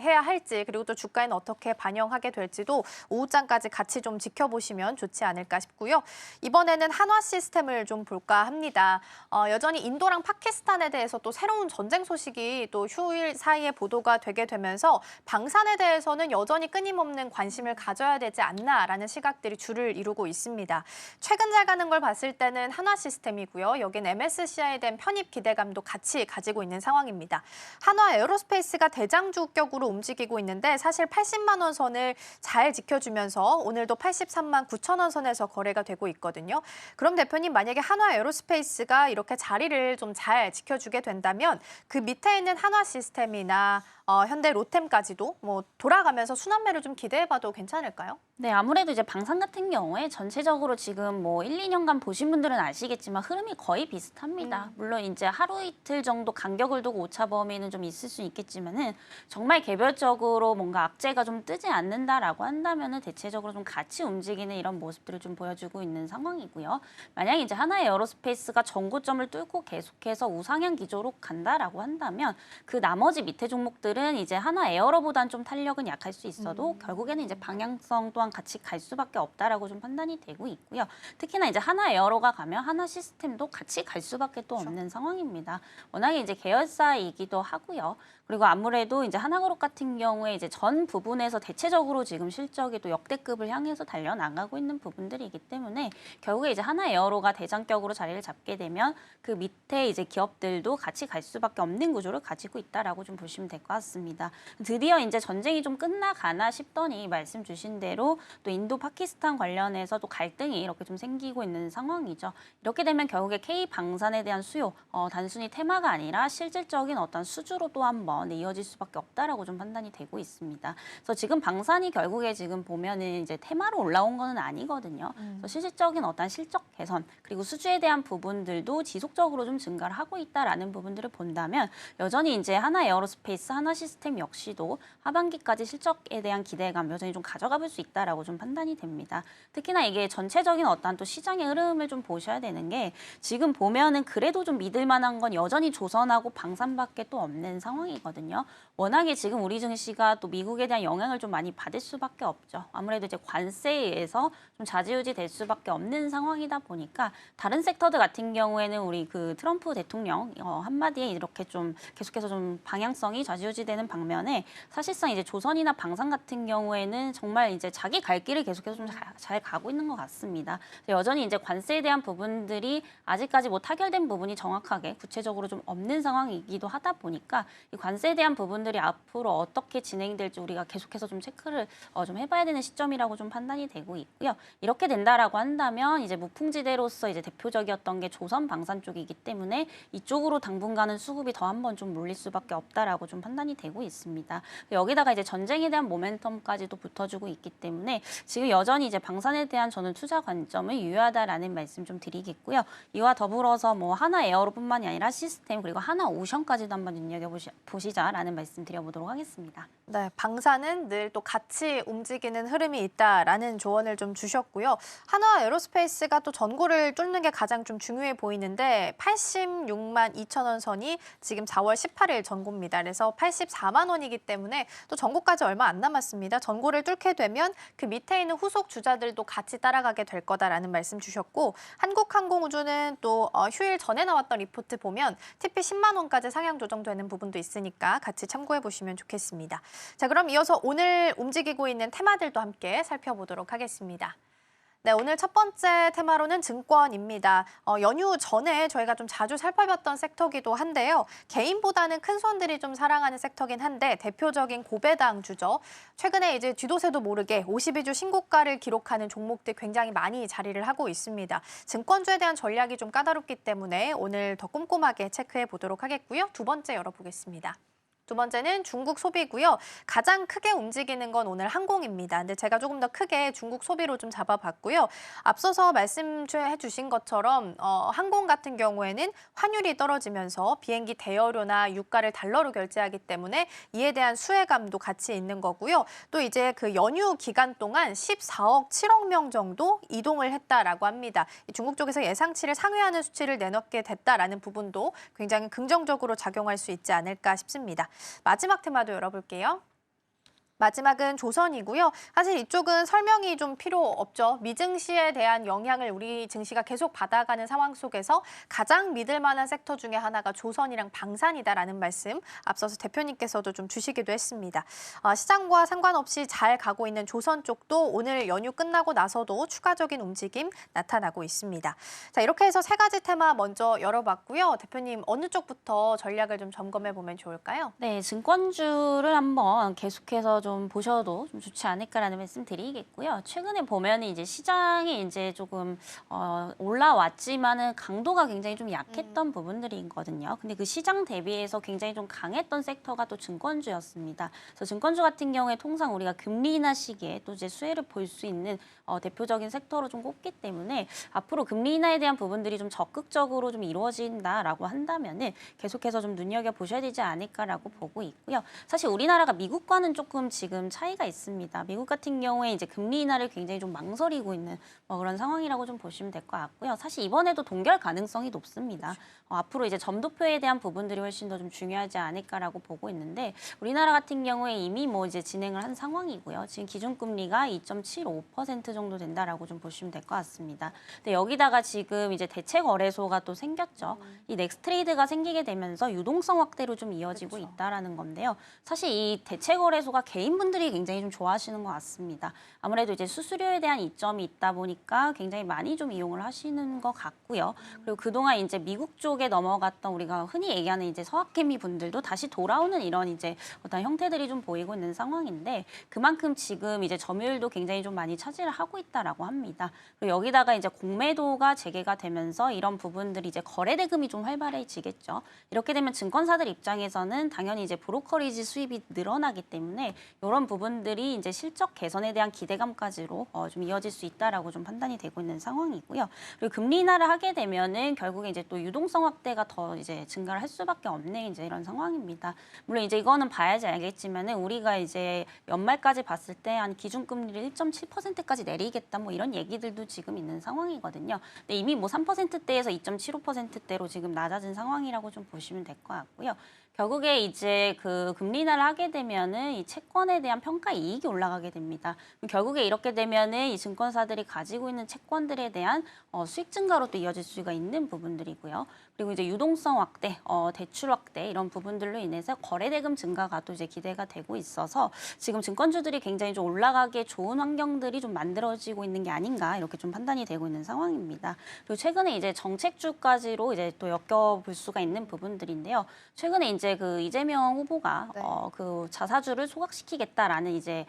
해야 할지 그리고 또 주가에는 어떻게 반영하게 될지도 오후장까지 같이 좀 지켜보시면 좋지 않을까 싶고요. 이번에는 한화 시스템을 좀 볼까 합니다. 여전히 인도랑 파키스탄에 대해서 또 새로운 전쟁 소식이 또 휴일 사이에 보도가 되게 되면서 방산에 대해서는 여전히 끊임없는 관심을 가져야 되지 않나라는 시각들이 줄을 이루고 있습니다. 최근 잘 가는 걸 봤을 때는 한화 시스템이고요. 여긴 MSCI에 대한 편입 기대감도 같이 가지고 있는 상황입니다. 한화 에어로스페이스가 대장주격으로 움직이고 있는데 사실 80만 원 선을 잘 지켜주면서 오늘도 83만 9천 원 선에서 거래가 되고 있거든요. 그럼 대표님 만약에 한화 에어로스페이스가 이렇게 자리를 좀 잘 지켜주게 된다면 그 밑에 있는 한화 시스템이나 현대 로템까지도 뭐 돌아가면서 순환매를 좀 기대해봐도 괜찮을까요? 네, 아무래도 이제 방산 같은 경우에 전체적으로 지금 뭐 1, 2년간 보신 분들은 아시겠지만 흐름이 거의 비슷합니다. 물론 이제 하루 이틀 정도 간격을 두고 오차 범위는 좀 있을 수 있겠지만은 정말 개별적으로 뭔가 악재가 좀 뜨지 않는다라고 한다면은 대체적으로 좀 같이 움직이는 이런 모습들을 좀 보여주고 있는 상황이고요. 만약에 이제 하나 에어로스페이스가 전고점을 뚫고 계속해서 우상향 기조로 간다라고 한다면 그 나머지 밑에 종목들은 이제 하나 에어로보단 좀 탄력은 약할 수 있어도 결국에는 이제 방향성 또한 같이 갈 수밖에 없다라고 좀 판단이 되고 있고요. 특히나 이제 하나 에어로가 가면 하나 시스템도 같이 갈 수밖에 또 없는 상황입니다. 워낙에 이제 계열사이기도 하고요. 그리고 아무래도 이제 하나그룹 같은 경우에 이제 전 부분에서 대체적으로 지금 실적이 또 역대급을 향해서 달려나가고 있는 부분들이기 때문에 결국에 이제 하나 에어로가 대장격으로 자리를 잡게 되면 그 밑에 이제 기업들도 같이 갈 수밖에 없는 구조를 가지고 있다라고 좀 보시면 될 것 같습니다. 드디어 이제 전쟁이 좀 끝나가나 싶더니 말씀 주신 대로 또 인도 파키스탄 관련해서 또 갈등이 이렇게 좀 생기고 있는 상황이죠. 이렇게 되면 결국에 K 방산에 대한 수요 단순히 테마가 아니라 실질적인 어떤 수주로 또 한번 이어질 수밖에 없다라고 좀 판단이 되고 있습니다. 그래서 지금 방산이 결국에 지금 보면은 이제 테마로 올라온 거는 아니거든요. 그래서 실질적인 어떤 실적 개선 그리고 수주에 대한 부분들도 지속적으로 좀 증가를 하고 있다라는 부분들을 본다면 여전히 이제 하나 에어로스페이스, 하나 시스템 역시도 하반기까지 실적에 대한 기대감 여전히 좀 가져가 볼 수 있다라고 좀 판단이 됩니다. 특히나 이게 전체적인 어떤 또 시장의 흐름을 좀 보셔야 되는 게 지금 보면은 그래도 좀 믿을 만한 건 여전히 조선하고 방산밖에 또 없는 상황이거든요. 워낙에 지금 우리 증시가 또 미국에 대한 영향을 좀 많이 받을 수밖에 없죠. 아무래도 이제 관세에 의해서 좀 좌지우지 될 수밖에 없는 상황이다 보니까 다른 섹터들 같은 경우에는 우리 그 트럼프 대통령 한마디에 이렇게 좀 계속해서 좀 방향성이 좌지우지되는 방면에 사실상 이제 조선이나 방산 같은 경우에는 정말 이제 자기 갈 길을 계속해서 좀 잘 가고 있는 것 같습니다. 여전히 이제 관세에 대한 부분들이 아직까지 뭐 타결된 부분이 정확하게 구체적으로 좀 없는 상황이기도 하다 보니까 이 관세에 대한 부분들이 앞으로 어떻게 진행될지 우리가 계속해서 좀 체크를 좀 해봐야 되는 시점이라고 좀 판단이 되고 있고요. 이렇게 된다라고 한다면 이제 무풍지대로서 이제 대표적이었던 게 조선 방산 쪽이기 때문에 이쪽으로 당분간은 수급이 더 한 번 좀 몰릴 수밖에 없다라고 좀 판단이 되고 있습니다. 여기다가 이제 전쟁에 대한 모멘텀까지도 붙어주고 있기 때문에 지금 여전히 이제 방산에 대한 저는 투자 관점을 유효하다라는 말씀 좀 드리겠고요. 이와 더불어서 뭐 하나 에어로뿐만이 아니라 시스템 그리고 하나 오션까지도 한번 눈여겨보시자라는 말씀 드려보도록 하겠습니다. 네, 방산은 늘 또 같이 움직이는 흐름이 있다라는 조언을 좀 주셨고요. 한화 에어로스페이스가 또 전고를 뚫는 게 가장 좀 중요해 보이는데 86만 2천 원 선이 지금 4월 18일 전고입니다. 그래서 84만 원이기 때문에 또 전고까지 얼마 안 남았습니다. 전고를 뚫게 되면 그 밑에 있는 후속 주자들도 같이 따라가게 될 거다라는 말씀 주셨고 한국항공우주는 또 휴일 전에 나왔던 리포트 보면 TP 10만 원까지 상향 조정되는 부분도 있으니까 같이 참고해 보시면 좋겠습니다. 자, 그럼 이어서 오늘 움직이고 있는 테마들도 함께 살펴보도록 하겠습니다. 네, 오늘 첫 번째 테마로는 증권입니다. 연휴 전에 저희가 좀 자주 살펴봤던 섹터기도 한데요. 개인보다는 큰 손들이 좀 사랑하는 섹터긴 한데 대표적인 고배당주죠. 최근에 이제 뒤도 새도 모르게 52주 신고가를 기록하는 종목들 굉장히 많이 자리를 하고 있습니다. 증권주에 대한 전략이 좀 까다롭기 때문에 오늘 더 꼼꼼하게 체크해 보도록 하겠고요. 두 번째 열어보겠습니다. 두 번째는 중국 소비고요. 가장 크게 움직이는 건 오늘 항공입니다. 근데 제가 조금 더 크게 중국 소비로 좀 잡아봤고요. 앞서서 말씀해 주신 것처럼 항공 같은 경우에는 환율이 떨어지면서 비행기 대여료나 유가를 달러로 결제하기 때문에 이에 대한 수혜감도 같이 있는 거고요. 또 이제 그 연휴 기간 동안 14억 7억 명 정도 이동을 했다라고 합니다. 중국 쪽에서 예상치를 상회하는 수치를 내놓게 됐다라는 부분도 굉장히 긍정적으로 작용할 수 있지 않을까 싶습니다. 마지막 테마도 열어볼게요. 마지막은 조선이고요. 사실 이쪽은 설명이 좀 필요 없죠. 미증시에 대한 영향을 우리 증시가 계속 받아가는 상황 속에서 가장 믿을 만한 섹터 중에 하나가 조선이랑 방산이다라는 말씀 앞서서 대표님께서도 좀 주시기도 했습니다. 시장과 상관없이 잘 가고 있는 조선 쪽도 오늘 연휴 끝나고 나서도 추가적인 움직임 나타나고 있습니다. 자, 이렇게 해서 세 가지 테마 먼저 열어봤고요. 대표님 어느 쪽부터 전략을 좀 점검해 보면 좋을까요? 네, 증권주를 한번 계속해서 좀 보셔도 좀 좋지 않을까라는 말씀 드리겠고요. 최근에 보면은 이제 시장이 이제 조금 올라왔지만은 강도가 굉장히 좀 약했던 부분들이 있거든요. 근데 그 시장 대비해서 굉장히 좀 강했던 섹터가 또 증권주였습니다. 그래서 증권주 같은 경우에 통상 우리가 금리 인하 시기에 또 이제 수혜를 볼 수 있는 대표적인 섹터로 좀 꼽기 때문에 앞으로 금리 인하에 대한 부분들이 좀 적극적으로 좀 이루어진다라고 한다면은 계속해서 좀 눈여겨 보셔야 되지 않을까라고 보고 있고요. 사실 우리나라가 미국과는 조금 지금 차이가 있습니다. 미국 같은 경우에 이제 금리 인하를 굉장히 좀 망설이고 있는 그런 상황이라고 좀 보시면 될 것 같고요. 사실 이번에도 동결 가능성이 높습니다. 앞으로 이제 점도표에 대한 부분들이 훨씬 더 좀 중요하지 않을까라고 보고 있는데 우리나라 같은 경우에 이미 이제 진행을 한 상황이고요. 지금 기준금리가 2.75% 정도 된다라고 좀 보시면 될 것 같습니다. 근데 여기다가 지금 이제 대체 거래소가 또 생겼죠. 이 넥스트레이드가 생기게 되면서 유동성 확대로 좀 이어지고 있다라는 건데요. 사실 이 대체 거래소가 개인분들이 굉장히 좀 좋아하시는 것 같습니다. 아무래도 이제 수수료에 대한 이점이 있다 보니까 굉장히 많이 좀 이용을 하시는 것 같고요. 그리고 그동안 이제 미국 쪽에 넘어갔던 우리가 흔히 얘기하는 이제 서학개미 분들도 다시 돌아오는 이런 이제 어떤 형태들이 좀 보이고 있는 상황인데 그만큼 지금 이제 점유율도 굉장히 좀 많이 차지를 하고 있다라고 합니다. 그리고 여기다가 이제 공매도가 재개가 되면서 이런 부분들이 이제 거래 대금이 좀 활발해지겠죠. 이렇게 되면 증권사들 입장에서는 당연히 이제 브로커리지 수입이 늘어나기 때문에 이런 부분들이 이제 실적 개선에 대한 기대감까지로 좀 이어질 수 있다라고 좀 판단이 되고 있는 상황이고요. 그리고 금리 인하를 하게 되면은 결국에 이제 또 유동성 확대가 더 이제 증가를 할 수밖에 없는 이제 이런 상황입니다. 물론 이제 이거는 봐야지 알겠지만은 우리가 이제 연말까지 봤을 때 한 기준금리를 1.7%까지 내리겠다 뭐 이런 얘기들도 지금 있는 상황이거든요. 근데 이미 뭐 3%대에서 2.75%대로 지금 낮아진 상황이라고 좀 보시면 될 것 같고요. 결국에 이제 그 금리 인하를 하게 되면은 이 채권에 대한 평가 이익이 올라가게 됩니다. 결국에 이렇게 되면은 이 증권사들이 가지고 있는 채권들에 대한 수익 증가로 또 이어질 수가 있는 부분들이고요. 그리고 이제 유동성 확대, 대출 확대 이런 부분들로 인해서 거래 대금 증가가 또 이제 기대가 되고 있어서 지금 증권주들이 굉장히 좀 올라가기에 좋은 환경들이 좀 만들어지고 있는 게 아닌가 이렇게 좀 판단이 되고 있는 상황입니다. 그리고 최근에 이제 정책주까지로 이제 또 엮여볼 수가 있는 부분들인데요. 최근에 이제 그 이재명 후보가 그 자사주를 소각시키겠다라는 이제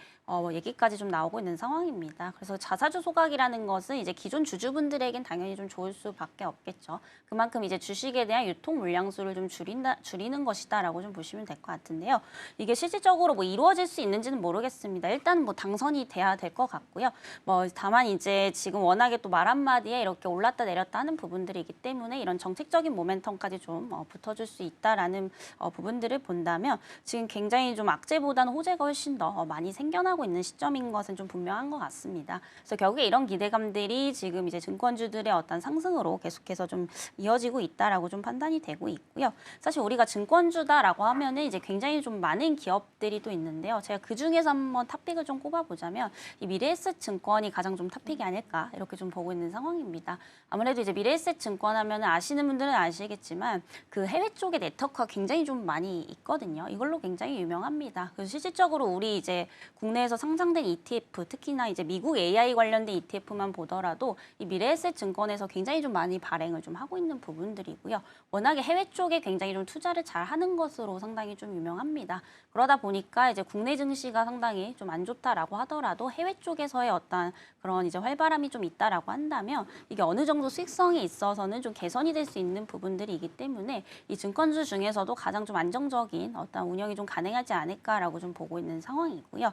얘기까지 좀 나오고 있는 상황입니다. 그래서 자사주 소각이라는 것은 이제 기존 주주분들에겐 당연히 좀 좋을 수밖에 없겠죠. 그만큼 이제 주식에 대한 유통 물량수를 좀 줄이는 것이다라고 좀 보시면 될 것 같은데요. 이게 실질적으로 뭐 이루어질 수 있는지는 모르겠습니다. 일단 뭐 당선이 돼야 될 것 같고요. 뭐 다만 이제 지금 워낙에 또 말 한마디에 이렇게 올랐다 내렸다 하는 부분들이기 때문에 이런 정책적인 모멘텀까지 좀 붙어줄 수 있다라는 부분들을 본다면 지금 굉장히 좀 악재보다는 호재가 훨씬 더 많이 생겨나고 있는 시점인 것은 좀 분명한 것 같습니다. 그래서 결국에 이런 기대감들이 지금 이제 증권주들의 어떤 상승으로 계속해서 좀 이어지고 있다라고 좀 판단이 되고 있고요. 사실 우리가 증권주다라고 하면은 이제 굉장히 좀 많은 기업들이 또 있는데요. 제가 그 중에서 한번 탑픽을 좀 꼽아보자면 이 미래에셋 증권이 가장 좀 탑픽이 아닐까 이렇게 좀 보고 있는 상황입니다. 아무래도 이제 미래에셋 증권 하면은 아시는 분들은 아시겠지만 그 해외 쪽에 네트워크가 굉장히 좀 많이 있거든요. 이걸로 굉장히 유명합니다. 그래서 실질적으로 우리 이제 국내 내에서 상장된 ETF, 특히나 이제 미국 AI 관련된 ETF만 보더라도 이 미래에셋 증권에서 굉장히 좀 많이 발행을 좀 하고 있는 부분들이고요. 워낙에 해외 쪽에 굉장히 좀 투자를 잘 하는 것으로 상당히 좀 유명합니다. 그러다 보니까 이제 국내 증시가 상당히 좀 안 좋다라고 하더라도 해외 쪽에서의 어떤 그런 이제 활발함이 좀 있다라고 한다면 이게 어느 정도 수익성이 있어서는 좀 개선이 될 수 있는 부분들이기 때문에 이 증권주 중에서도 가장 좀 안정적인 어떤 운영이 좀 가능하지 않을까라고 좀 보고 있는 상황이고요.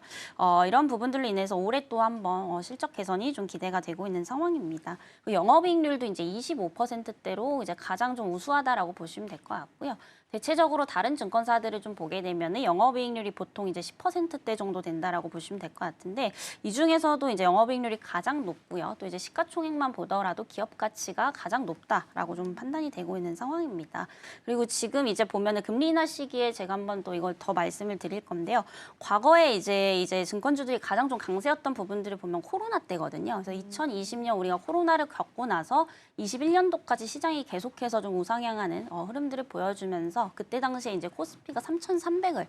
이런 부분들로 인해서 올해 또 한번 실적 개선이 좀 기대가 되고 있는 상황입니다. 영업이익률도 이제 25%대로 이제 가장 좀 우수하다라고 보시면 될 것 같고요. 대체적으로 다른 증권사들을 좀 보게 되면은 영업이익률이 보통 이제 10%대 정도 된다라고 보시면 될 것 같은데 이 중에서도 이제 영업이익률이 가장 높고요. 또 이제 시가총액만 보더라도 기업 가치가 가장 높다라고 좀 판단이 되고 있는 상황입니다. 그리고 지금 이제 보면은 금리 인하 시기에 제가 한번 또 이걸 더 말씀을 드릴 건데요. 과거에 이제 증권주들이 가장 좀 강세였던 부분들을 보면 코로나 때거든요. 그래서 2020년 우리가 코로나를 겪고 나서 21년도까지 시장이 계속해서 좀 우상향하는 흐름들을 보여주면서 그때 당시에 이제 코스피가 3,300을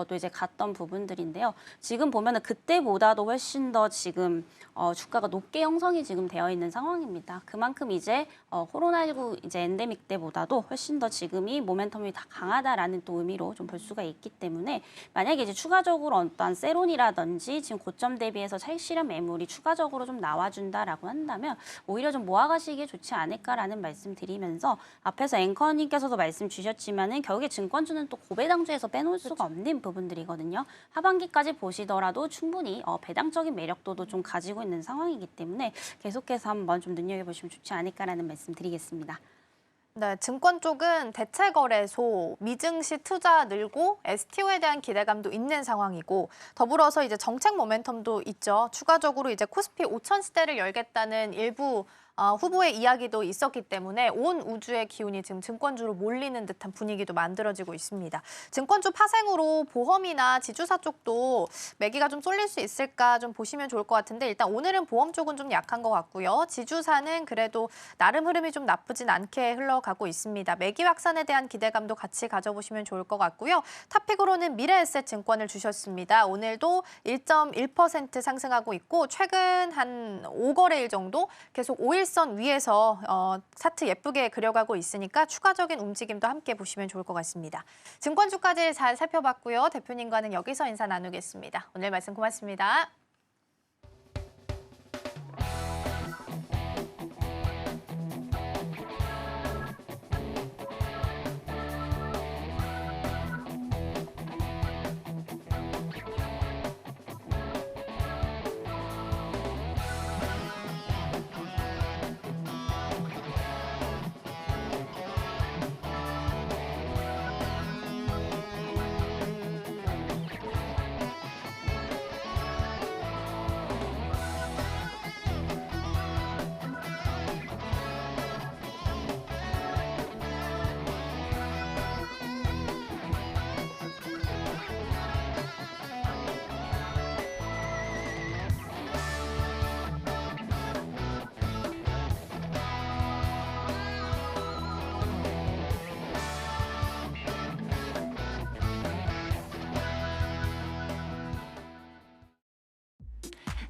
또 이제 갔던 부분들인데요. 지금 보면은 그때보다도 훨씬 더 지금 주가가 높게 형성이 지금 되어 있는 상황입니다. 그만큼 이제 코로나19 이제 엔데믹 때보다도 훨씬 더 지금이 모멘텀이 다 강하다라는 또 의미로 좀 볼 수가 있기 때문에 만약에 이제 추가적으로 어떠한 세론이라든지 지금 고점 대비해서 차익 실현 매물이 추가적으로 좀 나와준다라고 한다면 오히려 좀 모아가시기에 좋지 않을까라는 말씀 드리면서 앞에서 앵커님께서도 말씀 주셨지만은 결국에 증권주는 또 고배당주에서 빼놓을 수가 없는 부분들이거든요. 하반기까지 보시더라도 충분히 배당적인 매력도도 좀 가지고 있는 상황이기 때문에 계속해서 한번 좀 눈여겨보시면 좋지 않을까라는 말씀 드리겠습니다. 네, 증권 쪽은 대체거래소, 미증시 투자 늘고 STO에 대한 기대감도 있는 상황이고 더불어서 이제 정책 모멘텀도 있죠. 추가적으로 이제 코스피 5천 시대를 열겠다는 일부 후보의 이야기도 있었기 때문에 온 우주의 기운이 지금 증권주로 몰리는 듯한 분위기도 만들어지고 있습니다. 증권주 파생으로 보험이나 지주사 쪽도 매기가 좀 쏠릴 수 있을까 좀 보시면 좋을 것 같은데 일단 오늘은 보험 쪽은 좀 약한 것 같고요. 지주사는 그래도 나름 흐름이 좀 나쁘진 않게 흘러가고 있습니다. 매기 확산에 대한 기대감도 같이 가져보시면 좋을 것 같고요. 탑픽으로는 미래에셋 증권을 주셨습니다. 오늘도 1.1% 상승하고 있고 최근 한 5거래일 정도 계속 5일선 위에서 차트 예쁘게 그려가고 있으니까 추가적인 움직임도 함께 보시면 좋을 것 같습니다. 증권주까지 잘 살펴봤고요. 대표님과는 여기서 인사 나누겠습니다. 오늘 말씀 고맙습니다.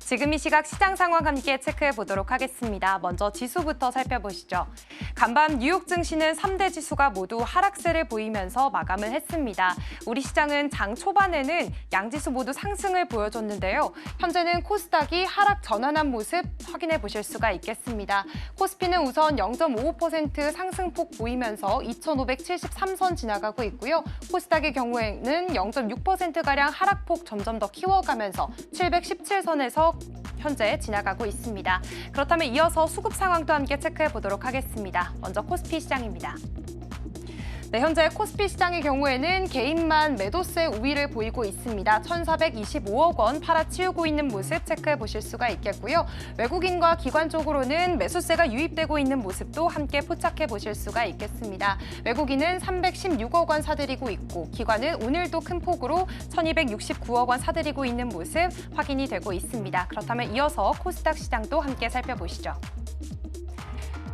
지금 이 시각 시장 상황 함께 체크해 보도록 하겠습니다. 먼저 지수부터 살펴보시죠. 간밤 뉴욕 증시는 3대 지수가 모두 하락세를 보이면서 마감을 했습니다. 우리 시장은 장 초반에는 양지수 모두 상승을 보여줬는데요. 현재는 코스닥이 하락 전환한 모습 확인해 보실 수가 있겠습니다. 코스피는 우선 0.55% 상승폭 보이면서 2,573선 지나가고 있고요. 코스닥의 경우에는 0.6%가량 하락폭 점점 더 키워가면서 717선에서 현재 지나가고 있습니다. 그렇다면 이어서 수급 상황도 함께 체크해 보도록 하겠습니다. 먼저 코스피 시장입니다. 네, 현재 코스피 시장의 경우에는 개인만 매도세 우위를 보이고 있습니다. 1,425억 원 팔아치우고 있는 모습 체크해 보실 수가 있겠고요. 외국인과 기관 쪽으로는 매수세가 유입되고 있는 모습도 함께 포착해 보실 수가 있겠습니다. 외국인은 316억 원 사들이고 있고 기관은 오늘도 큰 폭으로 1,269억 원 사들이고 있는 모습 확인이 되고 있습니다. 그렇다면 이어서 코스닥 시장도 함께 살펴보시죠.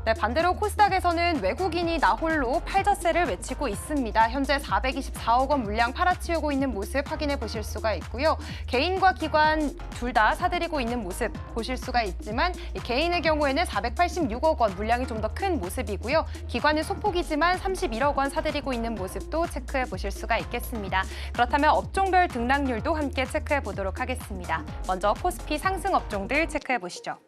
네, 반대로 코스닥에서는 외국인이 나홀로 팔저세를 외치고 있습니다. 현재 424억 원 물량 팔아치우고 있는 모습 확인해 보실 수가 있고요. 개인과 기관 둘 다 사들이고 있는 모습 보실 수가 있지만 개인의 경우에는 486억 원 물량이 좀 더 큰 모습이고요. 기관은 소폭이지만 31억 원 사들이고 있는 모습도 체크해 보실 수가 있겠습니다. 그렇다면 업종별 등락률도 함께 체크해 보도록 하겠습니다. 먼저 코스피 상승 업종들 체크해 보시죠.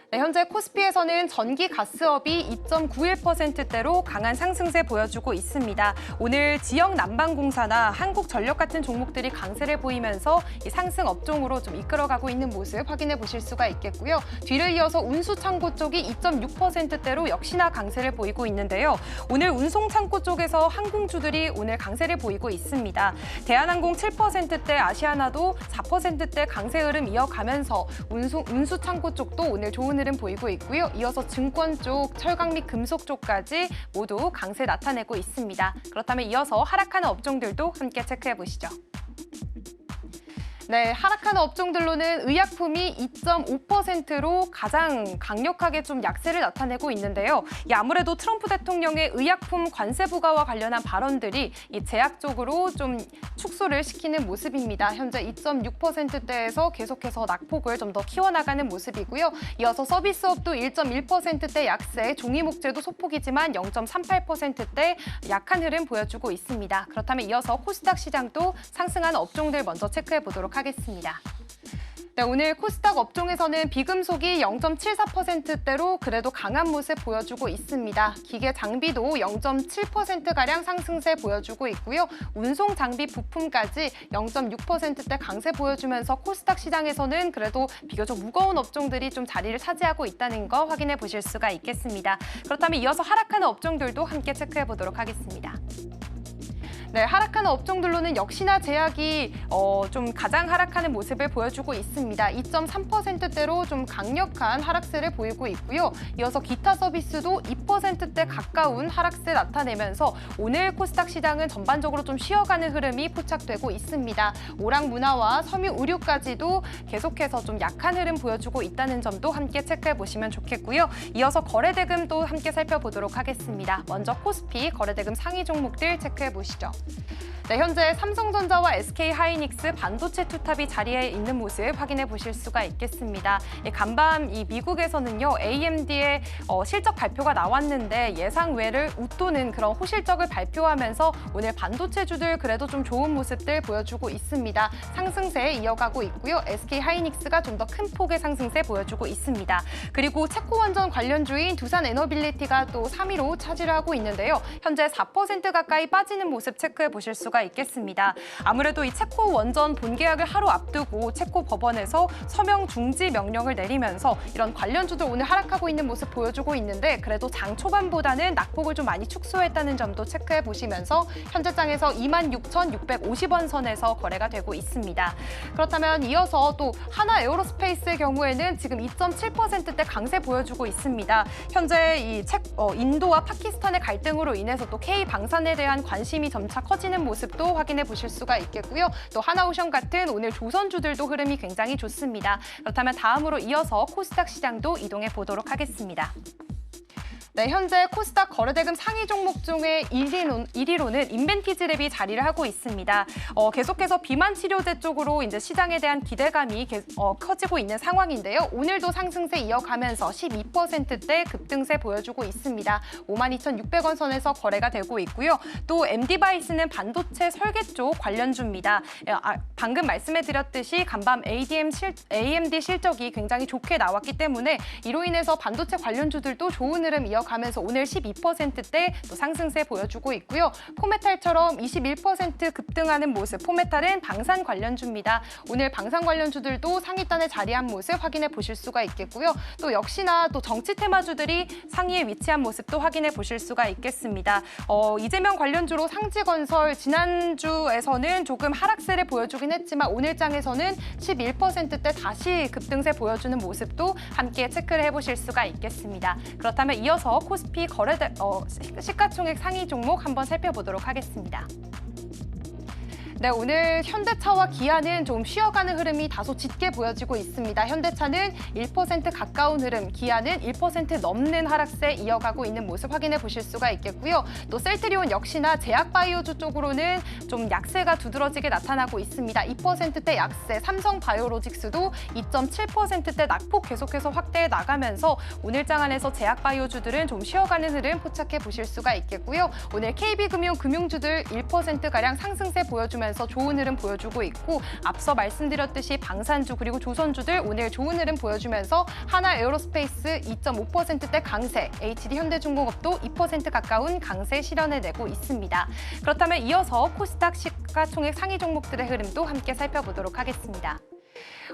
네, 현재 코스피에서는 전기 가스업이 2.91%대로 강한 상승세 보여주고 있습니다. 오늘 지역 난방공사나 한국전력 같은 종목들이 강세를 보이면서 이 상승 업종으로 좀 이끌어가고 있는 모습 확인해 보실 수가 있겠고요. 뒤를 이어서 운수창고 쪽이 2.6%대로 역시나 강세를 보이고 있는데요. 오늘 운송창고 쪽에서 항공주들이 오늘 강세를 보이고 있습니다. 대한항공 7%대, 아시아나도 4%대 강세 흐름 이어가면서 운수창고 쪽도 오늘 좋은 흐름 보이고 있고요. 이어서 증권 쪽, 철강 및 금속 쪽까지 모두 강세 나타내고 있습니다. 그렇다면 이어서 하락하는 업종들도 함께 체크해 보시죠. 네, 하락하는 업종들로는 의약품이 2.5%로 가장 강력하게 좀 약세를 나타내고 있는데요. 아무래도 트럼프 대통령의 의약품 관세 부과와 관련한 발언들이 이 제약 쪽으로 좀 축소를 시키는 모습입니다. 현재 2.6%대에서 계속해서 낙폭을 좀 더 키워나가는 모습이고요. 이어서 서비스업도 1.1%대 약세, 종이목재도 소폭이지만 0.38%대 약한 흐름 보여주고 있습니다. 그렇다면 이어서 코스닥 시장도 상승한 업종들 먼저 체크해 보도록 하겠습니다. 네, 오늘 코스닥 업종에서는 비금속이 0.74%대로 그래도 강한 모습 보여주고 있습니다. 기계 장비도 0.7%가량 상승세 보여주고 있고요. 운송 장비 부품까지 0.6%대 강세 보여주면서 코스닥 시장에서는 그래도 비교적 무거운 업종들이 좀 자리를 차지하고 있다는 거 확인해 보실 수가 있겠습니다. 그렇다면 이어서 하락하는 업종들도 함께 체크해 보도록 하겠습니다. 네, 하락하는 업종들로는 역시나 제약이 좀 가장 하락하는 모습을 보여주고 있습니다. 2.3%대로 좀 강력한 하락세를 보이고 있고요. 이어서 기타 서비스도 2%대 가까운 하락세 나타내면서 오늘 코스닥 시장은 전반적으로 좀 쉬어가는 흐름이 포착되고 있습니다. 오락문화와 섬유의료까지도 계속해서 좀 약한 흐름 보여주고 있다는 점도 함께 체크해 보시면 좋겠고요. 이어서 거래대금도 함께 살펴보도록 하겠습니다. 먼저 코스피 거래대금 상위 종목들 체크해 보시죠. 네, 현재 삼성전자와 SK하이닉스 반도체 투탑이 자리에 있는 모습 확인해 보실 수가 있겠습니다. 간밤 이 미국에서는요, AMD의 실적 발표가 나왔는데 예상 외를 웃도는 그런 호실적을 발표하면서 오늘 반도체주들 그래도 좀 좋은 모습들 보여주고 있습니다. 상승세 이어가고 있고요. SK하이닉스가 좀 더 큰 폭의 상승세 보여주고 있습니다. 그리고 체코원전 관련주인 두산에너빌리티가 또 3위로 차지를 하고 있는데요. 현재 4% 가까이 빠지는 모습 체크해 보실 수가 있겠습니다. 아무래도 이 체코 원전 본계약을 하루 앞두고 체코 법원에서 서명 중지 명령을 내리면서 이런 관련주들 오늘 하락하고 있는 모습 보여주고 있는데 그래도 장 초반보다는 낙폭을 좀 많이 축소했다는 점도 체크해 보시면서 현재장에서 26,650원 선에서 거래가 되고 있습니다. 그렇다면 이어서 또 하나 에어로스페이스의 경우에는 지금 2.7%대 강세 보여주고 있습니다. 현재 이 인도와 파키스탄의 갈등으로 인해서 또 K 방산에 대한 관심이 점차 커지는 모습도 확인해 보실 수가 있겠고요. 또 하나오션 같은 오늘 조선주들도 흐름이 굉장히 좋습니다. 그렇다면 다음으로 이어서 코스닥 시장도 이동해 보도록 하겠습니다. 네, 현재 코스닥 거래대금 상위 종목 중에 1위로는 인벤티지랩이 자리를 하고 있습니다. 계속해서 비만 치료제 쪽으로 이제 시장에 대한 기대감이 커지고 있는 상황인데요. 오늘도 상승세 이어가면서 12%대 급등세 보여주고 있습니다. 52,600원 선에서 거래가 되고 있고요. 또 MD바이스는 반도체 설계 쪽 관련주입니다. 방금 말씀해드렸듯이 간밤 AMD 실적이 굉장히 좋게 나왔기 때문에 이로 인해서 반도체 관련주들도 좋은 흐름 이어가면서 오늘 12%대 또 상승세 보여주고 있고요. 포메탈처럼 21% 급등하는 모습, 포메탈은 방산 관련주입니다. 오늘 방산 관련주들도 상위단에 자리한 모습 확인해 보실 수가 있겠고요. 또 역시나 또 정치 테마주들이 상위에 위치한 모습도 확인해 보실 수가 있겠습니다. 이재명 관련주로 상지건설 지난주에서는 조금 하락세를 보여주긴 했지만 오늘 장에서는 11%대 다시 급등세 보여주는 모습도 함께 체크를 해보실 수가 있겠습니다. 그렇다면 이어서 코스피 시가총액 상위 종목 한번 살펴보도록 하겠습니다. 네, 오늘 현대차와 기아는 좀 쉬어가는 흐름이 다소 짙게 보여지고 있습니다. 현대차는 1% 가까운 흐름, 기아는 1% 넘는 하락세 이어가고 있는 모습 확인해 보실 수가 있겠고요. 또 셀트리온 역시나 제약바이오주 쪽으로는 좀 약세가 두드러지게 나타나고 있습니다. 2%대 약세, 삼성바이오로직스도 2.7%대 낙폭 계속해서 확대해 나가면서 오늘장 안에서 제약바이오주들은 좀 쉬어가는 흐름 포착해 보실 수가 있겠고요. 오늘 KB금융 금융주들 1%가량 상승세 보여주면서 좋은 흐름 보여주고 있고 앞서 말씀드렸듯이 방산주 그리고 조선주들 오늘 좋은 흐름 보여주면서 하나에어로스페이스 2.5%대 강세, HD 현대중공업도 2% 가까운 강세 실현해내고 있습니다. 그렇다면 이어서 코스닥 시가총액 상위 종목들의 흐름도 함께 살펴보도록 하겠습니다.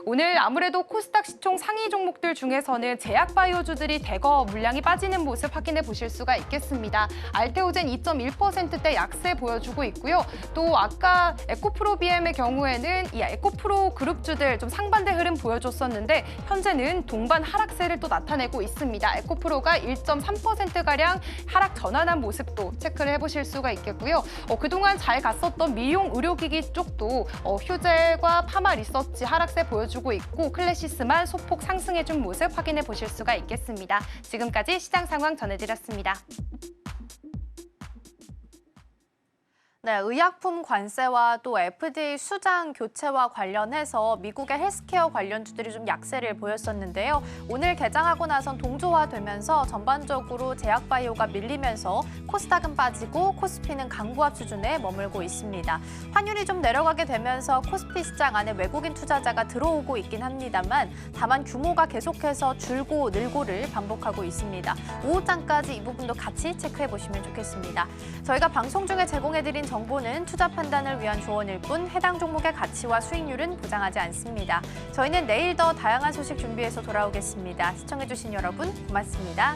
오늘 아무래도 코스닥 시총 상위 종목들 중에서는 제약바이오주들이 대거 물량이 빠지는 모습 확인해 보실 수가 있겠습니다. 알테오젠 2.1%대 약세 보여주고 있고요. 또 아까 에코프로비엠의 경우에는 이 에코프로 그룹주들 좀 상반대 흐름 보여줬었는데 현재는 동반 하락세를 또 나타내고 있습니다. 에코프로가 1.3%가량 하락 전환한 모습도 체크를 해보실 수가 있겠고요. 그동안 잘 갔었던 미용 의료기기 쪽도 휴젤과 파마 리서치 하락세 보여주고 있고 클래시스만 소폭 상승해준 모습 확인해 보실 수가 있겠습니다. 지금까지 시장 상황 전해드렸습니다. 네, 의약품 관세와 또 FDA 수장 교체와 관련해서 미국의 헬스케어 관련주들이 좀 약세를 보였었는데요. 오늘 개장하고 나선 동조화되면서 전반적으로 제약바이오가 밀리면서 코스닥은 빠지고 코스피는 강보합 수준에 머물고 있습니다. 환율이 좀 내려가게 되면서 코스피 시장 안에 외국인 투자자가 들어오고 있긴 합니다만 다만 규모가 계속해서 줄고 늘고를 반복하고 있습니다. 오후장까지 이 부분도 같이 체크해 보시면 좋겠습니다. 저희가 방송 중에 제공해드린 정보는 투자 판단을 위한 조언일 뿐 해당 종목의 가치와 수익률은 보장하지 않습니다. 저희는 내일 더 다양한 소식 준비해서 돌아오겠습니다. 시청해주신 여러분 고맙습니다.